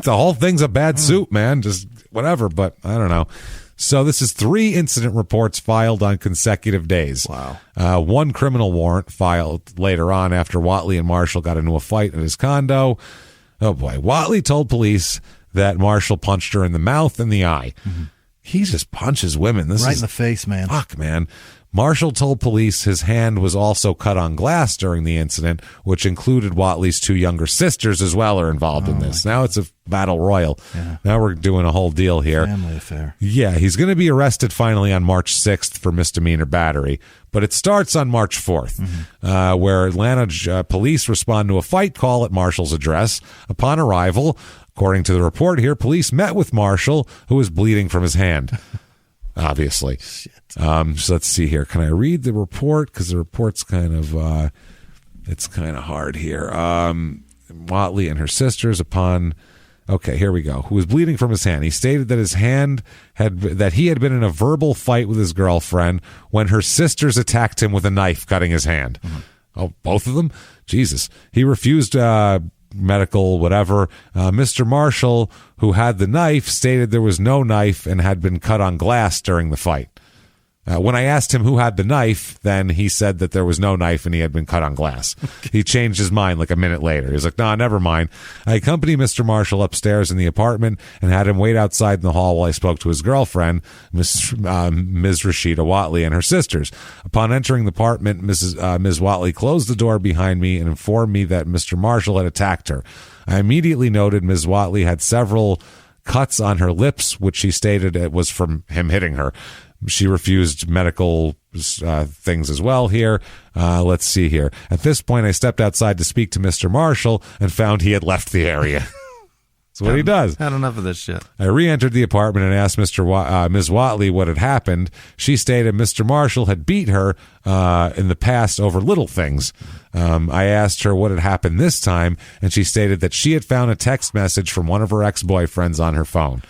[SPEAKER 1] whole thing's a bad suit, man. Just whatever. But I don't know. So this is 3 incident reports filed on consecutive days.
[SPEAKER 3] Wow.
[SPEAKER 1] 1 criminal warrant filed later on after Whatley and Marshall got into a fight at his condo. Oh boy. Whatley told police that Marshall punched her in the mouth and the eye. Mm-hmm. he just punches women. This
[SPEAKER 3] right
[SPEAKER 1] is
[SPEAKER 3] in the face, man.
[SPEAKER 1] Fuck, man. Marshall told police his hand was also cut on glass during the incident, which included Watley's 2 younger sisters as well are involved in this. Now it's a battle royal. Yeah. Now we're doing a whole deal here.
[SPEAKER 3] Family affair.
[SPEAKER 1] Yeah, he's going to be arrested finally on March 6th for misdemeanor battery, but it starts on March 4th, where Atlanta police respond to a fight call at Marshall's address. Upon arrival, according to the report here, police met with Marshall, who was bleeding from his hand. Obviously. So let's see here. Can I read the report? Because the report's kind of, it's kind of hard here. Watley and her sisters okay, here we go. Who was bleeding from his hand. He stated that he had been in a verbal fight with his girlfriend when her sisters attacked him with a knife, cutting his hand. Oh, both of them? Jesus. He refused, medical whatever. Mr. Marshall, who had the knife, stated there was no knife and had been cut on glass during the fight. When I asked him who had the knife, then he said that there was no knife and he had been cut on glass. He changed his mind like a minute later. He was like, "Nah, never mind." I accompanied Mr. Marshall upstairs in the apartment and had him wait outside in the hall while I spoke to his girlfriend, Ms. Rashida Watley, and her sisters. Upon entering the apartment, Ms. Watley closed the door behind me and informed me that Mr. Marshall had attacked her. I immediately noted Ms. Watley had several cuts on her lips, which she stated it was from him hitting her. She refused medical things as well here. Let's see here. At this point, I stepped outside to speak to Mr. Marshall and found he had left the area. That's what he does.
[SPEAKER 3] Had enough of this shit.
[SPEAKER 1] I re-entered the apartment and asked Ms. Watley what had happened. She stated Mr. Marshall had beat her in the past over little things. I asked her what had happened this time, and she stated that she had found a text message from one of her ex-boyfriends on her phone.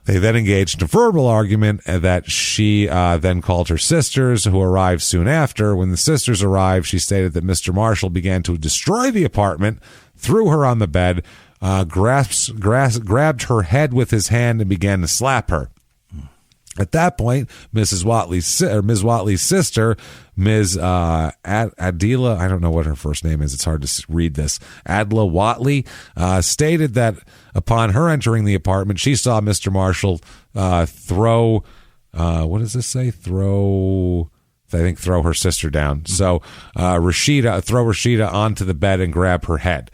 [SPEAKER 1] They then engaged in a verbal argument that she then called her sisters, who arrived soon after. When the sisters arrived, she stated that Mr. Marshall began to destroy the apartment, threw her on the bed, grabbed her head with his hand, and began to slap her. At that point, Ms. Watley's sister, Ms. Adila, I don't know what her first name is. It's hard to read this. Adla Watley stated that upon her entering the apartment, she saw Mr. Marshall throw. What does this say? Throw her sister down. So throw Rashida onto the bed and grab her head.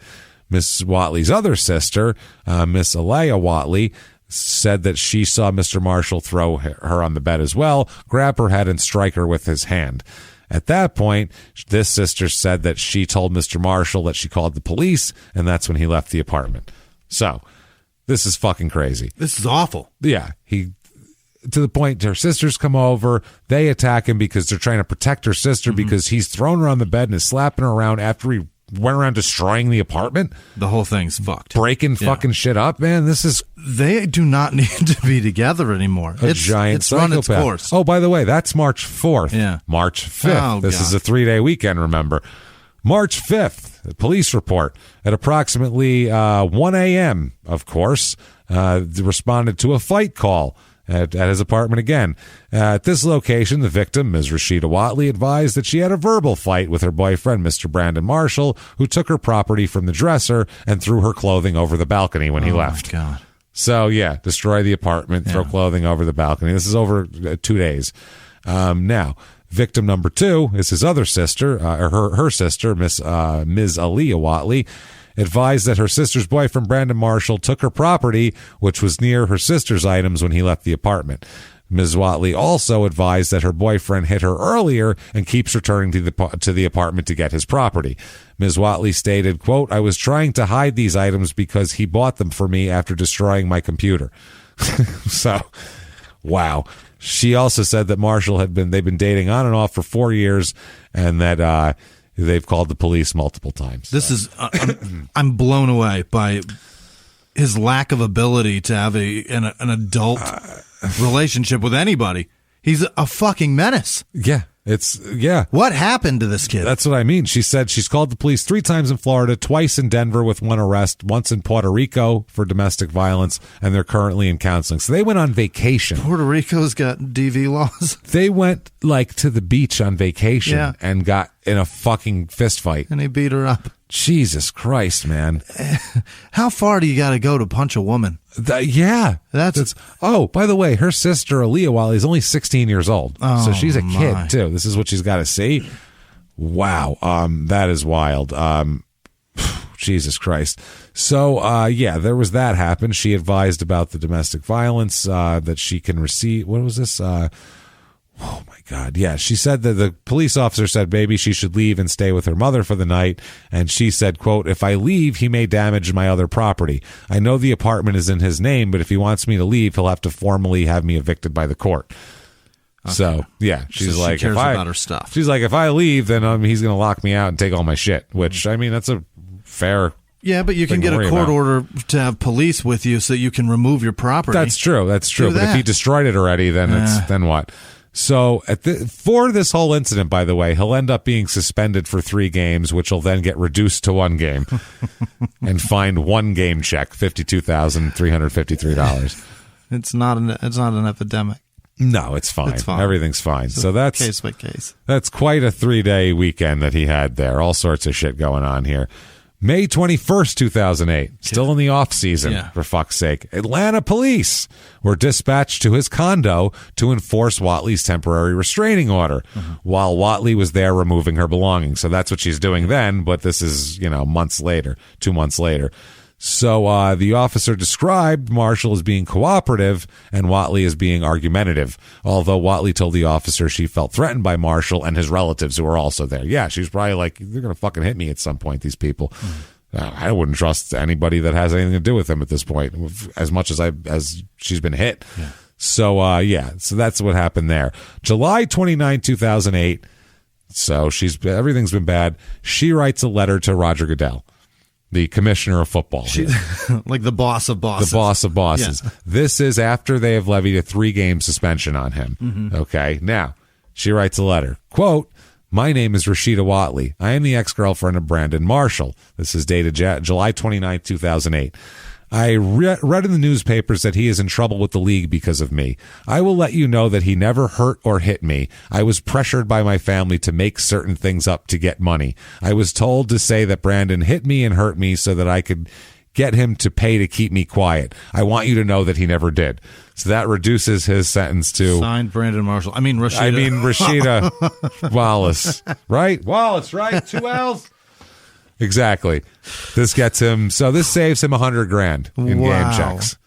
[SPEAKER 1] Miss Watley's other sister, Miss Alea Watley, said that she saw Mr. Marshall throw her on the bed as well, grab her head, and strike her with his hand. At that point, this sister said that she told Mr. Marshall that she called the police, and that's when he left the apartment. So, this is fucking crazy.
[SPEAKER 3] This is awful.
[SPEAKER 1] Yeah, to the point her sisters come over, they attack him because they're trying to protect her sister because he's thrown her on the bed and is slapping her around after he went around destroying the apartment.
[SPEAKER 3] The whole thing's fucked.
[SPEAKER 1] Breaking fucking shit up, man.
[SPEAKER 3] They do not need to be together anymore.
[SPEAKER 1] It's giant psychopath. Run its course. Oh, by the way, that's March 4th. Yeah. March 5th. This is a 3-day weekend, remember. March 5th, the police report at approximately 1 a.m., of course, responded to a fight call at his apartment again. At this location, the victim, Ms. Rashida Watley, advised that she had a verbal fight with her boyfriend, Mr. Brandon Marshall, who took her property from the dresser and threw her clothing over the balcony when he left.
[SPEAKER 3] Oh, my God.
[SPEAKER 1] So, yeah, destroy the apartment, throw clothing over the balcony. This is over 2 days. Now, victim number 2 is his other sister, her sister, Ms. Alea Watley, advised that her sister's boyfriend, Brandon Marshall, took her property, which was near her sister's items when he left the apartment. Ms. Watley also advised that her boyfriend hit her earlier and keeps returning to the apartment to get his property. Ms. Watley stated, quote, "I was trying to hide these items because he bought them for me after destroying my computer." So, wow. She also said that Marshall they've been dating on and off for 4 years and that they've called the police multiple times.
[SPEAKER 3] This is, I'm blown away by his lack of ability to have an adult relationship with anybody. He's a fucking menace.
[SPEAKER 1] Yeah.
[SPEAKER 3] What happened to this kid?
[SPEAKER 1] That's what I mean. She said she's called the police 3 times in Florida, twice in Denver with 1 arrest, once in Puerto Rico for domestic violence, and they're currently in counseling. So they went on vacation.
[SPEAKER 3] Puerto Rico's got DV laws.
[SPEAKER 1] They went to the beach on vacation and got in a fucking fist fight.
[SPEAKER 3] And he beat her up.
[SPEAKER 1] Jesus Christ, man.
[SPEAKER 3] How far do you got to go to punch a woman?
[SPEAKER 1] Yeah. That's oh, by the way, her sister, Aaliyah Wally, is only 16 years old. So she's a kid, too. This is what she's got to see. Wow. That is wild. Jesus Christ. So, there was that happen. She advised about the domestic violence that she can receive. What was this? Oh, my God. Yeah, she said that the police officer said maybe she should leave and stay with her mother for the night. And she said, quote, if I leave, he may damage my other property. I know the apartment is in his name, but if he wants me to leave, he'll have to formally have me evicted by the court. Okay. So, yeah, she's like,
[SPEAKER 3] she cares about her stuff.
[SPEAKER 1] She's like, if I leave, then he's going to lock me out and take all my shit, which, I mean, that's a fair.
[SPEAKER 3] Yeah, but you can get a court order to have police with you so you can remove your property.
[SPEAKER 1] That's true. But if he destroyed it already, then then what? So for this whole incident, by the way, he'll end up being suspended for 3 games, which will then get reduced to 1 game and fined 1 game check, $52,353.
[SPEAKER 3] It's not an epidemic.
[SPEAKER 1] No, it's fine. Everything's fine. So that's
[SPEAKER 3] case by case.
[SPEAKER 1] That's quite a 3-day weekend that he had there. All sorts of shit going on here. May 21st, 2008, still in the off season, for fuck's sake. Atlanta police were dispatched to his condo to enforce Watley's temporary restraining order while Watley was there removing her belongings. So that's what she's doing then, but this is, 2 months later. So the officer described Marshall as being cooperative and Watley as being argumentative, although Watley told the officer she felt threatened by Marshall and his relatives who were also there. Yeah, she was probably like, they're going to fucking hit me at some point, these people. I wouldn't trust anybody that has anything to do with them at this point, as much as she's been hit. Yeah. So, so that's what happened there. July 29, 2008, so everything's been bad. She writes a letter to Roger Goodell, the commissioner of football.
[SPEAKER 3] Like the boss of bosses.
[SPEAKER 1] The boss of bosses. Yeah. This is after they have levied a 3-game suspension on him. Okay. Now, she writes a letter. Quote, my name is Rashida Watley. I am the ex-girlfriend of Brandon Marshall. This is dated July 29, 2008. I read in the newspapers that he is in trouble with the league because of me. I will let you know that he never hurt or hit me. I was pressured by my family to make certain things up to get money. I was told to say that Brandon hit me and hurt me so that I could get him to pay to keep me quiet. I want you to know that he never did. So that reduces his sentence to...
[SPEAKER 3] Signed Brandon Marshall. Rashida
[SPEAKER 1] Wallace. Right? Wallace, right? 2 L's? Exactly. This gets him. So this saves him $100,000 in game checks.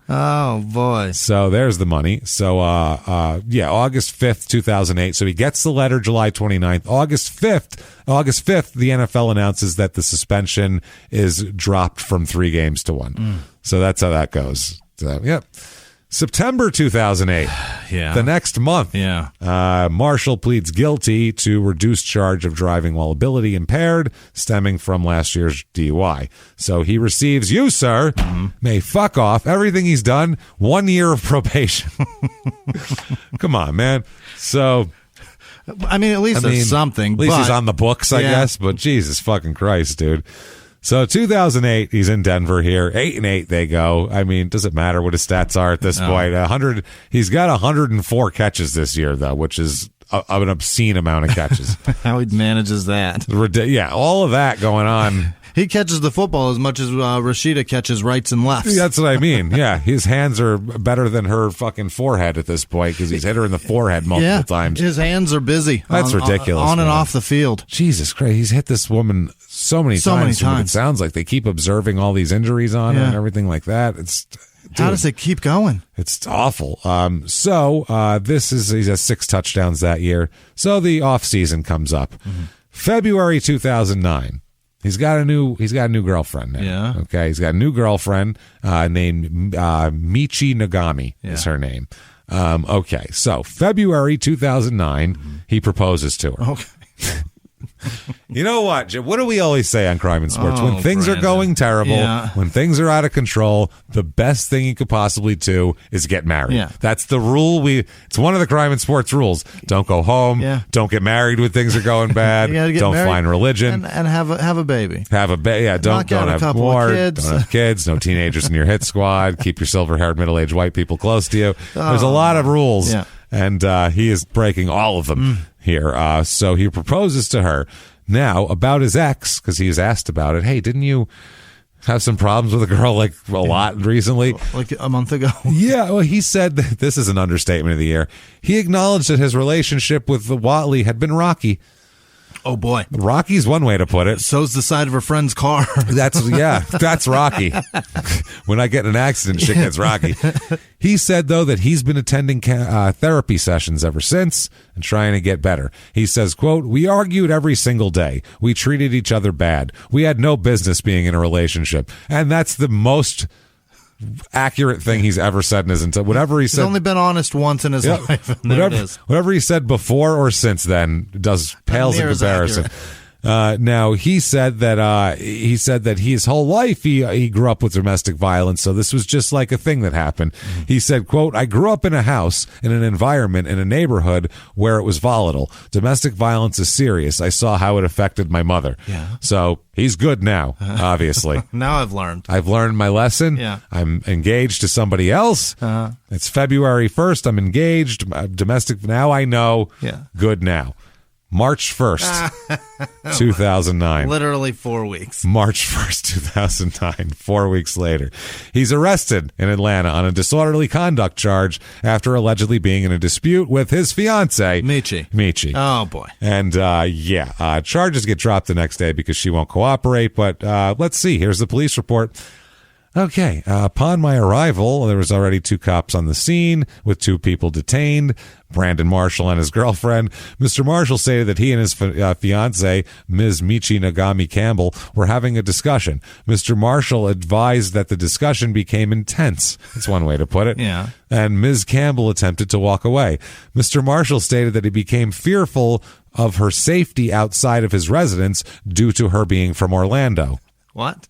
[SPEAKER 3] Oh boy.
[SPEAKER 1] So there's the money. So August 5th, 2008. So he gets the letter July 29th. August 5th, the NFL announces that the suspension is dropped from 3 games to 1. So that's how that goes. So, September 2008.
[SPEAKER 3] Yeah.
[SPEAKER 1] The next month.
[SPEAKER 3] Yeah.
[SPEAKER 1] Marshall pleads guilty to reduced charge of driving while ability impaired, stemming from last year's DUI. So he receives, you, sir, may fuck off. Everything he's done, 1 year of probation. Come on, man. So...
[SPEAKER 3] at least there's something.
[SPEAKER 1] At least he's on the books, I guess. But Jesus fucking Christ, dude. So 2008, he's in Denver here. 8-8 they go. Does it matter what his stats are at this point? 100. He's got 104 catches this year, though, which is an obscene amount of catches.
[SPEAKER 3] How he manages that?
[SPEAKER 1] Yeah, all of that going on.
[SPEAKER 3] He catches the football as much as Rashida catches rights and lefts.
[SPEAKER 1] That's what I mean. Yeah, his hands are better than her fucking forehead at this point because he's hit her in the forehead multiple times.
[SPEAKER 3] His hands are busy.
[SPEAKER 1] That's ridiculous.
[SPEAKER 3] On and off the field.
[SPEAKER 1] Jesus Christ, he's hit this woman so many times. It sounds like they keep observing all these injuries on her and everything like that.
[SPEAKER 3] How does it keep going?
[SPEAKER 1] It's awful. He has 6 touchdowns that year. So the off season comes up. February 2009. He's got a new girlfriend now.
[SPEAKER 3] Yeah.
[SPEAKER 1] Okay. He's got a new girlfriend named Michi Nagami is her name. Okay. So February 2009, he proposes to her.
[SPEAKER 3] Okay.
[SPEAKER 1] You know what, Jim? What do we always say on Crime and Sports? When things are going terrible, when things are out of control, the best thing you could possibly do is get married.
[SPEAKER 3] Yeah.
[SPEAKER 1] That's the rule. It's one of the Crime and Sports rules. Don't go home.
[SPEAKER 3] Yeah.
[SPEAKER 1] Don't get married when things are going bad. Don't find religion.
[SPEAKER 3] And have a baby.
[SPEAKER 1] Have a baby. Yeah, don't have more. Don't have kids. No teenagers in your hit squad. Keep your silver-haired middle-aged white people close to you. There's a lot of rules.
[SPEAKER 3] Yeah.
[SPEAKER 1] And he is breaking all of them here. So he proposes to her. Now, about his ex, because he was asked about it. Hey, didn't you have some problems with a girl like a lot recently?
[SPEAKER 3] Like a month ago?
[SPEAKER 1] Yeah, well, he said, this is an understatement of the year. He acknowledged that his relationship with Watley had been rocky.
[SPEAKER 3] Oh, boy.
[SPEAKER 1] Rocky's one way to put it.
[SPEAKER 3] So's the side of her friend's car.
[SPEAKER 1] That's rocky. When I get in an accident, shit gets rocky. He said, though, that he's been attending therapy sessions ever since and trying to get better. He says, quote, "We argued every single day. We treated each other bad. We had no business being in a relationship." And that's the most accurate thing he's ever said in his entire. Whatever he said,
[SPEAKER 3] he's only been honest once in his life. And there it is.
[SPEAKER 1] Whatever he said before or since then pales in comparison. Now he said that his whole life he grew up with domestic violence, so this was just like a thing that happened. Mm-hmm. He said, quote, "I grew up in a house, in an environment, in a neighborhood where it was volatile. Domestic violence is serious. I saw how it affected my mother."
[SPEAKER 3] Yeah.
[SPEAKER 1] So he's good now, obviously.
[SPEAKER 3] Now I've learned
[SPEAKER 1] my lesson.
[SPEAKER 3] Yeah.
[SPEAKER 1] I'm engaged to somebody else. It's February 1st. I'm engaged. Domestic. Now I know.
[SPEAKER 3] Yeah.
[SPEAKER 1] Good now. March 1st, 2009.
[SPEAKER 3] Literally 4 weeks.
[SPEAKER 1] March 1st, 2009, 4 weeks later. He's arrested in Atlanta on a disorderly conduct charge after allegedly being in a dispute with his fiancée, Michi.
[SPEAKER 3] Oh, boy.
[SPEAKER 1] And, charges get dropped the next day because she won't cooperate. But let's see. Here's the police report. Okay. Upon my arrival, there was already 2 cops on the scene with 2 people detained, Brandon Marshall and his girlfriend. Mr. Marshall stated that he and his fiancée, Ms. Michi Nagami Campbell, were having a discussion. Mr. Marshall advised that the discussion became intense. That's one way to put it.
[SPEAKER 3] Yeah.
[SPEAKER 1] And Ms. Campbell attempted to walk away. Mr. Marshall stated that he became fearful of her safety outside of his residence due to her being from Orlando.
[SPEAKER 3] What?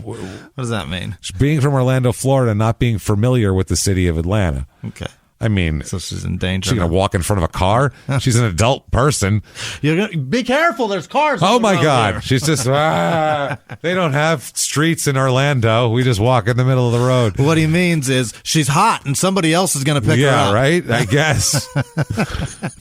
[SPEAKER 3] What does that mean?
[SPEAKER 1] Being from Orlando, Florida, not being familiar with the city of Atlanta.
[SPEAKER 3] Okay.
[SPEAKER 1] I mean,
[SPEAKER 3] so she's in danger.
[SPEAKER 1] She's going to walk in front of a car? She's an adult person.
[SPEAKER 3] You're gonna, be careful. There's cars.
[SPEAKER 1] Oh, my God. There. She's just, they don't have streets in Orlando. We just walk in the middle of the road.
[SPEAKER 3] What he means is she's hot and somebody else is going to pick her up.
[SPEAKER 1] Yeah, right? I guess.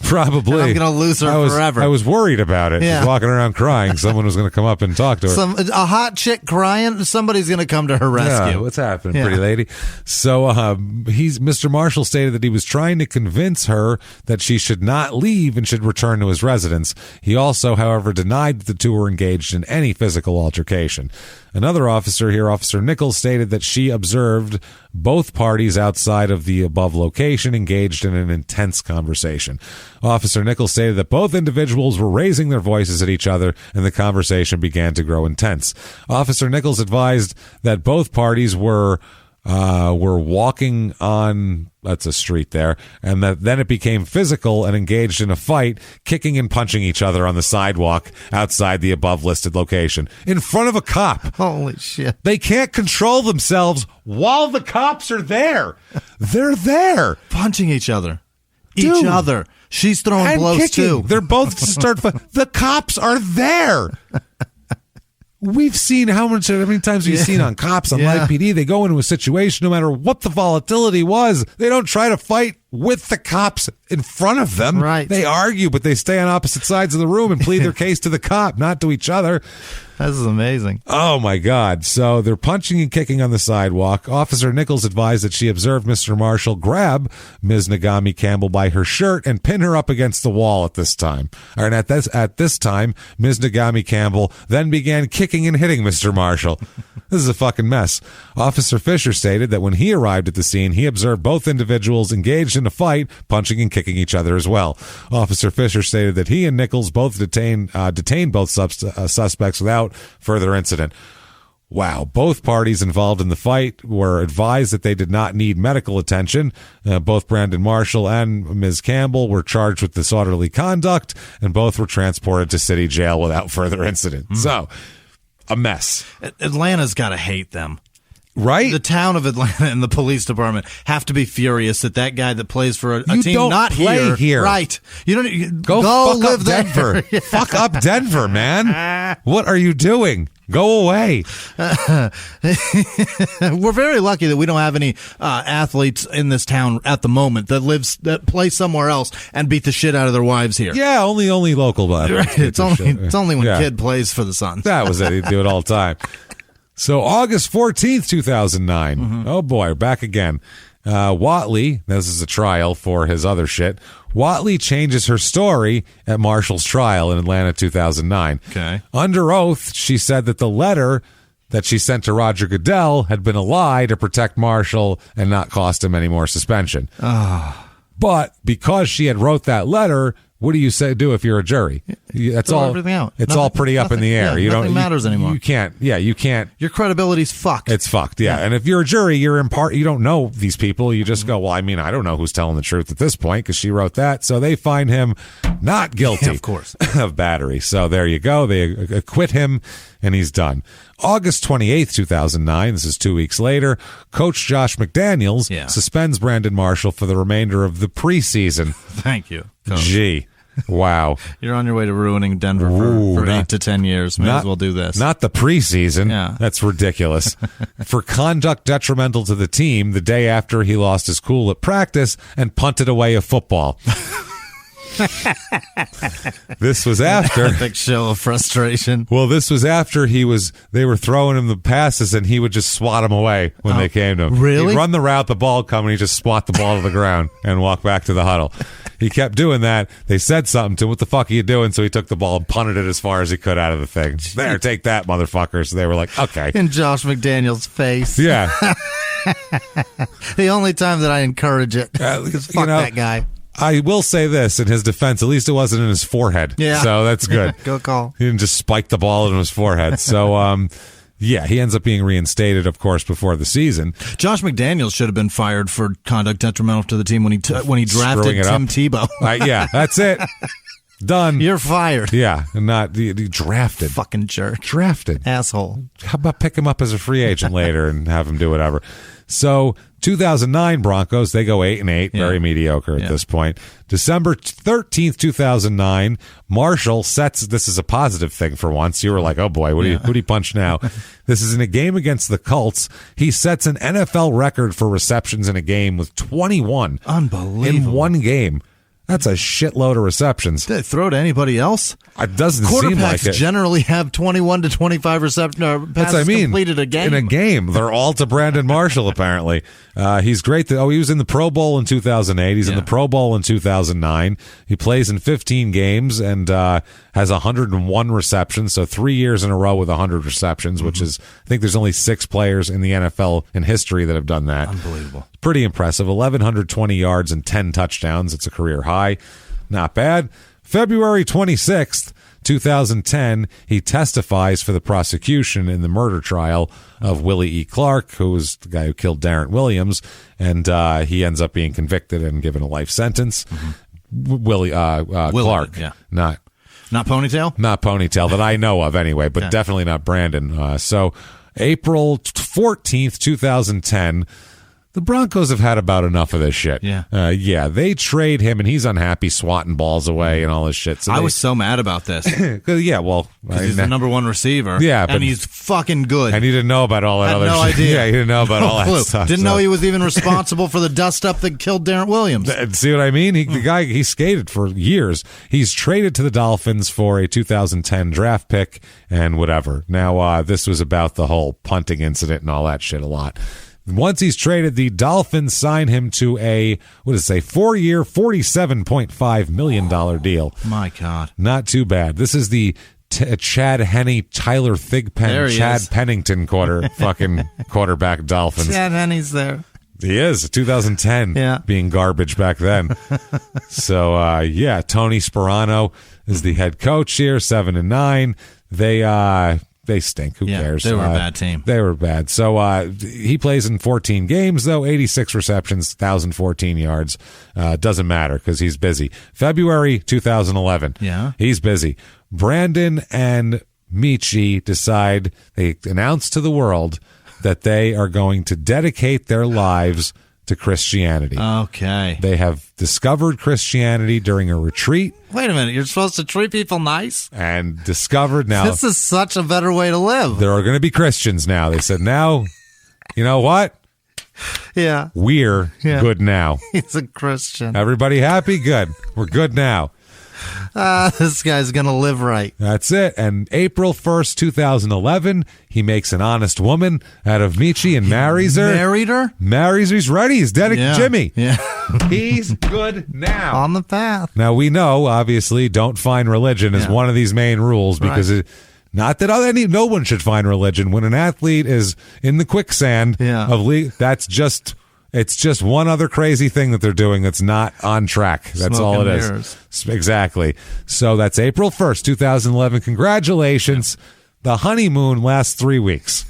[SPEAKER 1] Probably.
[SPEAKER 3] And I'm going to lose her forever.
[SPEAKER 1] I was worried about it.
[SPEAKER 3] Yeah.
[SPEAKER 1] She's walking around crying. Someone was going to come up and talk to her.
[SPEAKER 3] A hot chick crying, somebody's going to come to her rescue.
[SPEAKER 1] Yeah, what's happening, pretty lady? So Mr. Marshall stated that he was trying to convince her that she should not leave and should return to his residence. He also, however, denied that the 2 were engaged in any physical altercation. Another officer here, Officer Nichols, stated that she observed both parties outside of the above location engaged in an intense conversation. Officer Nichols stated that both individuals were raising their voices at each other and the conversation began to grow intense. Officer Nichols advised that both parties were walking on, that's a street there, and that then it became physical and engaged in a fight, kicking and punching each other on the sidewalk outside the above listed location in front of a cop.
[SPEAKER 3] Holy shit.
[SPEAKER 1] They can't control themselves while the cops are there. They're there.
[SPEAKER 3] Punching each other.
[SPEAKER 1] Dude.
[SPEAKER 3] Each other. She's throwing
[SPEAKER 1] and
[SPEAKER 3] blows
[SPEAKER 1] kicking.
[SPEAKER 3] too.
[SPEAKER 1] They're both the cops are there. We've seen how many times we've seen on cops on Live PD. They go into a situation, no matter what the volatility was, they don't try to fight with the cops in front of them.
[SPEAKER 3] Right.
[SPEAKER 1] They argue, but they stay on opposite sides of the room and plead their case to the cop, not to each other.
[SPEAKER 3] This is amazing.
[SPEAKER 1] Oh, my God. So they're punching and kicking on the sidewalk. Officer Nichols advised that she observed Mr. Marshall grab Ms. Nagami Campbell by her shirt and pin her up against the wall at this time. And at this time, Ms. Nagami Campbell then began kicking and hitting Mr. Marshall. This is a fucking mess. Officer Fisher stated that when he arrived at the scene, he observed both individuals engaged in a fight, punching and kicking each other as well. Officer Fisher stated that he and Nichols both detained both suspects without further incident. Wow. Both parties involved in the fight were advised that they did not need medical attention. Both Brandon Marshall and Ms. Campbell were charged with disorderly conduct, and both were transported to city jail without further incident. So, a mess.
[SPEAKER 3] Atlanta's got to hate them.
[SPEAKER 1] Right?
[SPEAKER 3] The town of Atlanta and the police department have to be furious that guy that plays for a team
[SPEAKER 1] don't
[SPEAKER 3] not
[SPEAKER 1] play here.
[SPEAKER 3] Right. You don't
[SPEAKER 1] go fuck
[SPEAKER 3] live
[SPEAKER 1] up Denver.
[SPEAKER 3] Yeah.
[SPEAKER 1] Fuck up Denver, man. What are you doing? Go away.
[SPEAKER 3] We're very lucky that we don't have any athletes in this town at the moment that play somewhere else and beat the shit out of their wives here.
[SPEAKER 1] Yeah, only local.
[SPEAKER 3] Right. It's only when Kid plays for the Suns.
[SPEAKER 1] That was it. He'd do it all the time. So August 14th, 2009. Oh boy, back again. Whatley, this is a trial for his other shit. Whatley changes her story at Marshall's trial in Atlanta 2009.
[SPEAKER 3] Okay.
[SPEAKER 1] Under oath, she said that the letter that she sent to Roger Goodell had been a lie to protect Marshall and not cost him any more suspension. But because she had wrote that letter, what do you do if you're a jury? That's
[SPEAKER 3] Throw
[SPEAKER 1] all.
[SPEAKER 3] everything out.
[SPEAKER 1] It's all pretty up in the air.
[SPEAKER 3] Yeah, nothing matters anymore.
[SPEAKER 1] You can't. Yeah, you can't.
[SPEAKER 3] Your credibility's fucked.
[SPEAKER 1] It's fucked. Yeah. And if you're a jury, you're in part. You don't know these people. You just go, well, I mean, I don't know who's telling the truth at this point because she wrote that. So they find him not guilty,
[SPEAKER 3] of course,
[SPEAKER 1] of battery. So there you go. They acquit him, and he's done. August 28th, 2009, this is 2 weeks later, Coach Josh McDaniels suspends Brandon Marshall for the remainder of the preseason.
[SPEAKER 3] Thank you, Coach.
[SPEAKER 1] Gee. Wow.
[SPEAKER 3] You're on your way to ruining Denver for 8 to 10 years. May as well do this.
[SPEAKER 1] Not the preseason.
[SPEAKER 3] Yeah.
[SPEAKER 1] That's ridiculous. For conduct detrimental to the team the day after he lost his cool at practice and punted away a football. This was after
[SPEAKER 3] big show of frustration.
[SPEAKER 1] Well, this was after they were throwing him the passes and he would just swat them away when they came to him.
[SPEAKER 3] Really?
[SPEAKER 1] He'd run the route, the ball would come, and he'd just swat the ball to the ground and walk back to the huddle. He kept doing that. They said something to him. What the fuck are you doing? So he took the ball and punted it as far as he could out of the thing. There, take that, motherfucker. So they were like, okay.
[SPEAKER 3] In Josh McDaniels' face.
[SPEAKER 1] Yeah.
[SPEAKER 3] The only time that I encourage it. Because fuck that guy.
[SPEAKER 1] I will say this in his defense, at least it wasn't in his forehead.
[SPEAKER 3] Yeah.
[SPEAKER 1] So that's good.
[SPEAKER 3] Good call.
[SPEAKER 1] He didn't just spike the ball in his forehead. So, yeah, he ends up being reinstated, of course, before the season.
[SPEAKER 3] Josh McDaniels should have been fired for conduct detrimental to the team when he drafted Tim Tebow.
[SPEAKER 1] Yeah, that's it. Done.
[SPEAKER 3] You're fired.
[SPEAKER 1] Yeah, and not drafted.
[SPEAKER 3] Fucking jerk.
[SPEAKER 1] Drafted.
[SPEAKER 3] Asshole.
[SPEAKER 1] How about pick him up as a free agent later and have him do whatever? So 2009 Broncos, they go 8-8, very mediocre at this point. December 13th, 2009, Marshall sets, this is a positive thing for once. You were like, oh boy, who do you punch now? This is in a game against the Colts. He sets an NFL record for receptions in a game with 21.
[SPEAKER 3] Unbelievable.
[SPEAKER 1] In one game. That's a shitload of receptions.
[SPEAKER 3] Did they throw to anybody else?
[SPEAKER 1] It doesn't seem like it.
[SPEAKER 3] Quarterbacks generally have 21 to 25 passes completed a game.
[SPEAKER 1] In a game. They're all to Brandon Marshall, apparently. He's great. He was in the Pro Bowl in 2008. He's in the Pro Bowl in 2009. He plays in 15 games and has 101 receptions, so 3 years in a row with 100 receptions, which is, I think there's only 6 players in the NFL in history that have done that.
[SPEAKER 3] Unbelievable.
[SPEAKER 1] Pretty impressive. 1,120 yards and 10 touchdowns. It's a career high. Not bad. February 26th, 2010, he testifies for the prosecution in the murder trial of Willie E. Clark, who was the guy who killed Darren Williams, and he ends up being convicted and given a life sentence. Willie Clark.
[SPEAKER 3] Yeah.
[SPEAKER 1] Not
[SPEAKER 3] Ponytail?
[SPEAKER 1] Not Ponytail that I know of anyway, but definitely not Brandon. So April 14th, 2010, the Broncos have had about enough of this shit.
[SPEAKER 3] Yeah.
[SPEAKER 1] They trade him, and he's unhappy swatting balls away and all this shit. So
[SPEAKER 3] I was so mad about this.
[SPEAKER 1] Because
[SPEAKER 3] he's the number one receiver.
[SPEAKER 1] Yeah.
[SPEAKER 3] And he's fucking good.
[SPEAKER 1] And he didn't know about all that other shit.
[SPEAKER 3] Idea.
[SPEAKER 1] Yeah, he didn't know about all that stuff.
[SPEAKER 3] Didn't know he was even responsible for the dust-up that killed Darren Williams.
[SPEAKER 1] See what I mean? The guy, he skated for years. He's traded to the Dolphins for a 2010 draft pick and whatever. Now, this was about the whole punting incident and all that shit a lot. Once he's traded, the Dolphins sign him to a, 4-year, $47.5 million deal.
[SPEAKER 3] My God.
[SPEAKER 1] Not too bad. This is the Chad Henne, Tyler Thigpen, Chad Pennington quarterback Dolphins.
[SPEAKER 3] Chad Henne's there.
[SPEAKER 1] He is. 2010 being garbage back then. So, Tony Sperano is the head coach here, 7-9. They stink. Who cares?
[SPEAKER 3] They were a bad team.
[SPEAKER 1] They were bad. So he plays in 14 games, though, 86 receptions, 1,014 yards. Doesn't matter because he's busy. February 2011.
[SPEAKER 3] Yeah.
[SPEAKER 1] He's busy. Brandon and Michi they announce to the world that they are going to dedicate their lives to Christianity.
[SPEAKER 3] Okay.
[SPEAKER 1] They have discovered Christianity during a retreat.
[SPEAKER 3] Wait a minute. You're supposed to treat people nice?
[SPEAKER 1] And discovered now.
[SPEAKER 3] This is such a better way to live.
[SPEAKER 1] There are going to be Christians now. They said, now, you know what?
[SPEAKER 3] Yeah.
[SPEAKER 1] We're good now.
[SPEAKER 3] He's a Christian.
[SPEAKER 1] Everybody happy? Good. We're good now.
[SPEAKER 3] This guy's going to live right.
[SPEAKER 1] That's it. And April 1st, 2011, he makes an honest woman out of Michi and marries her.
[SPEAKER 3] Married her?
[SPEAKER 1] Marries her. He's ready. He's dedicated. Jimmie.
[SPEAKER 3] Yeah.
[SPEAKER 1] He's good now.
[SPEAKER 3] On the path.
[SPEAKER 1] Now, we know, obviously, don't find religion as one of these main rules because not that no one should find religion. When an athlete is in the quicksand of league, it's just one other crazy thing that they're doing that's not on track. That's all it is.
[SPEAKER 3] Mirrors.
[SPEAKER 1] Exactly. So that's April 1st, 2011. Congratulations. The honeymoon lasts 3 weeks.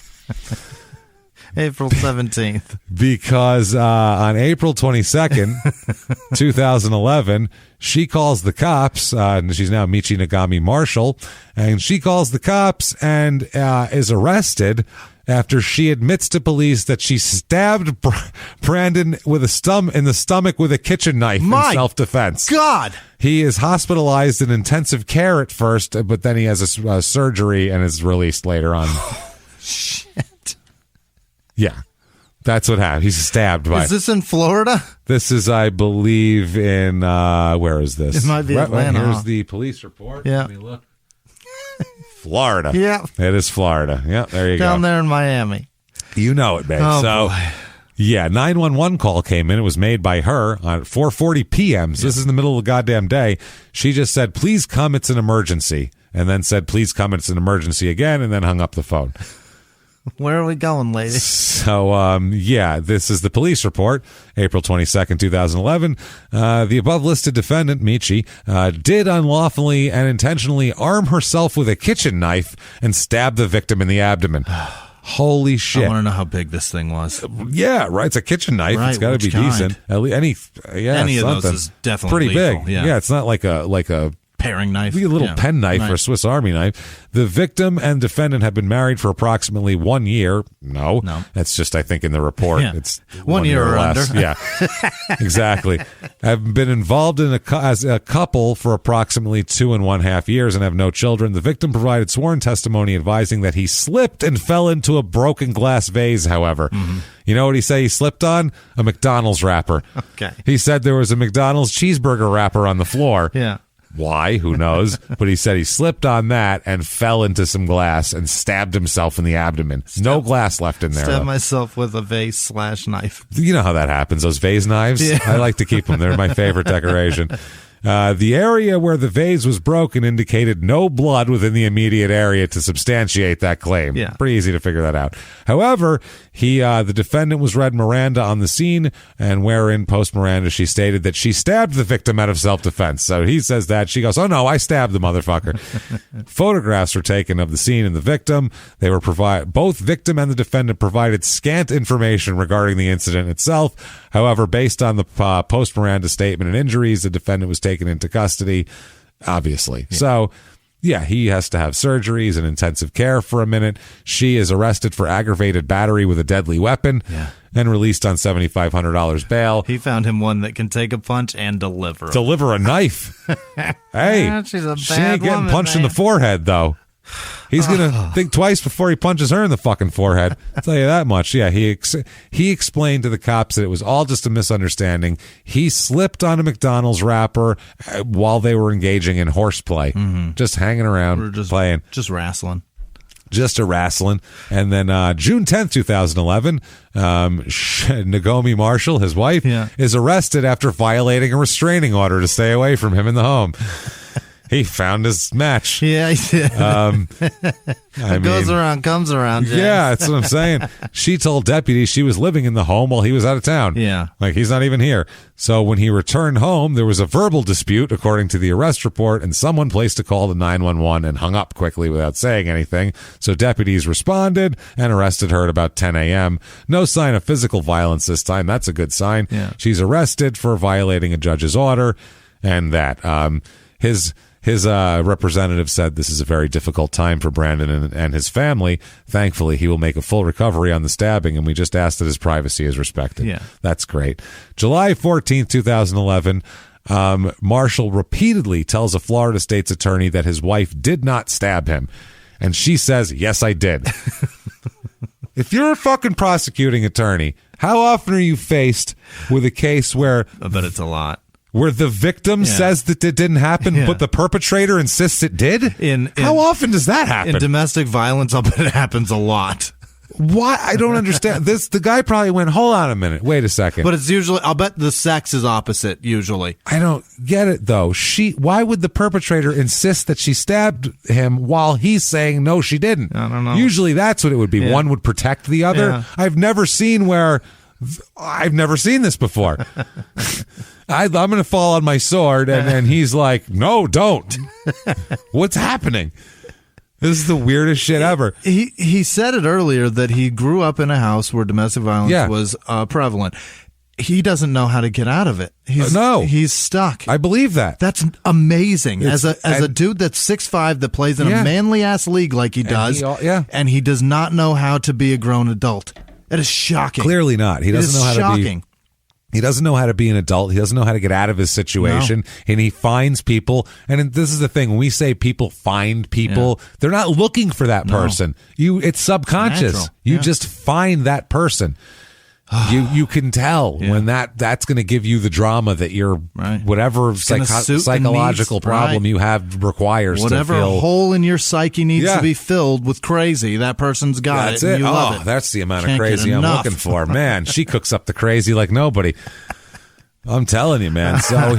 [SPEAKER 3] April 17th.
[SPEAKER 1] Because on April 22nd, 2011, she calls the cops. She's now Michi Nagami Marshall. And she calls the cops and is arrested after she admits to police that she stabbed Brandon in the stomach with a kitchen knife in self-defense.
[SPEAKER 3] God!
[SPEAKER 1] He is hospitalized in intensive care at first, but then he has a surgery and is released later on.
[SPEAKER 3] Shit.
[SPEAKER 1] Yeah. That's what happened. He's stabbed by...
[SPEAKER 3] Is this in Florida?
[SPEAKER 1] This is, I believe, in... where is this?
[SPEAKER 3] It might be Atlanta.
[SPEAKER 1] Here's the police report.
[SPEAKER 3] Yeah.
[SPEAKER 1] Let me look. Florida.
[SPEAKER 3] Yeah.
[SPEAKER 1] It is Florida. Yeah, there you go.
[SPEAKER 3] Down there in Miami.
[SPEAKER 1] You know it, babe.
[SPEAKER 3] Oh, boy.
[SPEAKER 1] Yeah, 911 call came in. It was made by her at 4:40 p.m. So this is in the middle of the goddamn day. She just said, please come, it's an emergency. And then said, please come, it's an emergency again, and then hung up the phone.
[SPEAKER 3] Where are we going, lady?
[SPEAKER 1] So, this is the police report, April 22nd, 2011. The above-listed defendant, Michi, did unlawfully and intentionally arm herself with a kitchen knife and stab the victim in the abdomen. Holy shit.
[SPEAKER 3] I want to know how big this thing was.
[SPEAKER 1] Yeah, right. It's a kitchen knife.
[SPEAKER 3] Right,
[SPEAKER 1] it's got to be
[SPEAKER 3] kind?
[SPEAKER 1] decent. At least any
[SPEAKER 3] of those is definitely
[SPEAKER 1] pretty
[SPEAKER 3] lethal,
[SPEAKER 1] big.
[SPEAKER 3] Yeah.
[SPEAKER 1] It's not like a
[SPEAKER 3] paring knife.
[SPEAKER 1] A little pen knife or a Swiss Army knife. The victim and defendant have been married for approximately 1 year. No. That's just, I think, in the report.
[SPEAKER 3] Yeah.
[SPEAKER 1] It's
[SPEAKER 3] 1 year or
[SPEAKER 1] less.
[SPEAKER 3] under.
[SPEAKER 1] Yeah, exactly. Have been involved in as a couple for approximately 2.5 years and have no children. The victim provided sworn testimony advising that he slipped and fell into a broken glass vase, however. Mm-hmm. You know what he said he slipped on? A McDonald's wrapper.
[SPEAKER 3] Okay.
[SPEAKER 1] He said there was a McDonald's cheeseburger wrapper on the floor.
[SPEAKER 3] Yeah.
[SPEAKER 1] Why? Who knows? But he said he slipped on that and fell into some glass and stabbed himself in the abdomen. No glass left in there.
[SPEAKER 3] Stabbed myself with a vase/knife.
[SPEAKER 1] You know how that happens, those vase knives?
[SPEAKER 3] Yeah.
[SPEAKER 1] I like to keep them. They're my favorite decoration. The area where the vase was broken indicated no blood within the immediate area to substantiate that claim.
[SPEAKER 3] Yeah.
[SPEAKER 1] Pretty easy to figure that out. However, the defendant was read Miranda on the scene, and wherein post Miranda she stated that she stabbed the victim out of self-defense. So he says that. She goes, oh no, I stabbed the motherfucker. Photographs were taken of the scene and the victim. They were both victim and the defendant provided scant information regarding the incident itself. However, based on the post Miranda statement and injuries, the defendant was taken into custody, obviously. Yeah. So, yeah, he has to have surgeries and intensive care for a minute. She is arrested for aggravated battery with a deadly weapon and released on $7,500 bail.
[SPEAKER 3] He found him one that can take a punch and deliver.
[SPEAKER 1] Deliver a knife. Hey,
[SPEAKER 3] she's a bad
[SPEAKER 1] she ain't getting
[SPEAKER 3] woman,
[SPEAKER 1] punched in the forehead, though. He's going to think twice before he punches her in the fucking forehead. I'll tell you that much. Yeah, he explained to the cops that it was all just a misunderstanding. He slipped on a McDonald's wrapper while they were engaging in horseplay. Mm-hmm. Just hanging around, playing.
[SPEAKER 3] Just wrestling.
[SPEAKER 1] Just a wrestling. And then June 10th, 2011, Nagomi Marshall, his wife, is arrested after violating a restraining order to stay away from him in the home. He found his match.
[SPEAKER 3] Yeah, he did. Goes around, comes around. James.
[SPEAKER 1] Yeah, that's what I'm saying. She told deputies she was living in the home while he was out of town.
[SPEAKER 3] Yeah.
[SPEAKER 1] Like, he's not even here. So when he returned home, there was a verbal dispute, according to the arrest report, and someone placed a call to 911 and hung up quickly without saying anything. So deputies responded and arrested her at about 10 a.m. No sign of physical violence this time. That's a good sign.
[SPEAKER 3] Yeah.
[SPEAKER 1] She's arrested for violating a judge's order, and that. His representative said this is a very difficult time for Brandon and his family. Thankfully, he will make a full recovery on the stabbing, and we just ask that his privacy is respected.
[SPEAKER 3] Yeah.
[SPEAKER 1] That's great. July 14th, 2011, Marshall repeatedly tells a Florida state's attorney that his wife did not stab him, and she says, yes, I did. If you're a fucking prosecuting attorney, how often are you faced with a case where...
[SPEAKER 3] I bet it's a lot.
[SPEAKER 1] Where the victim says that it didn't happen, but the perpetrator insists it did? How often does that happen?
[SPEAKER 3] In domestic violence, I'll bet it happens a lot.
[SPEAKER 1] Why? I don't understand. The guy probably went, hold on a minute, wait a second.
[SPEAKER 3] But it's usually, I'll bet the sex is opposite, usually.
[SPEAKER 1] I don't get it, though. Why would the perpetrator insist that she stabbed him while he's saying, no, she didn't?
[SPEAKER 3] I don't know.
[SPEAKER 1] Usually that's what it would be. Yeah. One would protect the other. Yeah. I've never seen this before. I'm going to fall on my sword, and he's like, no, don't. What's happening? This is the weirdest shit ever.
[SPEAKER 3] He said it earlier that he grew up in a house where domestic violence was prevalent. He doesn't know how to get out of it. He's stuck.
[SPEAKER 1] I believe that.
[SPEAKER 3] That's amazing. As a dude that's 6'5", that plays in a manly ass league like he does, and he does not know how to be a grown adult. That is shocking.
[SPEAKER 1] Clearly not. He doesn't know how to be. He doesn't know how to be an adult. He doesn't know how to get out of his situation. No. And he finds people. And this is the thing. When we say people find people, they're not looking for that person. It's subconscious. You just find that person. You can tell when that's going to give you the drama that your whatever psychological problem you have requires.
[SPEAKER 3] Whatever
[SPEAKER 1] to feel,
[SPEAKER 3] hole in your psyche needs to be filled with crazy, that person's got
[SPEAKER 1] that's
[SPEAKER 3] it. And you love it.
[SPEAKER 1] That's the amount of crazy I'm looking for. Man, she cooks up the crazy like nobody. I'm telling you, man. So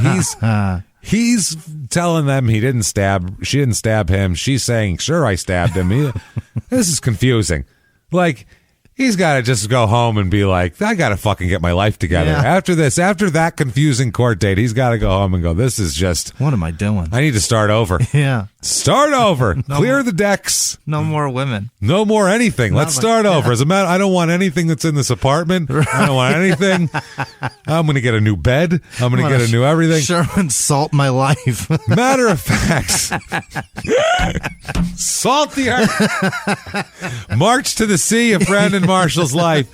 [SPEAKER 1] he's telling them she didn't stab him. She's saying, sure, I stabbed him. This is confusing. Like, he's got to just go home and be like, I got to fucking get my life together. Yeah. After that confusing court date, he's got to go home and go, this is just...
[SPEAKER 3] What am I doing?
[SPEAKER 1] I need to start over.
[SPEAKER 3] Yeah.
[SPEAKER 1] Start over. Clear the decks.
[SPEAKER 3] No more women.
[SPEAKER 1] No more anything. Let's start over. As a matter, I don't want anything that's in this apartment. I don't want anything. I'm going to get a new bed. I'm going to get a new everything.
[SPEAKER 3] Sherman, salt my life.
[SPEAKER 1] Matter of fact. Salt the earth. March to the sea of Brandon Marshall's life.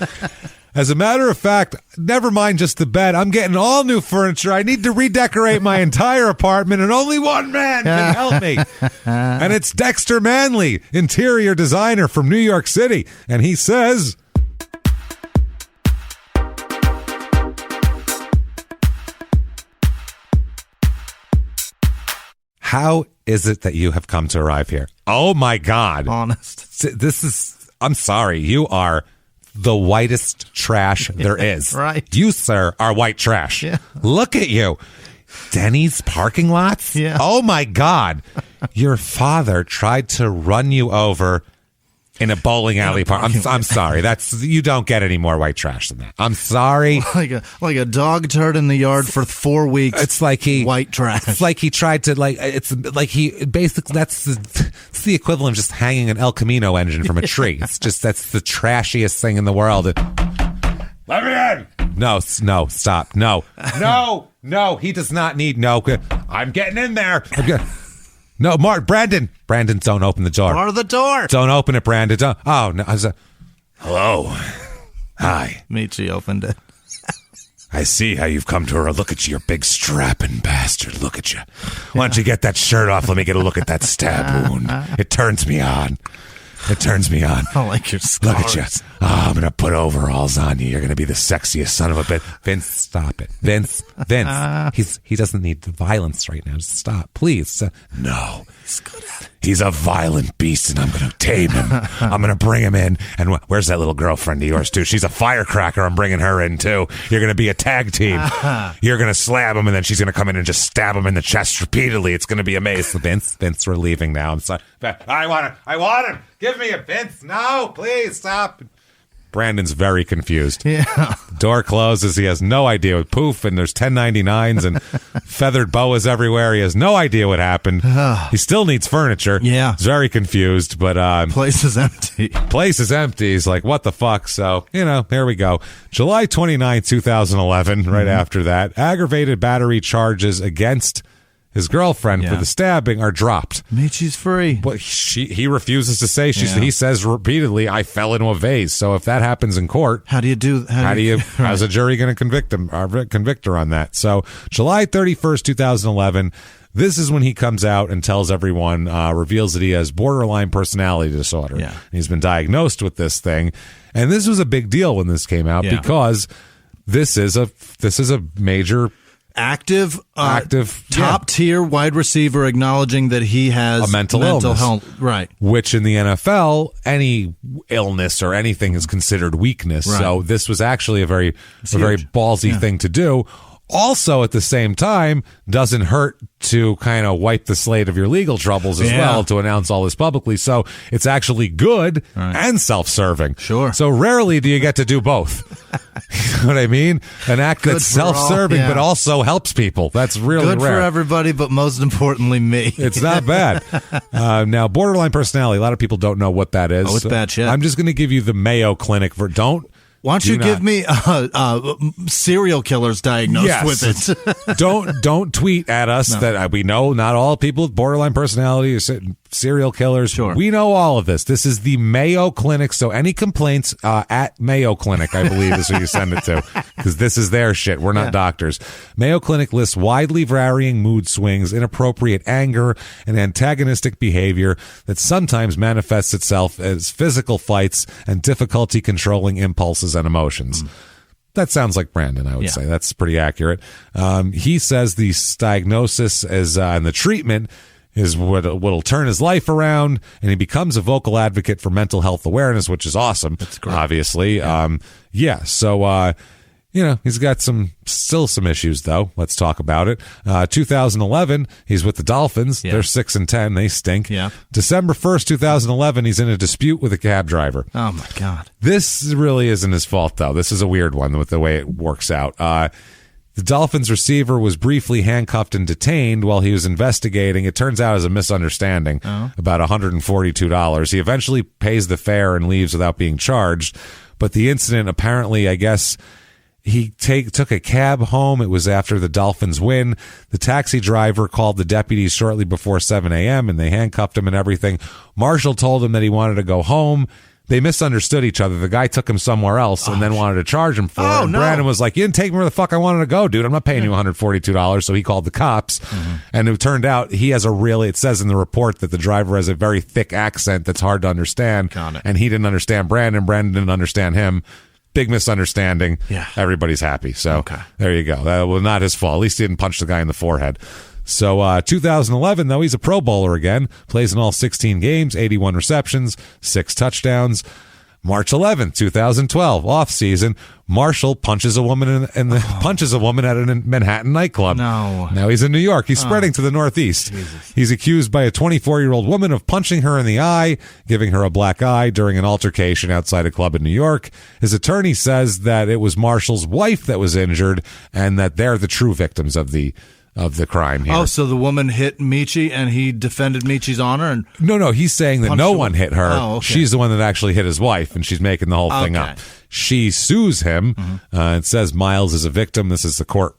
[SPEAKER 1] As a matter of fact, never mind just the bed. I'm getting all new furniture. I need to redecorate my entire apartment, and only one man can help me. And it's Dexter Manley, interior designer from New York City. And he says... How is it that you have come to arrive here? Oh, my God.
[SPEAKER 3] Honest.
[SPEAKER 1] I'm sorry. You are the whitest trash there is.
[SPEAKER 3] Right.
[SPEAKER 1] You, sir, are white trash.
[SPEAKER 3] Yeah.
[SPEAKER 1] Look at you. Denny's parking lots?
[SPEAKER 3] Yeah.
[SPEAKER 1] Oh, my God. Your father tried to run you over in a bowling alley park. I'm sorry. You don't get any more white trash than that. I'm sorry.
[SPEAKER 3] Like a dog turd in the yard for 4 weeks.
[SPEAKER 1] It's like white trash. It's like he tried to it's the equivalent of just hanging an El Camino engine from a tree. That's the trashiest thing in the world. Let me in. No, stop. No, he does not need I'm getting in there. No, Brandon, don't open the door.
[SPEAKER 3] Bar the door.
[SPEAKER 1] Don't open it, Brandon. Oh, no. Hello. Hi.
[SPEAKER 3] Michi opened it.
[SPEAKER 1] I see how you've come to her. Look at you, big strapping bastard. Look at you. Why don't you get that shirt off? Let me get a look at that stab wound. It turns me on. I don't like your scars. Look at you. Oh, I'm going to put overalls on you. You're going to be the sexiest son of a bitch. Vince, stop it. Vince. He doesn't need the violence right now. Just stop, please. No.
[SPEAKER 3] He's good at it.
[SPEAKER 1] He's a violent beast, and I'm going to tame him. I'm going to bring him in. And where's that little girlfriend of yours, too? She's a firecracker. I'm bringing her in, too. You're going to be a tag team. You're going to slap him, and then she's going to come in and just stab him in the chest repeatedly. It's going to be amazing. Vince, we're leaving now. I'm sorry. I want him. Give me a Vince. No, please stop. Brandon's very confused.
[SPEAKER 3] Yeah.
[SPEAKER 1] Door closes. He has no idea. Poof, and there's 1099s and feathered boas everywhere. He has no idea what happened. He still needs furniture.
[SPEAKER 3] Yeah.
[SPEAKER 1] He's very confused, but
[SPEAKER 3] place is empty.
[SPEAKER 1] He's like, what the fuck? So, there we go. July 29, 2011, right after that, aggravated battery charges against his girlfriend, for the stabbing are dropped.
[SPEAKER 3] Michi's free.
[SPEAKER 1] But he refuses to say. He says repeatedly, I fell into a vase. So if that happens in court, how's a jury going to convict her on that? So July 31st, 2011, this is when he comes out and tells everyone, reveals that he has borderline personality disorder.
[SPEAKER 3] Yeah.
[SPEAKER 1] He's been diagnosed with this thing. And this was a big deal when this came out because this is a major
[SPEAKER 3] active top tier wide receiver acknowledging that he has
[SPEAKER 1] a mental illness.
[SPEAKER 3] Health, right?
[SPEAKER 1] Which in the NFL, any illness or anything is considered weakness. Right. So this was actually a very ballsy thing to do. Also, at the same time, doesn't hurt to kind of wipe the slate of your legal troubles as well to announce all this publicly. So it's actually good and self-serving.
[SPEAKER 3] Sure.
[SPEAKER 1] So rarely do you get to do both. You know what I mean? An act that's self-serving but also helps people. That's really
[SPEAKER 3] good
[SPEAKER 1] rare.
[SPEAKER 3] For everybody, but most importantly, me.
[SPEAKER 1] It's not bad. Now, borderline personality, a lot of people don't know what that is.
[SPEAKER 3] Oh, it's bad shit.
[SPEAKER 1] I'm just going to give you the Mayo Clinic for
[SPEAKER 3] Why don't you give me serial killers diagnosed with it?
[SPEAKER 1] Don't tweet at us that we know not all people with borderline personality are serial killers.
[SPEAKER 3] Sure.
[SPEAKER 1] We know all of this. This is the Mayo Clinic. So any complaints at Mayo Clinic, I believe, is who you send it to, because this is their shit. We're not doctors. Mayo Clinic lists widely varying mood swings, inappropriate anger, and antagonistic behavior that sometimes manifests itself as physical fights and difficulty controlling impulses and emotions. That sounds like Brandon, I would say. That's pretty accurate. He says the diagnosis is and the treatment is what'll turn his life around, and he becomes a vocal advocate for mental health awareness, which is awesome. That's great. Obviously. So he's got still some issues, though. Let's talk about it. 2011, he's with the Dolphins. Yeah. They're 6-10. They stink.
[SPEAKER 3] Yeah.
[SPEAKER 1] December 1st, 2011, he's in a dispute with a cab driver.
[SPEAKER 3] Oh, my God.
[SPEAKER 1] This really isn't his fault, though. This is a weird one with the way it works out. The Dolphins receiver was briefly handcuffed and detained while he was investigating. It turns out as a misunderstanding, about $142. He eventually pays the fare and leaves without being charged. But the incident, apparently, I guess, he took a cab home. It was after the Dolphins win. The taxi driver called the deputies shortly before 7 a.m., and they handcuffed him and everything. Marshall told him that he wanted to go home. They misunderstood each other. The guy took him somewhere else and then wanted to charge him for it. And Brandon was like, you didn't take me where the fuck I wanted to go, dude. I'm not paying you $142. So he called the cops. And it turned out he has it says in the report that the driver has a very thick accent that's hard to understand. And he didn't understand Brandon. Brandon didn't understand him. Big misunderstanding.
[SPEAKER 3] Yeah.
[SPEAKER 1] Everybody's happy. So there you go. That was not his fault. At least he didn't punch the guy in the forehead. So 2011, though, he's a Pro Bowler again. Plays in all 16 games, 81 receptions, 6 touchdowns. March 11th, 2012, off season. Marshall punches a woman punches a woman at a Manhattan nightclub.
[SPEAKER 3] No.
[SPEAKER 1] Now he's in New York. He's spreading to the Northeast.
[SPEAKER 3] Jesus.
[SPEAKER 1] He's accused by a 24-year-old woman of punching her in the eye, giving her a black eye during an altercation outside a club in New York. His attorney says that it was Marshall's wife that was injured and that they're the true victims of the crime here.
[SPEAKER 3] Oh, so the woman hit Michi and he defended Michi's honor? And
[SPEAKER 1] No, he's saying that no one hit her.
[SPEAKER 3] Oh, okay.
[SPEAKER 1] She's the one that actually hit his wife, and she's making the whole thing up. She sues him. It says Miles is a victim. This is the court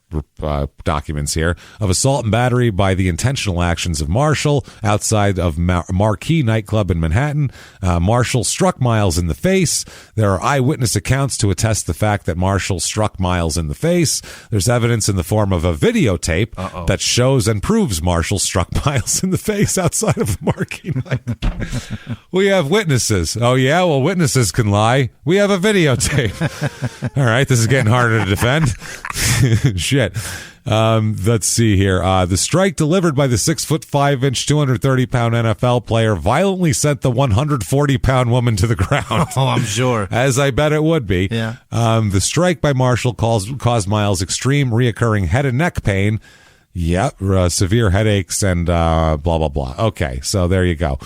[SPEAKER 1] documents here of assault and battery by the intentional actions of Marshall outside of Marquee nightclub in Manhattan. Marshall struck Miles in the face. There are eyewitness accounts to attest the fact that Marshall struck Miles in the face. There's evidence in the form of a videotape that shows and proves Marshall struck Miles in the face outside of Marquee nightclub. We have witnesses. Oh yeah, well, witnesses can lie. We have a videotape. All right, this is getting harder to defend. Shit. Let's see here. The strike delivered by the 6'5", 230-pound NFL player violently sent the 140-pound woman to the ground.
[SPEAKER 3] Oh, I'm sure.
[SPEAKER 1] As I bet it would be.
[SPEAKER 3] Yeah.
[SPEAKER 1] The strike by Marshall caused Miles extreme reoccurring head and neck pain. Yep, severe headaches and blah, blah, blah. Okay, so there you go.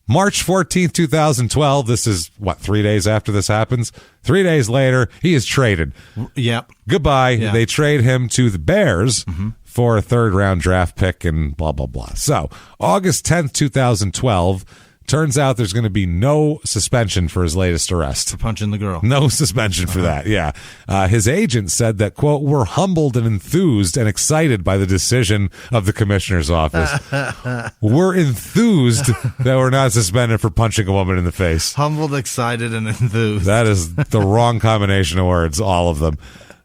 [SPEAKER 1] March 14th, 2012. This is, 3 days after this happens? 3 days later, he is traded.
[SPEAKER 3] Yep.
[SPEAKER 1] Goodbye. Yeah. They trade him to the Bears for a third-round draft pick and blah, blah, blah. So, August 10th, 2012, Turns out there's going to be no suspension for his latest arrest.
[SPEAKER 3] For punching the girl.
[SPEAKER 1] No suspension for that, yeah. His agent said that, quote, "We're humbled and enthused and excited by the decision of the commissioner's office." We're enthused that we're not suspended for punching a woman in the face.
[SPEAKER 3] Humbled, excited, and enthused.
[SPEAKER 1] That is the wrong combination of words, all of them.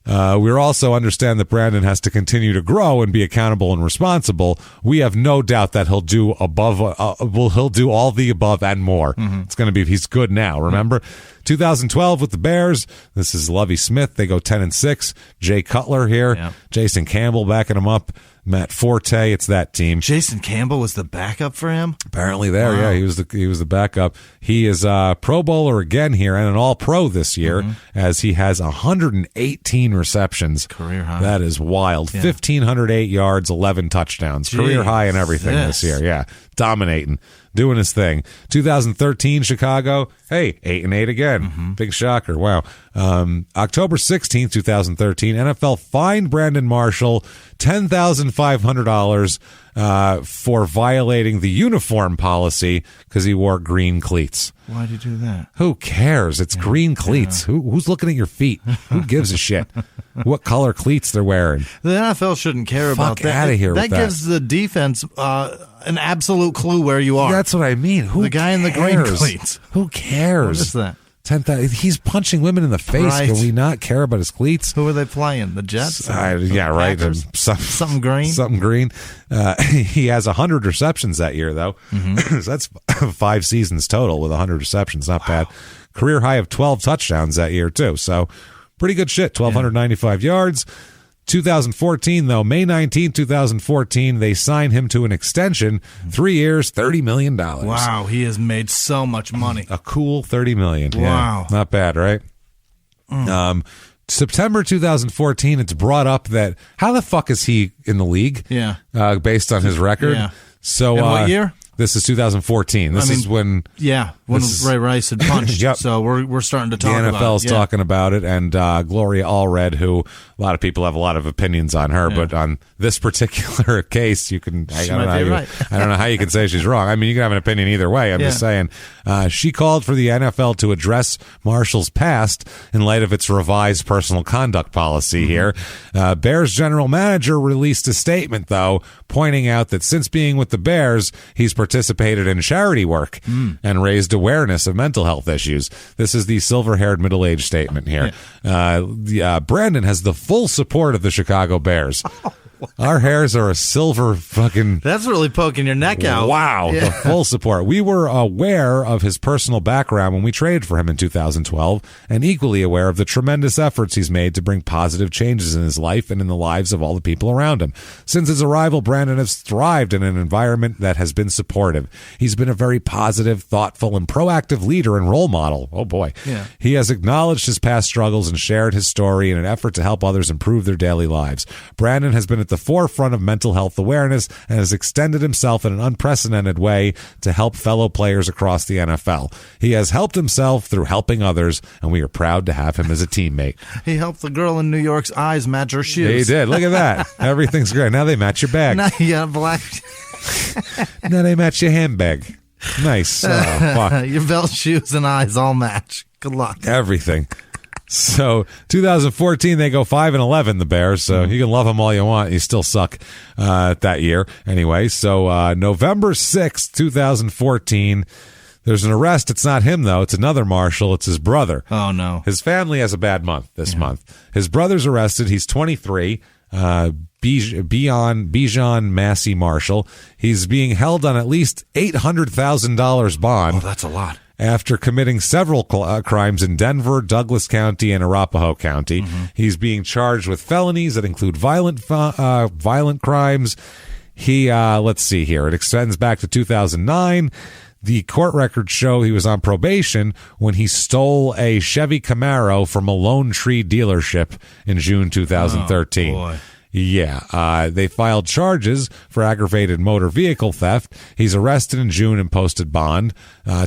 [SPEAKER 1] We also understand that Brandon has to continue to grow and be accountable and responsible. We have no doubt that he'll do he'll do all the above and more. It's going to be, he's good now. Remember, 2012 with the Bears. This is Lovie Smith. They go 10-6. Jay Cutler here. Yep. Jason Campbell backing him up. Matt Forte. It's that team.
[SPEAKER 3] Jason Campbell was the backup for him?
[SPEAKER 1] Apparently there, wow. Yeah. He was the backup. He is a Pro Bowler again here and an All-Pro this year as he has 118 receptions.
[SPEAKER 3] Career high.
[SPEAKER 1] That is wild. Yeah. 1,508 yards, 11 touchdowns. Jeez. Career high in everything this year. Yeah. Dominating. Doing his thing. 2013 Chicago, hey, 8-8 again. Big shocker. Wow. October 16th, 2013, NFL fined Brandon Marshall $10,500 for violating the uniform policy because he wore green cleats.
[SPEAKER 3] Why'd you do that?
[SPEAKER 1] Who cares? It's green cleats. Yeah. Who's looking at your feet? Who gives a shit? What color cleats they're wearing?
[SPEAKER 3] The NFL shouldn't care about that.
[SPEAKER 1] Fuck out of here with that.
[SPEAKER 3] That gives the defense an absolute clue where you are.
[SPEAKER 1] That's what I mean. Who
[SPEAKER 3] the guy in the green cleats.
[SPEAKER 1] Who cares?
[SPEAKER 3] What is that?
[SPEAKER 1] 10,000. He's punching women in the face.
[SPEAKER 3] Right.
[SPEAKER 1] Can we not care about his cleats?
[SPEAKER 3] Who are they playing? The Jets?
[SPEAKER 1] Yeah, right.
[SPEAKER 3] Something green?
[SPEAKER 1] Something green. He has 100 receptions that year, though. So that's 5 seasons total with 100 receptions. Not bad. Career high of 12 touchdowns that year, too. So pretty good shit. 1,295 yards. 2014, though, May 19, 2014, they signed him to an extension, 3 years, $30 million.
[SPEAKER 3] Wow, he has made so much money.
[SPEAKER 1] A cool $30 million.
[SPEAKER 3] Wow.
[SPEAKER 1] Yeah, not bad, right? September 2014, it's brought up that how the fuck is he in the league?
[SPEAKER 3] Yeah.
[SPEAKER 1] Based on his record.
[SPEAKER 3] Yeah.
[SPEAKER 1] So,
[SPEAKER 3] and what year?
[SPEAKER 1] This is 2014. This is when...
[SPEAKER 3] Yeah, when Ray Rice had punched.
[SPEAKER 1] Yep.
[SPEAKER 3] So we're starting to talk about it.
[SPEAKER 1] The NFL's talking about it, and Gloria Allred, who a lot of people have a lot of opinions on her, but on this particular case, you can... I don't know how you can say she's wrong. I mean, you can have an opinion either way. I'm just saying. She called for the NFL to address Marshall's past in light of its revised personal conduct policy here. Bears general manager released a statement, though, pointing out that since being with the Bears, he's participated in charity work and raised awareness of mental health issues. This is the silver-haired middle-aged statement here. Brandon has the full support of the Chicago Bears. Our hairs are a silver fucking...
[SPEAKER 3] That's really poking your neck out.
[SPEAKER 1] Wow, the full support. We were aware of his personal background when we traded for him in 2012 and equally aware of the tremendous efforts he's made to bring positive changes in his life and in the lives of all the people around him. Since his arrival, Brandon has thrived in an environment that has been supportive. He's been a very positive, thoughtful, and proactive leader and role model. Oh, boy.
[SPEAKER 3] Yeah.
[SPEAKER 1] He has acknowledged his past struggles and shared his story in an effort to help others improve their daily lives. Brandon has been at the forefront of mental health awareness and has extended himself in an unprecedented way to help fellow players across the NFL. He has helped himself through helping others, and we are proud to have him as a teammate.
[SPEAKER 3] He helped the girl in New York's eyes match her shoes.
[SPEAKER 1] He did. Look at that. Everything's great. Now they match your bag.
[SPEAKER 3] Now you got black.
[SPEAKER 1] Now they match your handbag. Nice. Oh, fuck.
[SPEAKER 3] Your belt, shoes, and eyes all match. Good luck.
[SPEAKER 1] Everything. So 2014, they go 5-11, the Bears. So you can love them all you want. You still suck that year. Anyway, so November 6th, 2014, there's an arrest. It's not him, though. It's another Marshall. It's his brother.
[SPEAKER 3] Oh, no.
[SPEAKER 1] His family has a bad month this month. His brother's arrested. He's 23. Bijan Massey Marshall. He's being held on at least $800,000 bond.
[SPEAKER 3] Oh, that's a lot.
[SPEAKER 1] After committing several crimes in Denver, Douglas County, and Arapahoe County. He's being charged with felonies that include violent crimes. He, let's see here. It extends back to 2009. The court records show he was on probation when he stole a Chevy Camaro from a Lone Tree dealership in June 2013.
[SPEAKER 3] Oh, boy.
[SPEAKER 1] Yeah, they filed charges for aggravated motor vehicle theft. He's arrested in June and posted bond.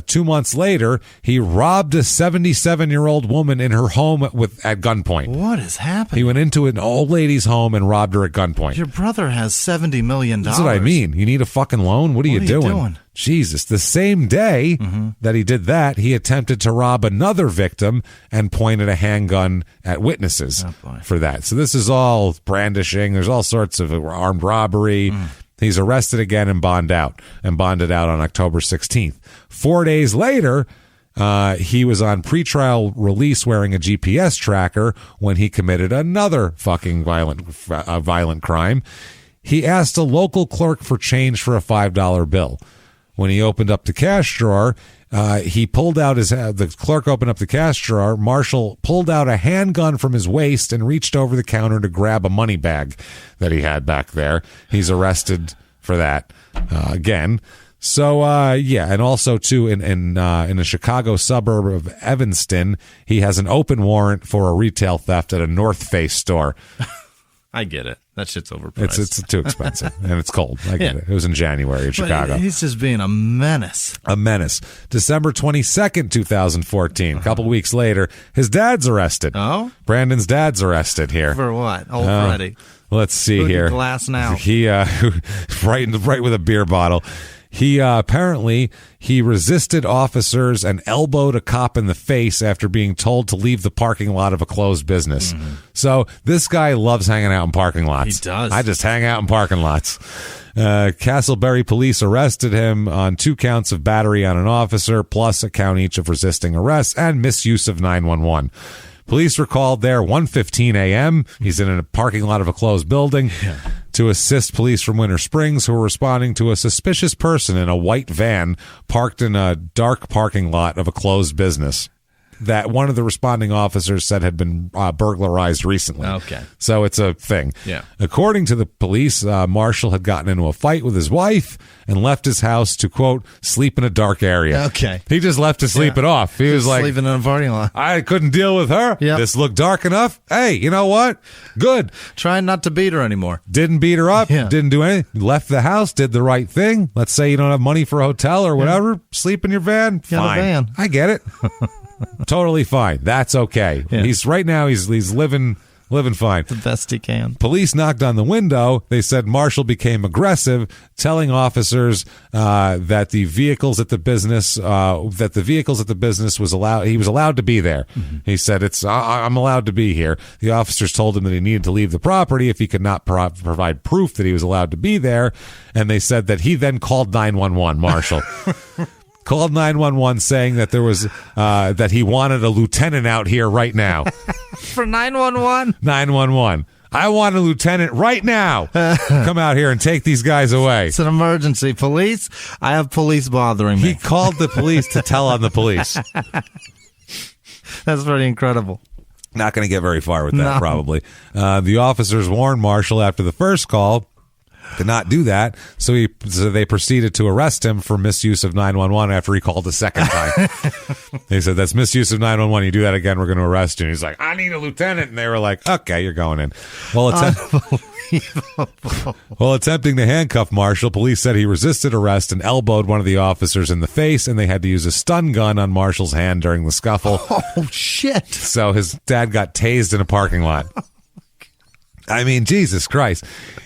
[SPEAKER 1] 2 months later, he robbed a 77-year-old woman in her home at gunpoint.
[SPEAKER 3] What is happening?
[SPEAKER 1] He went into an old lady's home and robbed her at gunpoint.
[SPEAKER 3] Your brother has $70 million.
[SPEAKER 1] That's what I mean. You need a fucking loan? What are you doing? Jesus, the same day that he did that, he attempted to rob another victim and pointed a handgun at witnesses for that. So this is all brandishing. There's all sorts of armed robbery. He's arrested again and bonded out on October 16th. 4 days later, he was on pretrial release wearing a GPS tracker when he committed another fucking violent crime. He asked a local clerk for change for a $5 bill. When he opened up the cash drawer, he pulled out the clerk opened up the cash drawer. Marshall pulled out a handgun from his waist and reached over the counter to grab a money bag that he had back there. He's arrested for that again. So, and also, too, in a Chicago suburb of Evanston, he has an open warrant for a retail theft at a North Face store.
[SPEAKER 3] I get it. That shit's overpriced.
[SPEAKER 1] It's too expensive, and it's cold. I get it. It was in January in Chicago.
[SPEAKER 3] He's just being a menace.
[SPEAKER 1] A menace. December 22nd, 2014. A couple weeks later, his dad's arrested.
[SPEAKER 3] Oh?
[SPEAKER 1] Brandon's dad's arrested here.
[SPEAKER 3] For what? Already.
[SPEAKER 1] Let's see here.
[SPEAKER 3] Glass now.
[SPEAKER 1] He right with a beer bottle. He apparently resisted officers and elbowed a cop in the face after being told to leave the parking lot of a closed business. So this guy loves hanging out in parking lots.
[SPEAKER 3] He does.
[SPEAKER 1] I just hang out in parking lots. Castleberry police arrested him on 2 counts of battery on an officer, plus a count each of resisting arrest and misuse of 911. Police were called there 1:15 a.m. He's in a parking lot of a closed building to assist police from Winter Springs who were responding to a suspicious person in a white van parked in a dark parking lot of a closed business that one of the responding officers said had been burglarized recently.
[SPEAKER 3] Okay.
[SPEAKER 1] So it's a thing.
[SPEAKER 3] Yeah.
[SPEAKER 1] According to the police, Marshall had gotten into a fight with his wife and left his house to, quote, sleep in a dark area.
[SPEAKER 3] Okay.
[SPEAKER 1] He just left to sleep it off. He was like,
[SPEAKER 3] sleeping in a parking lot.
[SPEAKER 1] I couldn't deal with her.
[SPEAKER 3] Yep.
[SPEAKER 1] This looked dark enough. Hey, you know what? Good.
[SPEAKER 3] Trying not to beat her anymore.
[SPEAKER 1] Didn't beat her up.
[SPEAKER 3] Yeah.
[SPEAKER 1] Didn't do anything. Left the house. Did the right thing. Let's say you don't have money for a hotel or whatever. Sleep in your van.
[SPEAKER 3] Got
[SPEAKER 1] Fine.
[SPEAKER 3] a van.
[SPEAKER 1] I get it. Totally fine. That's okay.
[SPEAKER 3] Yeah.
[SPEAKER 1] He's living fine.
[SPEAKER 3] The best he can.
[SPEAKER 1] Police knocked on the window. They said Marshall became aggressive, telling officers that the vehicles at the business he was allowed to be there. He said, I'm allowed to be here. The officers told him that he needed to leave the property if he could not provide proof that he was allowed to be there. And they said that he then called 911, Marshall. Called 911 saying that there was that he wanted a lieutenant out here right now.
[SPEAKER 3] For 911?
[SPEAKER 1] 911. I want a lieutenant right now. Come out here and take these guys away.
[SPEAKER 3] It's an emergency. Police? I have police bothering me.
[SPEAKER 1] He called the police to tell on the police.
[SPEAKER 3] That's pretty incredible.
[SPEAKER 1] Not going to get very far with that, probably. The officers warned Marshall after the first call to not do that, so they proceeded to arrest him for misuse of 911 after he called a second time. They said, that's misuse of 911. You do that again, we're going to arrest you. And he's like, I need a lieutenant. And they were like, okay, you're going in. Well, attempting to handcuff Marshall, police said he resisted arrest and elbowed one of the officers in the face, and they had to use a stun gun on Marshall's hand during the scuffle.
[SPEAKER 3] Oh, shit.
[SPEAKER 1] So his dad got tased in a parking lot. I mean, Jesus Christ.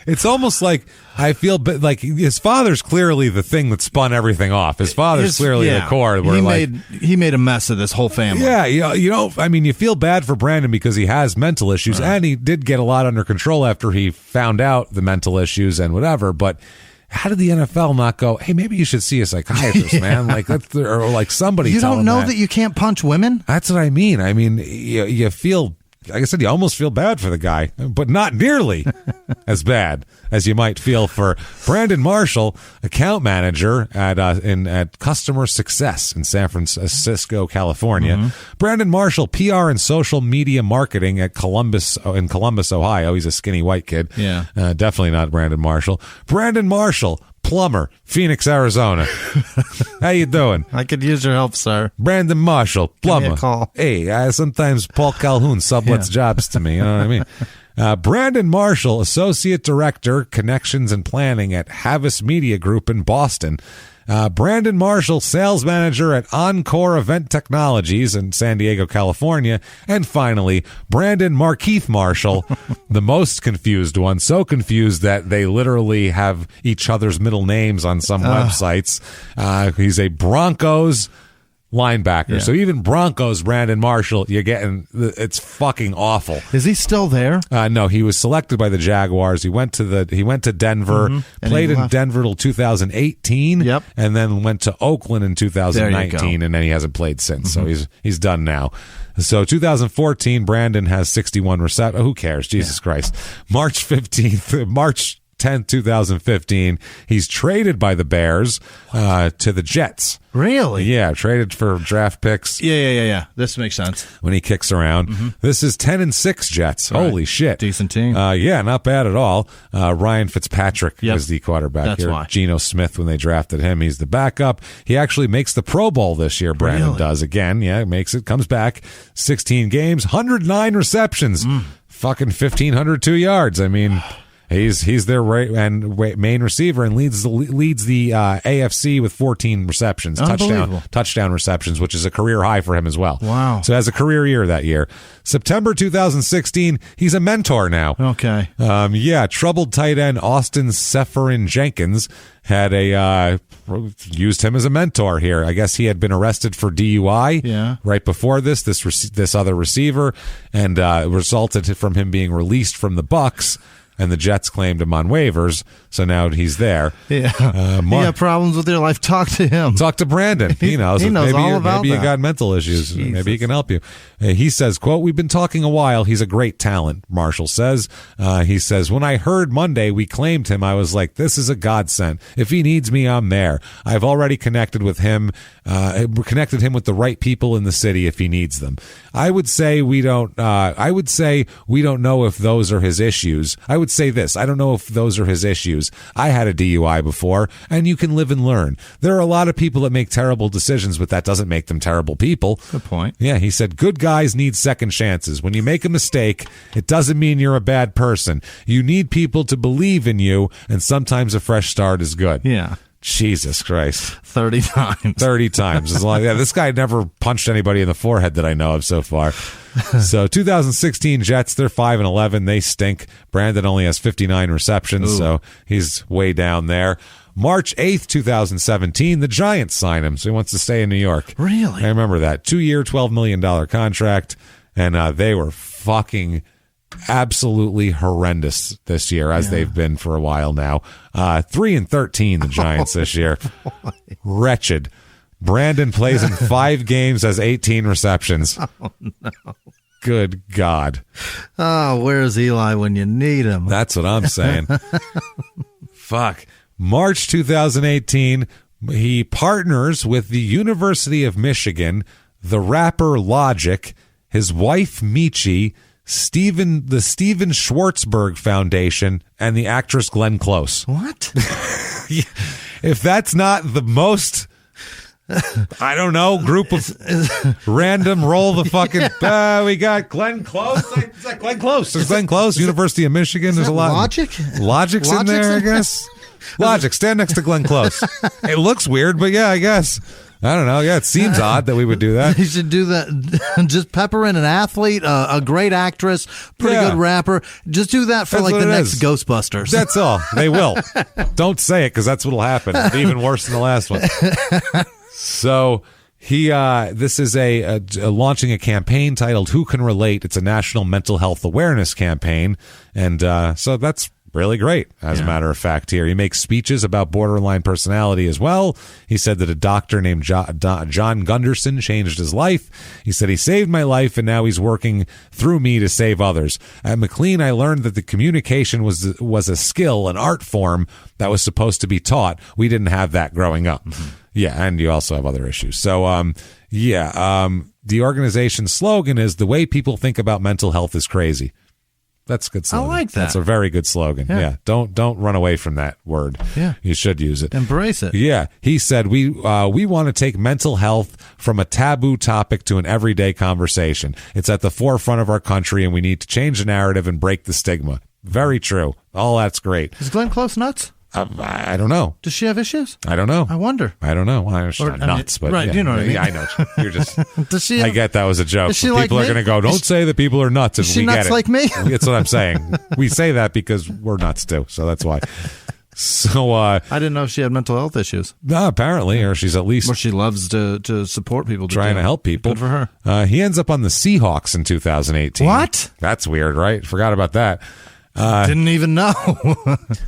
[SPEAKER 1] It's almost like I feel like his father's clearly the thing that spun everything off. His father's clearly the core. Where
[SPEAKER 3] he made a mess of this whole family.
[SPEAKER 1] Yeah, you feel bad for Brandon because he has mental issues, and he did get a lot under control after he found out the mental issues and whatever, but how did the NFL not go, hey, maybe you should see a psychiatrist, man? Like, or like somebody
[SPEAKER 3] You
[SPEAKER 1] tell
[SPEAKER 3] don't
[SPEAKER 1] him
[SPEAKER 3] know that you can't punch women?
[SPEAKER 1] That's what I mean. I mean, you feel... Like I said, you almost feel bad for the guy, but not nearly as bad as you might feel for Brandon Marshall, account manager at Customer Success in San Francisco, California. Brandon Marshall, PR and social media marketing at Columbus, Ohio. He's a skinny white kid.
[SPEAKER 3] Yeah,
[SPEAKER 1] definitely not Brandon Marshall. Brandon Marshall, plumber, Phoenix, Arizona. How you doing?
[SPEAKER 3] I could use your help, sir.
[SPEAKER 1] Brandon Marshall, plumber.
[SPEAKER 3] Give me a call.
[SPEAKER 1] Hey, sometimes Paul Calhoun sublets jobs to me. You know what I mean? Brandon Marshall, Associate Director, Connections and Planning at Havas Media Group in Boston. Brandon Marshall, sales manager at Encore Event Technologies in San Diego, California. And finally, Brandon Markeith Marshall, the most confused one. So confused that they literally have each other's middle names on some websites. He's a Broncos linebacker. Yeah. So even Broncos, Brandon Marshall, you're getting, it's fucking awful.
[SPEAKER 3] Is he still there?
[SPEAKER 1] No, he was selected by the Jaguars. He went to Denver, played in Denver till 2018, and then went to Oakland in 2019, and then he hasn't played since. So he's done now. So 2014, Brandon has 61 receptions. Who cares? Jesus Christ. March 10th, 2015, he's traded by the Bears to the Jets.
[SPEAKER 3] Really?
[SPEAKER 1] Yeah, traded for draft picks.
[SPEAKER 3] Yeah. This makes sense.
[SPEAKER 1] When he kicks around. This is 10-6 Jets. Right. Holy shit.
[SPEAKER 3] Decent team.
[SPEAKER 1] Yeah, not bad at all. Ryan Fitzpatrick is the quarterback.
[SPEAKER 3] That's
[SPEAKER 1] here.
[SPEAKER 3] why.
[SPEAKER 1] Geno Smith, when they drafted him, he's the backup. He actually makes the Pro Bowl this year, Brandon does. Again, makes it, comes back. 16 games, 109 receptions, fucking 1,502 yards. I mean... He's their main receiver and leads the AFC with 14 receptions, touchdown receptions, which is a career high for him as well.
[SPEAKER 3] Wow!
[SPEAKER 1] So has a career year that year. September 2016, he's a mentor now.
[SPEAKER 3] Okay.
[SPEAKER 1] Troubled tight end Austin Seferian Jenkins had used him as a mentor here. I guess he had been arrested for DUI right before this other receiver, and resulted from him being released from the Bucs. And the Jets claimed him on waivers, so now he's there.
[SPEAKER 3] Yeah, you got problems with your life? Talk to him.
[SPEAKER 1] Talk to Brandon. He knows.
[SPEAKER 3] He knows all about
[SPEAKER 1] maybe you got mental issues. Jesus. Maybe he can help you. He says, quote, "We've been talking a while. He's a great talent," Marshall says. He says, "When I heard Monday we claimed him, I was like, this is a godsend. If he needs me, I'm there. I've already connected with him, connected him with the right people in the city if he needs them. I would say we don't know if those are his issues. I would say this. I don't know if those are his issues. I had a DUI before, and you can live and learn. There are a lot of people that make terrible decisions, but that doesn't make them terrible people."
[SPEAKER 3] Good point.
[SPEAKER 1] Yeah, he said, "Good guys need second chances. When you make a mistake, it doesn't mean you're a bad person. You need people to believe in you, and sometimes a fresh start is good."
[SPEAKER 3] Yeah.
[SPEAKER 1] Jesus Christ.
[SPEAKER 3] 30 times.
[SPEAKER 1] 30 times. This guy never punched anybody in the forehead that I know of so far. So 2016 Jets, they're 5-11. They stink. Brandon only has 59 receptions, so he's way down there. March 8th, 2017, the Giants sign him, so he wants to stay in New York.
[SPEAKER 3] Really?
[SPEAKER 1] I remember that. 2-year, $12 million contract, and they were fucking absolutely horrendous this year, as they've been for a while now. 3-13, the Giants this year. Wretched. Brandon plays in 5 games, has 18 receptions.
[SPEAKER 3] Oh, no.
[SPEAKER 1] Good God.
[SPEAKER 3] Oh, where's Eli when you need him?
[SPEAKER 1] That's what I'm saying. Fuck. March 2018, he partners with the University of Michigan, the rapper Logic, his wife Michi, the Steven Schwartzberg Foundation, and the actress Glenn Close.
[SPEAKER 3] What?
[SPEAKER 1] If that's not the most, I don't know, group of random roll the fucking, we got Glenn Close. Is that Glenn Close? There's Glenn Close, University of Michigan. There's a lot. Logic's in there, I guess. Logic, stand next to Glenn Close. It looks weird, but yeah, I guess. I don't know. Yeah, it seems odd that we would do that.
[SPEAKER 3] You should do that. Just pepper in an athlete, a great actress, pretty good rapper. Just do that for the next Ghostbusters.
[SPEAKER 1] That's all. They will. Don't say it, because that's what'll happen. It'll be even worse than the last one. So this is a launching a campaign titled "Who Can Relate?" It's a national mental health awareness campaign, and so that's really great, as a matter of fact. Here, he makes speeches about borderline personality as well. He said that a doctor named John Gunderson changed his life. He said, "He saved my life, and now he's working through me to save others. At McLean, I learned that the communication was a skill, an art form that was supposed to be taught. We didn't have that growing up." Mm-hmm. Yeah, and you also have other issues. So, the organization's slogan is, "The way people think about mental health is crazy." That's a good slogan.
[SPEAKER 3] I like that.
[SPEAKER 1] That's a very good slogan. Yeah. Don't run away from that word.
[SPEAKER 3] Yeah.
[SPEAKER 1] You should use it.
[SPEAKER 3] Embrace it.
[SPEAKER 1] Yeah. He said, we want to take mental health from a taboo topic to an everyday conversation. It's at the forefront of our country, and we need to change the narrative and break the stigma. Very true. All that's great.
[SPEAKER 3] Is Glenn Close nuts?
[SPEAKER 1] I don't know.
[SPEAKER 3] Does she have issues?
[SPEAKER 1] I don't know.
[SPEAKER 3] I wonder.
[SPEAKER 1] I don't know. Well, she's not nuts, but
[SPEAKER 3] right,
[SPEAKER 1] yeah,
[SPEAKER 3] you know what I mean.
[SPEAKER 1] Yeah, I know. You're just.
[SPEAKER 3] Does she?
[SPEAKER 1] I get that was a joke.
[SPEAKER 3] Is she
[SPEAKER 1] people
[SPEAKER 3] like
[SPEAKER 1] are
[SPEAKER 3] me?
[SPEAKER 1] going to go. Don't say that people are nuts.
[SPEAKER 3] Is she
[SPEAKER 1] we
[SPEAKER 3] nuts
[SPEAKER 1] get it.
[SPEAKER 3] like me?
[SPEAKER 1] That's what I'm saying. We say that because we're nuts too. So that's why. So
[SPEAKER 3] I didn't know she had mental health issues.
[SPEAKER 1] No, apparently, or she's at least.
[SPEAKER 3] Or she loves to support people.
[SPEAKER 1] Trying to help people.
[SPEAKER 3] Good for her.
[SPEAKER 1] He ends up on the Seahawks in 2018.
[SPEAKER 3] What?
[SPEAKER 1] That's weird, right? Forgot about that.
[SPEAKER 3] Didn't even know.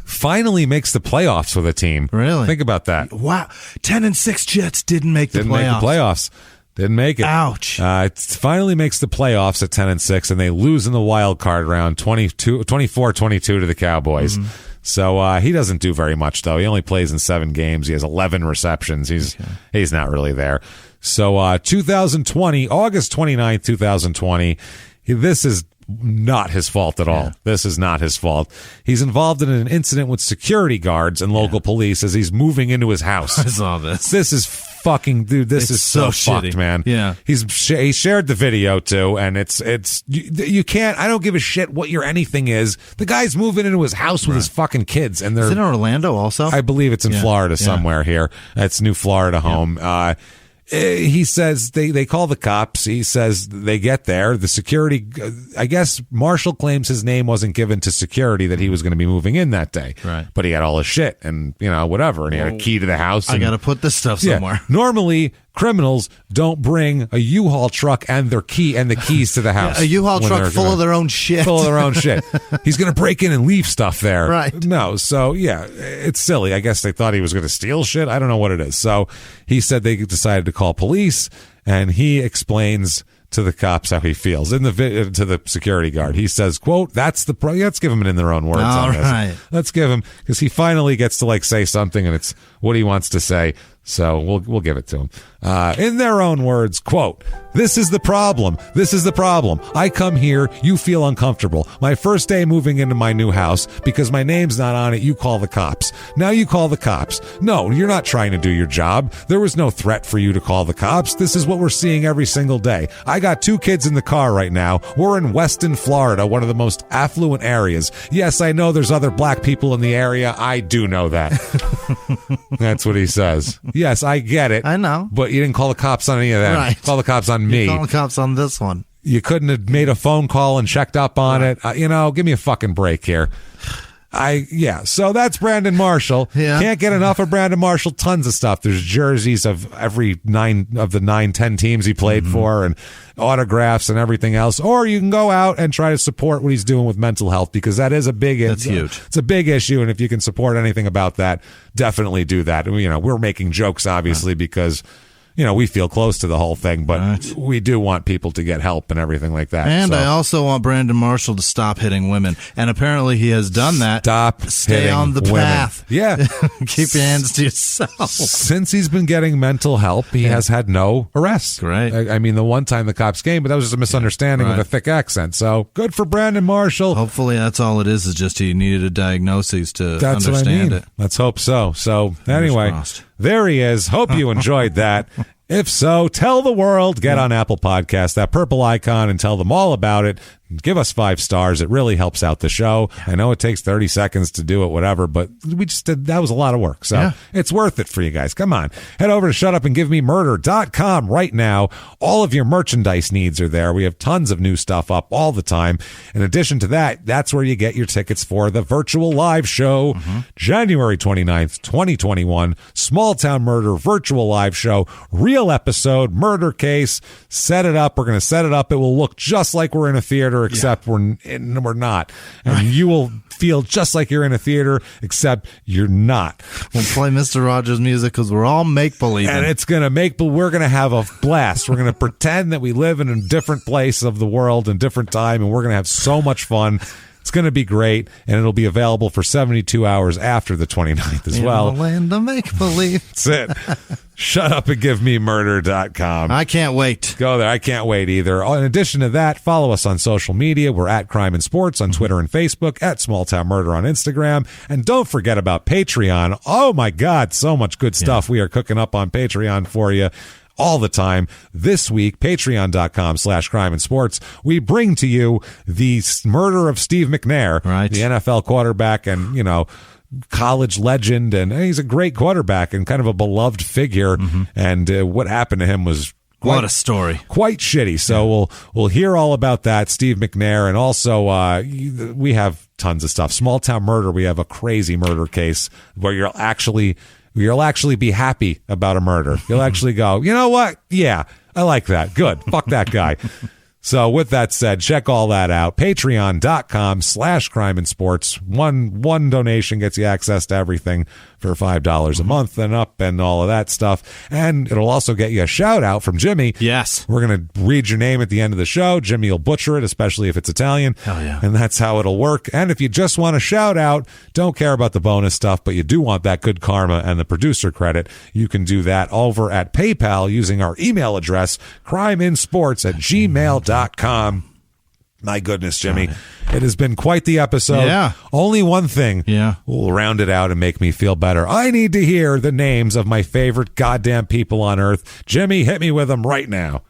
[SPEAKER 1] Finally makes the playoffs with a team.
[SPEAKER 3] Really?
[SPEAKER 1] Think about that.
[SPEAKER 3] Wow. 10-6 Jets didn't make the playoffs.
[SPEAKER 1] Didn't make it.
[SPEAKER 3] Ouch.
[SPEAKER 1] It finally makes the playoffs at 10-6, and they lose in the wild card round 24-22 to the Cowboys. Mm-hmm. So he doesn't do very much, though. He only plays in 7 games. He has 11 receptions. He's not really there. So 2020, August 29th, 2020, this is not his fault at all. This is not his fault. He's involved in an incident with security guards and local police as he's moving into his house.
[SPEAKER 3] I saw this.
[SPEAKER 1] This is fucking, dude, this is so fucked,
[SPEAKER 3] shitty.
[SPEAKER 1] man.
[SPEAKER 3] Yeah.
[SPEAKER 1] He shared the video too, and it's you can't, I don't give a shit what your anything is. The guy's moving into his house with his fucking kids, and they're.
[SPEAKER 3] Is it in Orlando also?
[SPEAKER 1] I believe it's in Florida somewhere here. It's New Florida home. He says they call the cops. He says they get there. The security, I guess Marshall claims his name wasn't given to security, that he was going to be moving in that day.
[SPEAKER 3] Right.
[SPEAKER 1] But he had all his shit and, whatever. And he had a key to the house.
[SPEAKER 3] I got to put this stuff somewhere.
[SPEAKER 1] Normally, criminals don't bring a U-Haul truck and their key and the keys to the house.
[SPEAKER 3] A U-Haul truck full of their own shit.
[SPEAKER 1] Full of their own shit. He's going to break in and leave stuff there.
[SPEAKER 3] Right.
[SPEAKER 1] No. So, yeah, it's silly. I guess they thought he was going to steal shit. I don't know what it is. So he said they decided to call police, and he explains to the cops how he feels to the security guard. He says, quote, let's give him it in their own words.
[SPEAKER 3] All right.
[SPEAKER 1] Let's give him, because he finally gets to say something, and it's what he wants to say. So we'll give it to him. In their own words, quote, "This is the problem. This is the problem. I come here, you feel uncomfortable. My first day moving into my new house, because my name's not on it, you call the cops. Now you call the cops. No, you're not trying to do your job. There was no threat for you to call the cops. This is what we're seeing every single day. I got 2 kids in the car right now. We're in Weston, Florida, one of the most affluent areas. Yes, I know there's other black people in the area. I do know that." That's what he says. Yes, I get it.
[SPEAKER 3] I know.
[SPEAKER 1] But you didn't call the cops on any of that. Right. Call the cops on me.
[SPEAKER 3] You call the cops on this one.
[SPEAKER 1] You couldn't have made a phone call and checked up on it. Give me a fucking break here. So that's Brandon Marshall.
[SPEAKER 3] Yeah.
[SPEAKER 1] Can't get enough of Brandon Marshall. Tons of stuff. There's jerseys of every 9 of the 9-10 teams he played for, and autographs and everything else. Or you can go out and try to support what he's doing with mental health, because that is a big issue.
[SPEAKER 3] That's huge.
[SPEAKER 1] It's a big issue, and if you can support anything about that, definitely do that. We're making jokes, obviously, because we feel close to the whole thing, but we do want people to get help and everything like that.
[SPEAKER 3] And I also want Brandon Marshall to stop hitting women. And apparently he has done that. Stay on the path.
[SPEAKER 1] Yeah.
[SPEAKER 3] Keep your hands to yourself.
[SPEAKER 1] Since he's been getting mental help, he has had no arrests.
[SPEAKER 3] Great.
[SPEAKER 1] I mean, the one time the cops came, but that was just a misunderstanding with a thick accent. So good for Brandon Marshall.
[SPEAKER 3] Hopefully that's all it is just he needed a diagnosis to understand it.
[SPEAKER 1] Let's hope so. So anyway, there he is. Hope you enjoyed that. If so, tell the world, get on Apple Podcasts, that purple icon, and tell them all about it. Give us 5 stars. It really helps out the show. I know it takes 30 seconds to do it, whatever, but we just did, that was a lot of work. So it's worth it for you guys. Come on. Head over to shutupandgivememurder.com right now. All of your merchandise needs are there. We have tons of new stuff up all the time. In addition to that, that's where you get your tickets for the virtual live show, January 29th, 2021, Small Town Murder virtual live show, real episode, murder case. Set it up. We're going to set it up. It will look just like we're in a theater, except we're not. And you will feel just like you're in a theater, except you're not.
[SPEAKER 3] We'll play Mr. Rogers music because we're all make-believe.
[SPEAKER 1] And it's going to we're going to have a blast. We're going to pretend that we live in a different place of the world and different time, and we're going to have so much fun. It's going to be great, and it'll be available for 72 hours after the 29th as well.
[SPEAKER 3] In the land of make-believe.
[SPEAKER 1] That's it. Shutupandgivememurder.com.
[SPEAKER 3] I can't wait.
[SPEAKER 1] Go there. I can't wait either. In addition to that, follow us on social media. We're at Crime and Sports on Twitter and Facebook, at Small Town Murder on Instagram. And don't forget about Patreon. Oh, my God, so much good stuff we are cooking up on Patreon for you all the time. This week, patreon.com/crime and sports, we bring to you the murder of Steve McNair, the NFL quarterback and, college legend, and he's a great quarterback and kind of a beloved figure. And what happened to him was
[SPEAKER 3] what a story.
[SPEAKER 1] Quite shitty. So we'll hear all about that, Steve McNair, and also we have tons of stuff. Small Town Murder, we have a crazy murder case where you'll actually be happy about a murder. You'll actually go, you know what? Yeah, I like that. Good. Fuck that guy. So with that said, check all that out. Patreon.com/crimeinsports. One donation gets you access to everything for $5 a month and up and all of that stuff. And it'll also get you a shout out from Jimmie.
[SPEAKER 3] Yes.
[SPEAKER 1] We're going to read your name at the end of the show. Jimmie will butcher it, especially if it's Italian.
[SPEAKER 3] Hell yeah.
[SPEAKER 1] And that's how it'll work. And if you just want a shout out, don't care about the bonus stuff, but you do want that good karma and the producer credit, you can do that over at PayPal using our email address, crimeinsports@gmail.com. My goodness, Jimmie. It has been quite the episode.
[SPEAKER 3] Yeah.
[SPEAKER 1] Only one thing will round it out and make me feel better. I need to hear the names of my favorite goddamn people on earth. Jimmie, hit me with them right now.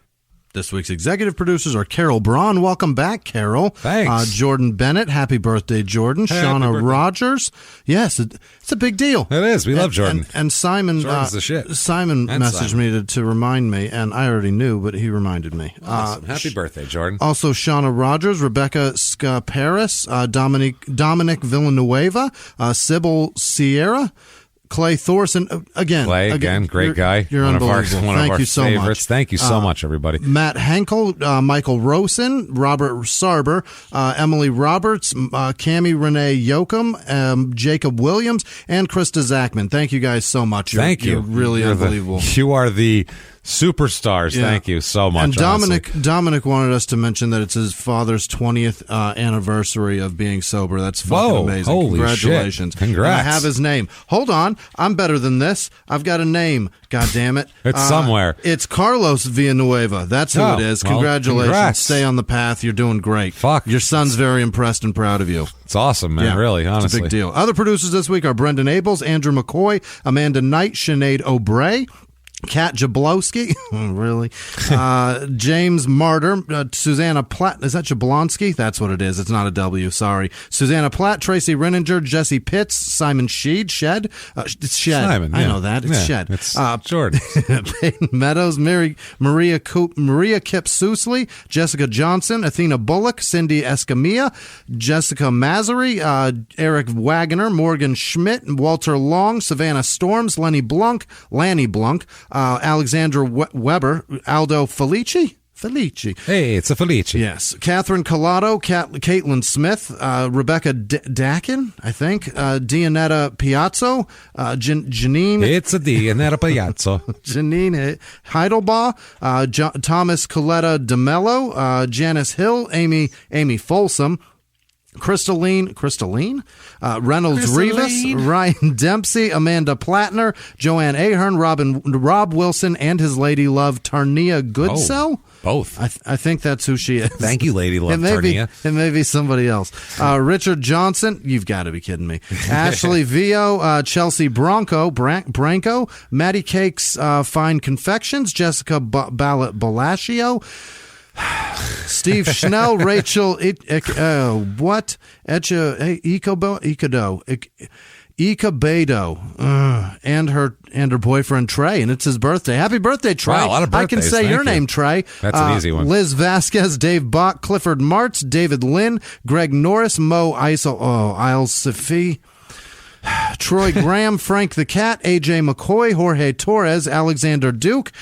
[SPEAKER 3] This week's executive producers are Carol Braun. Welcome back, Carol.
[SPEAKER 1] Thanks.
[SPEAKER 3] Jordan Bennett. Happy birthday, Jordan. Shauna Rogers. Yes, it's a big deal.
[SPEAKER 1] It is. We love Jordan.
[SPEAKER 3] And Simon.
[SPEAKER 1] Jordan's the shit.
[SPEAKER 3] Simon
[SPEAKER 1] and
[SPEAKER 3] messaged me to remind me, and I already knew, but he reminded me.
[SPEAKER 1] Awesome. Happy birthday, Jordan.
[SPEAKER 3] Also, Shauna Rogers, Rebecca Scaparis, Dominic Villanueva, Sybil Sierra, Clay Thorson, again,
[SPEAKER 1] great guy.
[SPEAKER 3] You're unbelievable. Thank you so
[SPEAKER 1] favorites.
[SPEAKER 3] much.
[SPEAKER 1] Thank you so much, everybody.
[SPEAKER 3] Matt Henkel, Michael Rosen, Robert Sarber, Emily Roberts, Cammie Renee Yoakum, Jacob Williams, and Krista Zachman. Thank you guys so much.
[SPEAKER 1] Thank you.
[SPEAKER 3] You're really unbelievable.
[SPEAKER 1] You are the superstars. Yeah. Thank you so much.
[SPEAKER 3] And Dominic wanted us to mention that it's his father's 20th anniversary of being sober. That's fucking amazing.
[SPEAKER 1] Holy
[SPEAKER 3] Congratulations.
[SPEAKER 1] Shit. Congrats.
[SPEAKER 3] And I have his name. Hold on. I'm better than this. I've got a name. God damn it.
[SPEAKER 1] It's somewhere.
[SPEAKER 3] It's Carlos Villanueva. That's who it is. Congratulations.
[SPEAKER 1] Congrats.
[SPEAKER 3] Stay on the path. You're doing great.
[SPEAKER 1] Fuck.
[SPEAKER 3] Your son's very impressed and proud of you.
[SPEAKER 1] It's awesome, man.
[SPEAKER 3] Yeah,
[SPEAKER 1] really, honestly.
[SPEAKER 3] It's a big deal. Other producers this week are Brendan Abels, Andrew McCoy, Amanda Knight, Sinead O'Bray, Kat Jablowski, really? James Martyr, Susanna Platt. Is that Jablonski? That's what it is. It's not a W. Sorry. Susanna Platt, Tracy Renninger, Jesse Pitts, Simon Shed. It's Shed.
[SPEAKER 1] Simon,
[SPEAKER 3] I know that. It's Shed.
[SPEAKER 1] It's Jordan.
[SPEAKER 3] Peyton Meadows, Maria Kip Sousley, Jessica Johnson, Athena Bullock, Cindy Escamilla, Jessica Masery, Eric Wagoner, Morgan Schmidt, Walter Long, Savannah Storms, Lanny Blunk, Alexandra Weber, Aldo Felici.
[SPEAKER 1] Hey, it's a Felici.
[SPEAKER 3] Yes. Catherine Collado, Caitlin Smith, Rebecca Dakin, I think, Dionetta Piazzo, Janine.
[SPEAKER 1] It's a Dionetta Piazzo.
[SPEAKER 3] Janine Heidelbaugh, Thomas Coletta DeMello, Janice Hill, Amy Folsom, Crystalline, Reynolds Rivas, Ryan Dempsey, Amanda Plattner, Joanne Ahern, Rob Wilson, and his lady love Tarnia Goodsell.
[SPEAKER 1] Both.
[SPEAKER 3] I think that's who she is.
[SPEAKER 1] Thank you, lady love Tarnia.
[SPEAKER 3] It may be somebody else. Richard Johnson, you've got to be kidding me. Ashley Vio, Chelsea Branco, Maddie Cakes, Fine Confections, Jessica Ballot Bellagio, Steve Schnell, Rachel, Ikabedo, and her boyfriend Trey, and it's his birthday. Happy birthday, Trey!
[SPEAKER 1] Wow, a lot of birthdays.
[SPEAKER 3] I can say your name, Trey.
[SPEAKER 1] That's an easy one.
[SPEAKER 3] Liz Vasquez, Dave Bach, Clifford Martz, David Lynn, Greg Norris, Mo Isle Safi, Troy Graham, Frank the Cat, AJ McCoy, Jorge Torres, Alexandra Duke,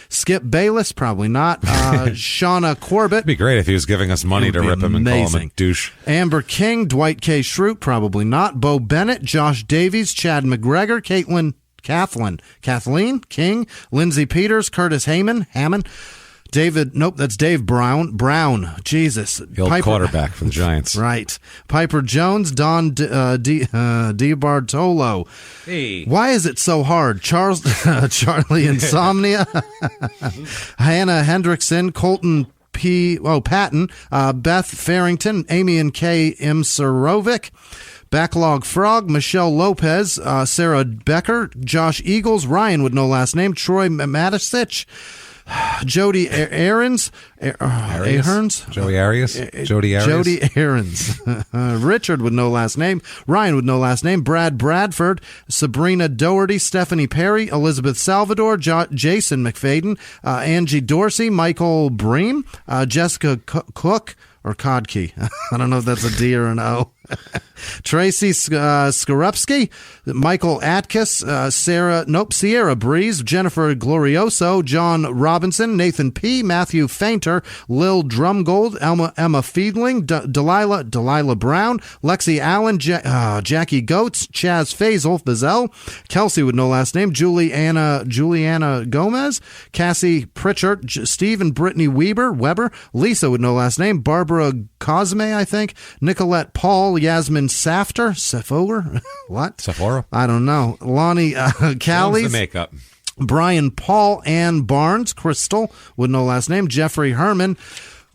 [SPEAKER 3] Skip Bayless, probably not, Shauna Corbett.
[SPEAKER 1] It'd be great if he was giving us money to rip him and call him a douche.
[SPEAKER 3] Amber King, Dwight K. Schrute, probably not, Bo Bennett, Josh Davies, Chad McGregor, Kathleen King, Lindsay Peters, Curtis Hammond, that's Dave Brown. Jesus.
[SPEAKER 1] The old quarterback for the Giants.
[SPEAKER 3] Right. Piper Jones, Don DiBartolo.
[SPEAKER 1] Hey.
[SPEAKER 3] Why is it so hard? Charlie Insomnia. Hannah Hendrickson, Colton Patton, Beth Farrington, Amy and Kay Imserovic, Backlog Frog, Michelle Lopez, Sarah Becker, Josh Eagles, Ryan with no last name, Troy Matisich, Jody Aarons. Aarons?
[SPEAKER 1] Joey Arias? Jody Arias?
[SPEAKER 3] Jody Aarons. Richard with no last name. Ryan with no last name. Brad Bradford. Sabrina Doherty. Stephanie Perry. Elizabeth Salvador. Jason McFadden. Angie Dorsey. Michael Bream. Jessica Cook. Or Kodke. I don't know if that's a D or an O. Tracy Skorupski, Michael Atkiss, Sierra Breeze, Jennifer Glorioso, John Robinson, Nathan P., Matthew Fainter, Lil Drumgold, Emma Fiedling, Delilah Brown, Lexi Allen, Jackie Goetz, Chaz Faisal, Kelsey with no last name, Juliana Gomez, Cassie Pritchard, Steve and Brittany Weber, Lisa with no last name, Barbara Cosme, I think, Nicolette Paul, Yasmin Sephora? What?
[SPEAKER 1] Sephora?
[SPEAKER 3] I don't know. Lonnie Callies.
[SPEAKER 1] The makeup.
[SPEAKER 3] Brian Paul, Ann Barnes, Crystal with no last name, Jeffrey Herman.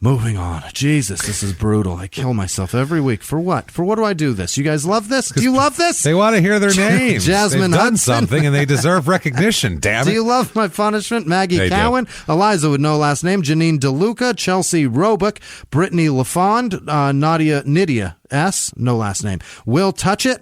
[SPEAKER 3] Moving on. Jesus, this is brutal. I kill myself every week. For what? For what do I do this? You guys love this? Do you love this?
[SPEAKER 1] They want to hear their names.
[SPEAKER 3] Jasmine
[SPEAKER 1] They've done
[SPEAKER 3] Hudson.
[SPEAKER 1] something and they deserve recnicognition, damn it.
[SPEAKER 3] Do you love my punishment? Maggie
[SPEAKER 1] They
[SPEAKER 3] Cowan,
[SPEAKER 1] do.
[SPEAKER 3] Eliza with no last name, Janine DeLuca, Chelsea Roebuck, Brittany LaFond, Nydia S, no last name. Will Touch It.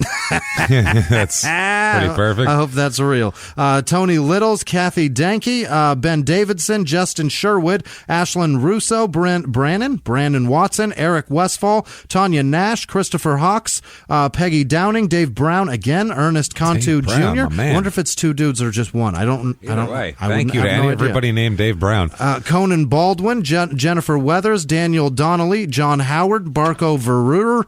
[SPEAKER 1] That's pretty perfect.
[SPEAKER 3] I hope that's real. Tony Littles, Kathy Danke, Ben Davidson, Justin Sherwood, Ashlyn Russo, Brandon Watson, Eric Westfall, Tanya Nash, Christopher Hawks, Peggy Downing, Dave Brown again, Ernest Cantu
[SPEAKER 1] Dave Brown,
[SPEAKER 3] Jr.
[SPEAKER 1] my man.
[SPEAKER 3] I wonder if it's two dudes or just one. I don't.
[SPEAKER 1] Thank you to everybody named Dave Brown.
[SPEAKER 3] Conan Baldwin, Jennifer Weathers, Daniel Donnelly, John Howard, Barco Veruter.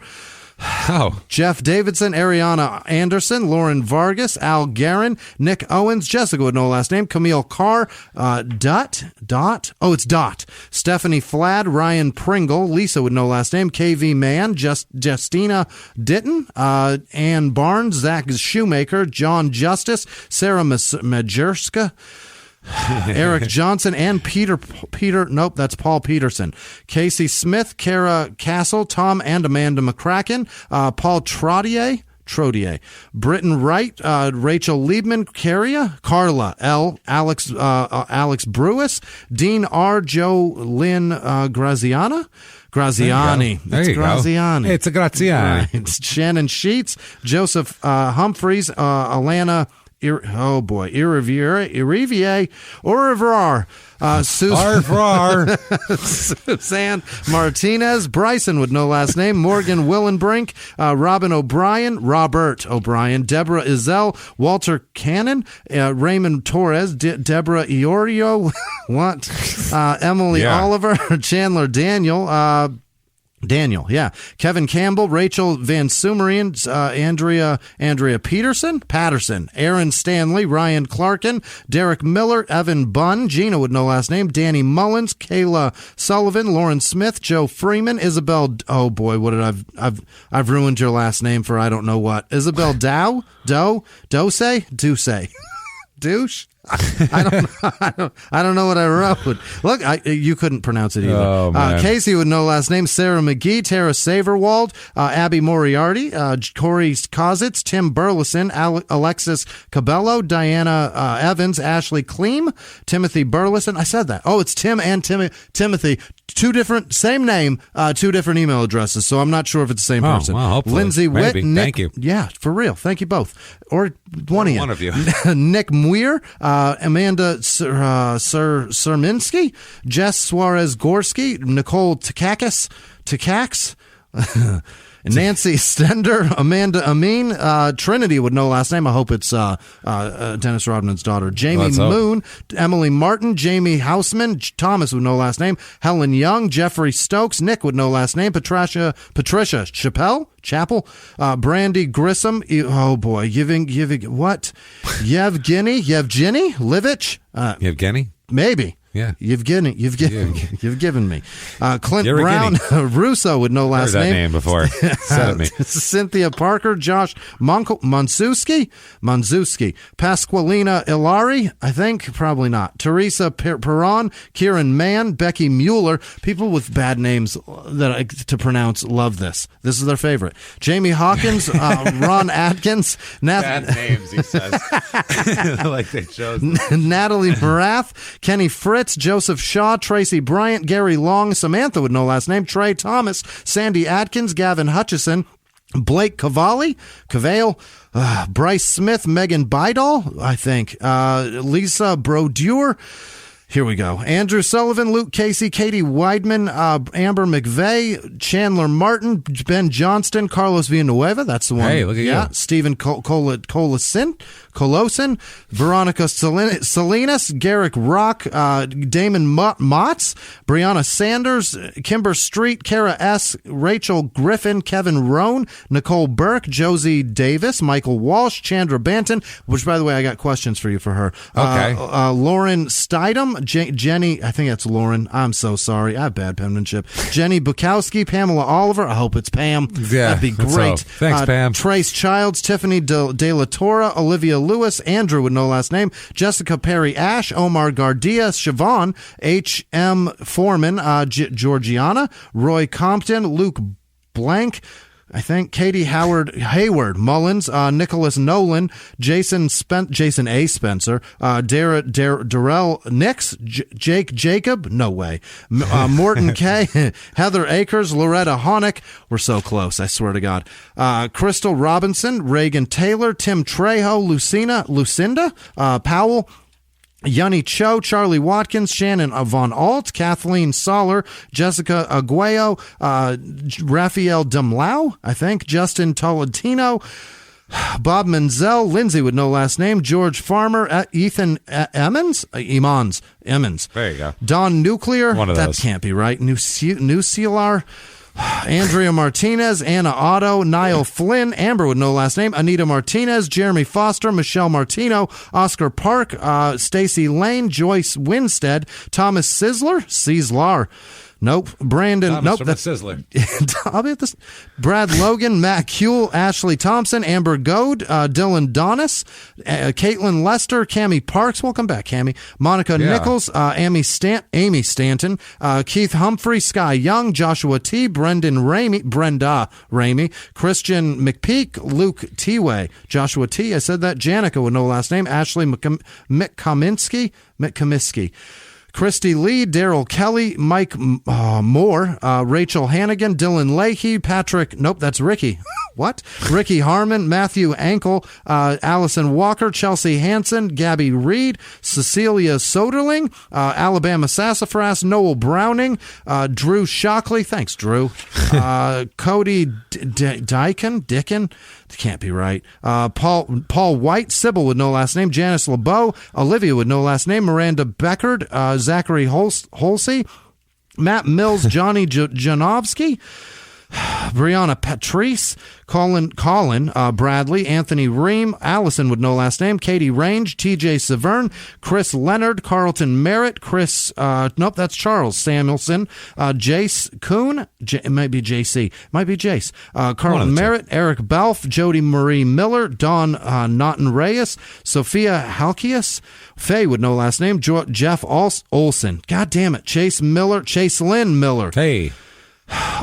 [SPEAKER 1] Oh.
[SPEAKER 3] Jeff Davidson, Ariana Anderson, Lauren Vargas, Al Guerin, Nick Owens, Jessica with no last name, Camille Carr, it's Dot, Stephanie Flad, Ryan Pringle, Lisa with no last name, KV Mann, Justina Ditton, Ann Barnes, Zach Shoemaker, John Justice, Sarah Majerska, Eric Johnson, and Peter, nope, that's Paul Peterson. Casey Smith, Kara Castle, Tom and Amanda McCracken, Paul Trottier, Britton Wright, Rachel Liebman, Carla L, Alex Brewis, Dean R, Joe Lynn Graziani.
[SPEAKER 1] There you
[SPEAKER 3] Graziani.
[SPEAKER 1] Go. It's a Graziani.
[SPEAKER 3] Right. It's Shannon Sheets, Joseph Humphreys, Alana Irivier, Suzanne Martinez, Bryson with no last name, Morgan Willenbrink, Robert O'Brien, Deborah Izell, Walter Cannon, Raymond Torres, Deborah Iorio, Emily Oliver, Chandler Daniel, yeah. Kevin Campbell, Rachel Van Sumerian, Andrea Patterson, Aaron Stanley, Ryan Clarkin, Derek Miller, Evan Bunn, Gina with no last name, Danny Mullins, Kayla Sullivan, Lauren Smith, Joe Freeman, Isabel. Oh boy, what did I've ruined your last name for I don't know what. Isabel Dose. Douche. I don't know what I wrote. Look, you couldn't pronounce it either.
[SPEAKER 1] Oh,
[SPEAKER 3] Casey with no last name, Sarah McGee, Tara Saverwald, Abby Moriarty, Corey Kozitz, Tim Burleson, Alexis Cabello, Diana Evans, Ashley Kleem, Timothy Burleson. I said that. Oh, it's Tim and Timothy. Two different, same name, two different email addresses. So I'm not sure if it's the same person.
[SPEAKER 1] Well, hopefully.
[SPEAKER 3] Lindsay Witt,
[SPEAKER 1] Maybe.
[SPEAKER 3] Nick,
[SPEAKER 1] Thank you.
[SPEAKER 3] Yeah, for real. Thank you both. Or one of you. Nick Muir, Amanda Serminski, Jess Suarez Gorski, Nicole Takax, Nancy Stender, Amanda Amin, Trinity with no last name. I hope it's Dennis Rodman's daughter. Jamie Moon, Emily Martin, Jamie Houseman, Thomas with no last name, Helen Young, Jeffrey Stokes, Nick with no last name, Patricia Chapel, Brandy Grissom. Oh boy, giving what? Yevgeny Livich.
[SPEAKER 1] Yevgeny?
[SPEAKER 3] Maybe.
[SPEAKER 1] Yeah.
[SPEAKER 3] You've given me. Clint Brown, Russo with no last
[SPEAKER 1] name. Heard that
[SPEAKER 3] name
[SPEAKER 1] before. Said it me.
[SPEAKER 3] Cynthia Parker, Josh Monsuski, Pasqualina Ilari, I think, probably not. Teresa Perron, Kieran Mann, Becky Mueller. People with bad names to pronounce love this. This is their favorite. Jamie Hawkins, Ron Atkins.
[SPEAKER 1] Bad names, he says. Like they chose.
[SPEAKER 3] Natalie Morath, Kenny Frick, Fritz, Joseph Shaw, Tracy Bryant, Gary Long, Samantha with no last name, Trey Thomas, Sandy Atkins, Gavin Hutchison, Blake Cavalli, Bryce Smith, Megan Bidall, I think, Lisa Brodeur. Here we go. Andrew Sullivan, Luke Casey, Katie Weidman, Amber McVeigh, Chandler Martin, Ben Johnston, Carlos Villanueva. That's the one.
[SPEAKER 1] Hey, look at you.
[SPEAKER 3] Stephen Colosin, Veronica Salinas, Garrick Rock, Damon Motts, Brianna Sanders, Kimber Street, Kara S., Rachel Griffin, Kevin Roan, Nicole Burke, Josie Davis, Michael Walsh, Chandra Banton, which, by the way, I got questions for you for her.
[SPEAKER 1] Okay.
[SPEAKER 3] Lauren Stidham, Jenny, I think that's Lauren. I'm so sorry. I have bad penmanship. Jenny Bukowski, Pamela Oliver. I hope it's Pam.
[SPEAKER 1] Yeah,
[SPEAKER 3] that'd be great.
[SPEAKER 1] So. Thanks, Pam.
[SPEAKER 3] Trace Childs, Tiffany De La Torre, Olivia Lewis, Andrew with no last name, Jessica Perry Ash, Omar Gardia, Siobhan, H.M. Foreman, Georgiana, Roy Compton, Luke Blank, I think, Katie Hayward Mullins, Nicholas Nolan, Jason A. Spencer, Darrell Nix, Jake Jacob, no way, Morton K., Heather Akers, Loretta Honick, we're so close, I swear to God, Crystal Robinson, Reagan Taylor, Tim Trejo, Lucinda Powell, Yunny Cho, Charlie Watkins, Shannon Von Alt, Kathleen Soller, Jessica Aguayo, Raphael Dumlau, I think, Justin Tolentino, Bob Menzel, Lindsay with no last name, George Farmer, Ethan Emmons.
[SPEAKER 1] There you go.
[SPEAKER 3] Don Nuclear.
[SPEAKER 1] One of those.
[SPEAKER 3] That can't be right. Nuclear. Andrea Martinez, Anna Otto, Niall Flynn, Amber with no last name, Anita Martinez, Jeremy Foster, Michelle Martino, Oscar Park, Stacy Lane, Joyce Winstead, Thomas Sizzler. Nope. Brandon.
[SPEAKER 1] Thomas
[SPEAKER 3] nope.
[SPEAKER 1] That's Sizzler.
[SPEAKER 3] I'll be at this. Brad Logan, Matt Kuehl, Ashley Thompson, Amber Goad, Dylan Donis, Caitlin Lester, Cammie Parks. Welcome back, Cammie. Monica Nichols, Amy Stanton, Keith Humphrey, Sky Young, Joshua T, Brenda Ramey, Christian McPeak, Luke T-Way, Joshua T. I said that. Janica with no last name, Ashley Mick Kaminsky. Christy Lee, Daryl Kelly, Mike Moore, Rachel Hannigan, Dylan Leahy, Patrick, nope, that's Ricky. What? Ricky Harmon, Matthew Ankle, Allison Walker, Chelsea Hansen, Gabby Reed, Cecilia Soderling, Alabama Sassafras, Noel Browning, Drew Shockley, thanks, Drew, Cody Dickon, can't be right, Paul White, Sybil with no last name, Janice LeBeau, Olivia with no last name, Miranda Beckard, Zachary Holsey, Matt Mills, Johnny Janowski, Brianna Patrice, Colin Bradley, Anthony Ream, Allison with no last name, Katie Range, TJ Severn, Chris Leonard, Carlton Merritt, nope, that's Charles Samuelson, Jace Kuhn, it might be JC, might be Jace, Carlton Merritt, Eric Balf, Jody Marie Miller, Dawn Naughton Reyes, Sophia Halkias, Faye with no last name, Jeff Olson, god damn it, Chase Lynn Miller.
[SPEAKER 1] Hey.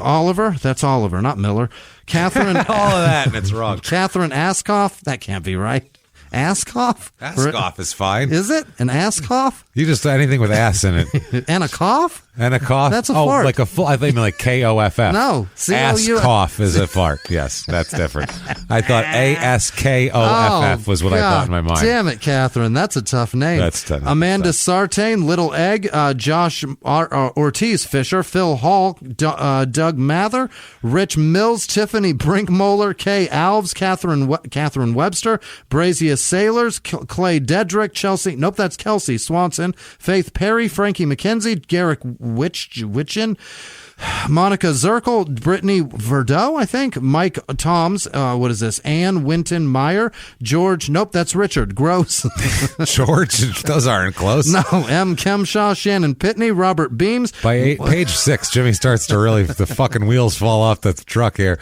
[SPEAKER 3] Oliver, that's Oliver, not Miller. Catherine.
[SPEAKER 1] All of that, and it's wrong.
[SPEAKER 3] Catherine Askoff, that can't be right. Askoff?
[SPEAKER 1] Askoff is fine.
[SPEAKER 3] Is it? An Askoff?
[SPEAKER 1] You just anything with ass in it.
[SPEAKER 3] And a cough?
[SPEAKER 1] And a cough?
[SPEAKER 3] That's a fart.
[SPEAKER 1] Like a full, I think you mean like K-O-F-F.
[SPEAKER 3] No.
[SPEAKER 1] Ass cough is a fart. Yes, that's different. I thought A-S-K-O-F-F was what I thought in my mind.
[SPEAKER 3] Damn it, Catherine. That's a tough name.
[SPEAKER 1] That's tough.
[SPEAKER 3] Amanda Sartain, Little Egg, Josh Ortiz Fisher, Phil Hall, Doug Mather, Rich Mills, Tiffany Brinkmoller, Kay Alves, Catherine Webster, Brazia Sailors, Clay Dedrick, Chelsea, nope, that's Kelsey Swanson, Faith Perry, Frankie McKenzie, Garrick Witchin, Monica Zirkle, Brittany Verdeau, I think, Mike Toms, what is this, Ann Winton Meyer, George, nope, that's Richard, Gross.
[SPEAKER 1] George, those aren't close.
[SPEAKER 3] No, M. Kemshaw, Shannon Pitney, Robert Beams.
[SPEAKER 1] By page 6, Jimmie starts to really, the fucking wheels fall off the truck here.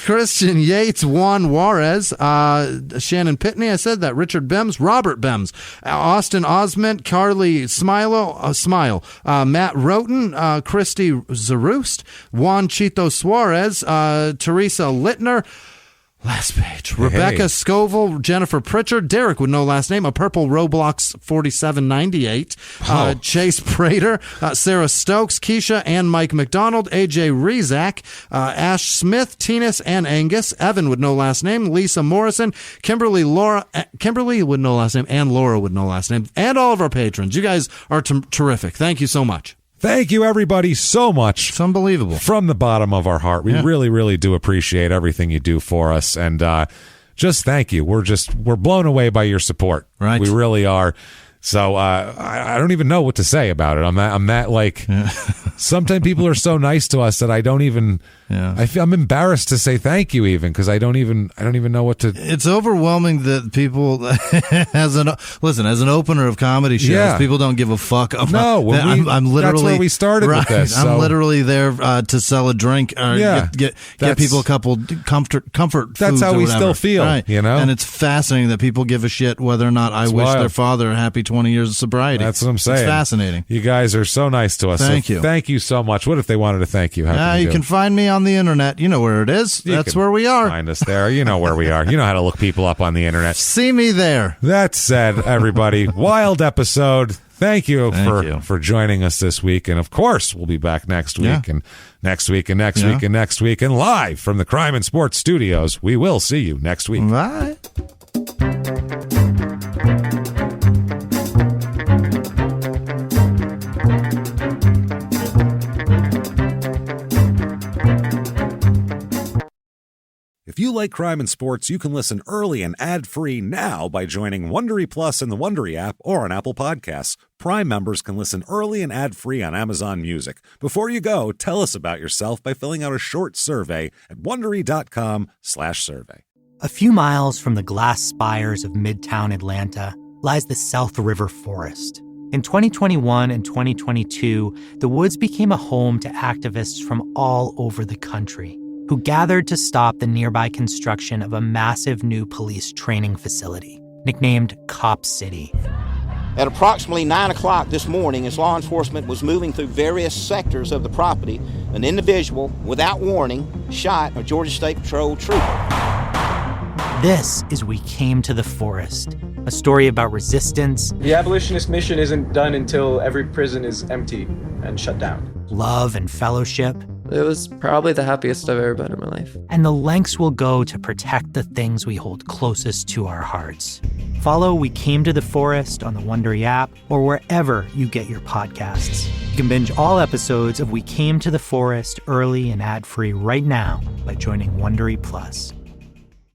[SPEAKER 3] Christian Yates, Juan Juarez, Shannon Pitney, I said that, Richard Bems, Robert Bems, Austin Osment, Carly Smile, Matt Roten, Christy Zarust, Juan Chito Suarez, Teresa Littner, Last page. Rebecca Scoville, Jennifer Pritchard, Derek with no last name, a purple Roblox 4798, Chase Prater, Sarah Stokes, Keisha and Mike McDonald, AJ Rezak, Ash Smith, Tinas and Angus, Evan with no last name, Lisa Morrison, Kimberly with no last name, and Laura with no last name, and all of our patrons. You guys are terrific. Thank you so much.
[SPEAKER 1] Thank you, everybody, so much.
[SPEAKER 3] It's unbelievable.
[SPEAKER 1] From the bottom of our heart. We really, really do appreciate everything you do for us. And just thank you. We're blown away by your support.
[SPEAKER 3] Right.
[SPEAKER 1] We really are. So I don't even know what to say about it. I'm that like, sometimes people are so nice to us that I don't even, I'm embarrassed to say thank you even, because I don't even know what to.
[SPEAKER 3] It's overwhelming that people, as an opener of comedy shows, people don't give a fuck about.
[SPEAKER 1] No,
[SPEAKER 3] I'm literally,
[SPEAKER 1] that's where we started with this.
[SPEAKER 3] I'm literally there to sell a drink or get people a couple comfort foods.
[SPEAKER 1] That's how we still feel, you know?
[SPEAKER 3] And it's fascinating that people give a shit whether or not I wish their father a happy 20 years of sobriety.
[SPEAKER 1] That's what I'm saying.
[SPEAKER 3] It's fascinating.
[SPEAKER 1] You guys are so nice to us.
[SPEAKER 3] Thank you.
[SPEAKER 1] Thank you so much. What if they wanted to thank you?
[SPEAKER 3] You can find me on the internet. You know where it is. That's where we are.
[SPEAKER 1] Find us there. You know where we are. You know how to look people up on the internet.
[SPEAKER 3] See me there.
[SPEAKER 1] That said, everybody, wild episode. Thank you for joining us this week. And of course, we'll be back next week and next week and next week and next week. And live from the Crime and Sports Studios. We will see you next week.
[SPEAKER 3] Bye.
[SPEAKER 1] If you like crime and sports, you can listen early and ad-free now by joining Wondery Plus in the Wondery app or on Apple Podcasts. Prime members can listen early and ad-free on Amazon Music. Before you go, tell us about yourself by filling out a short survey at Wondery.com/survey.
[SPEAKER 2] A few miles from the glass spires of Midtown Atlanta lies the South River Forest. In 2021 and 2022, the woods became a home to activists from all over the country who gathered to stop the nearby construction of a massive new police training facility, nicknamed Cop City.
[SPEAKER 17] At approximately 9 o'clock this morning, as law enforcement was moving through various sectors of the property, an individual, without warning, shot a Georgia State Patrol trooper.
[SPEAKER 2] This is We Came to the Forest, a story about resistance.
[SPEAKER 18] The abolitionist mission isn't done until every prison is empty and shut down.
[SPEAKER 2] Love and fellowship.
[SPEAKER 19] It was probably the happiest I've ever been in my life.
[SPEAKER 2] And the lengths we'll go to protect the things we hold closest to our hearts. Follow We Came to the Forest on the Wondery app or wherever you get your podcasts. You can binge all episodes of We Came to the Forest early and ad-free right now by joining Wondery Plus.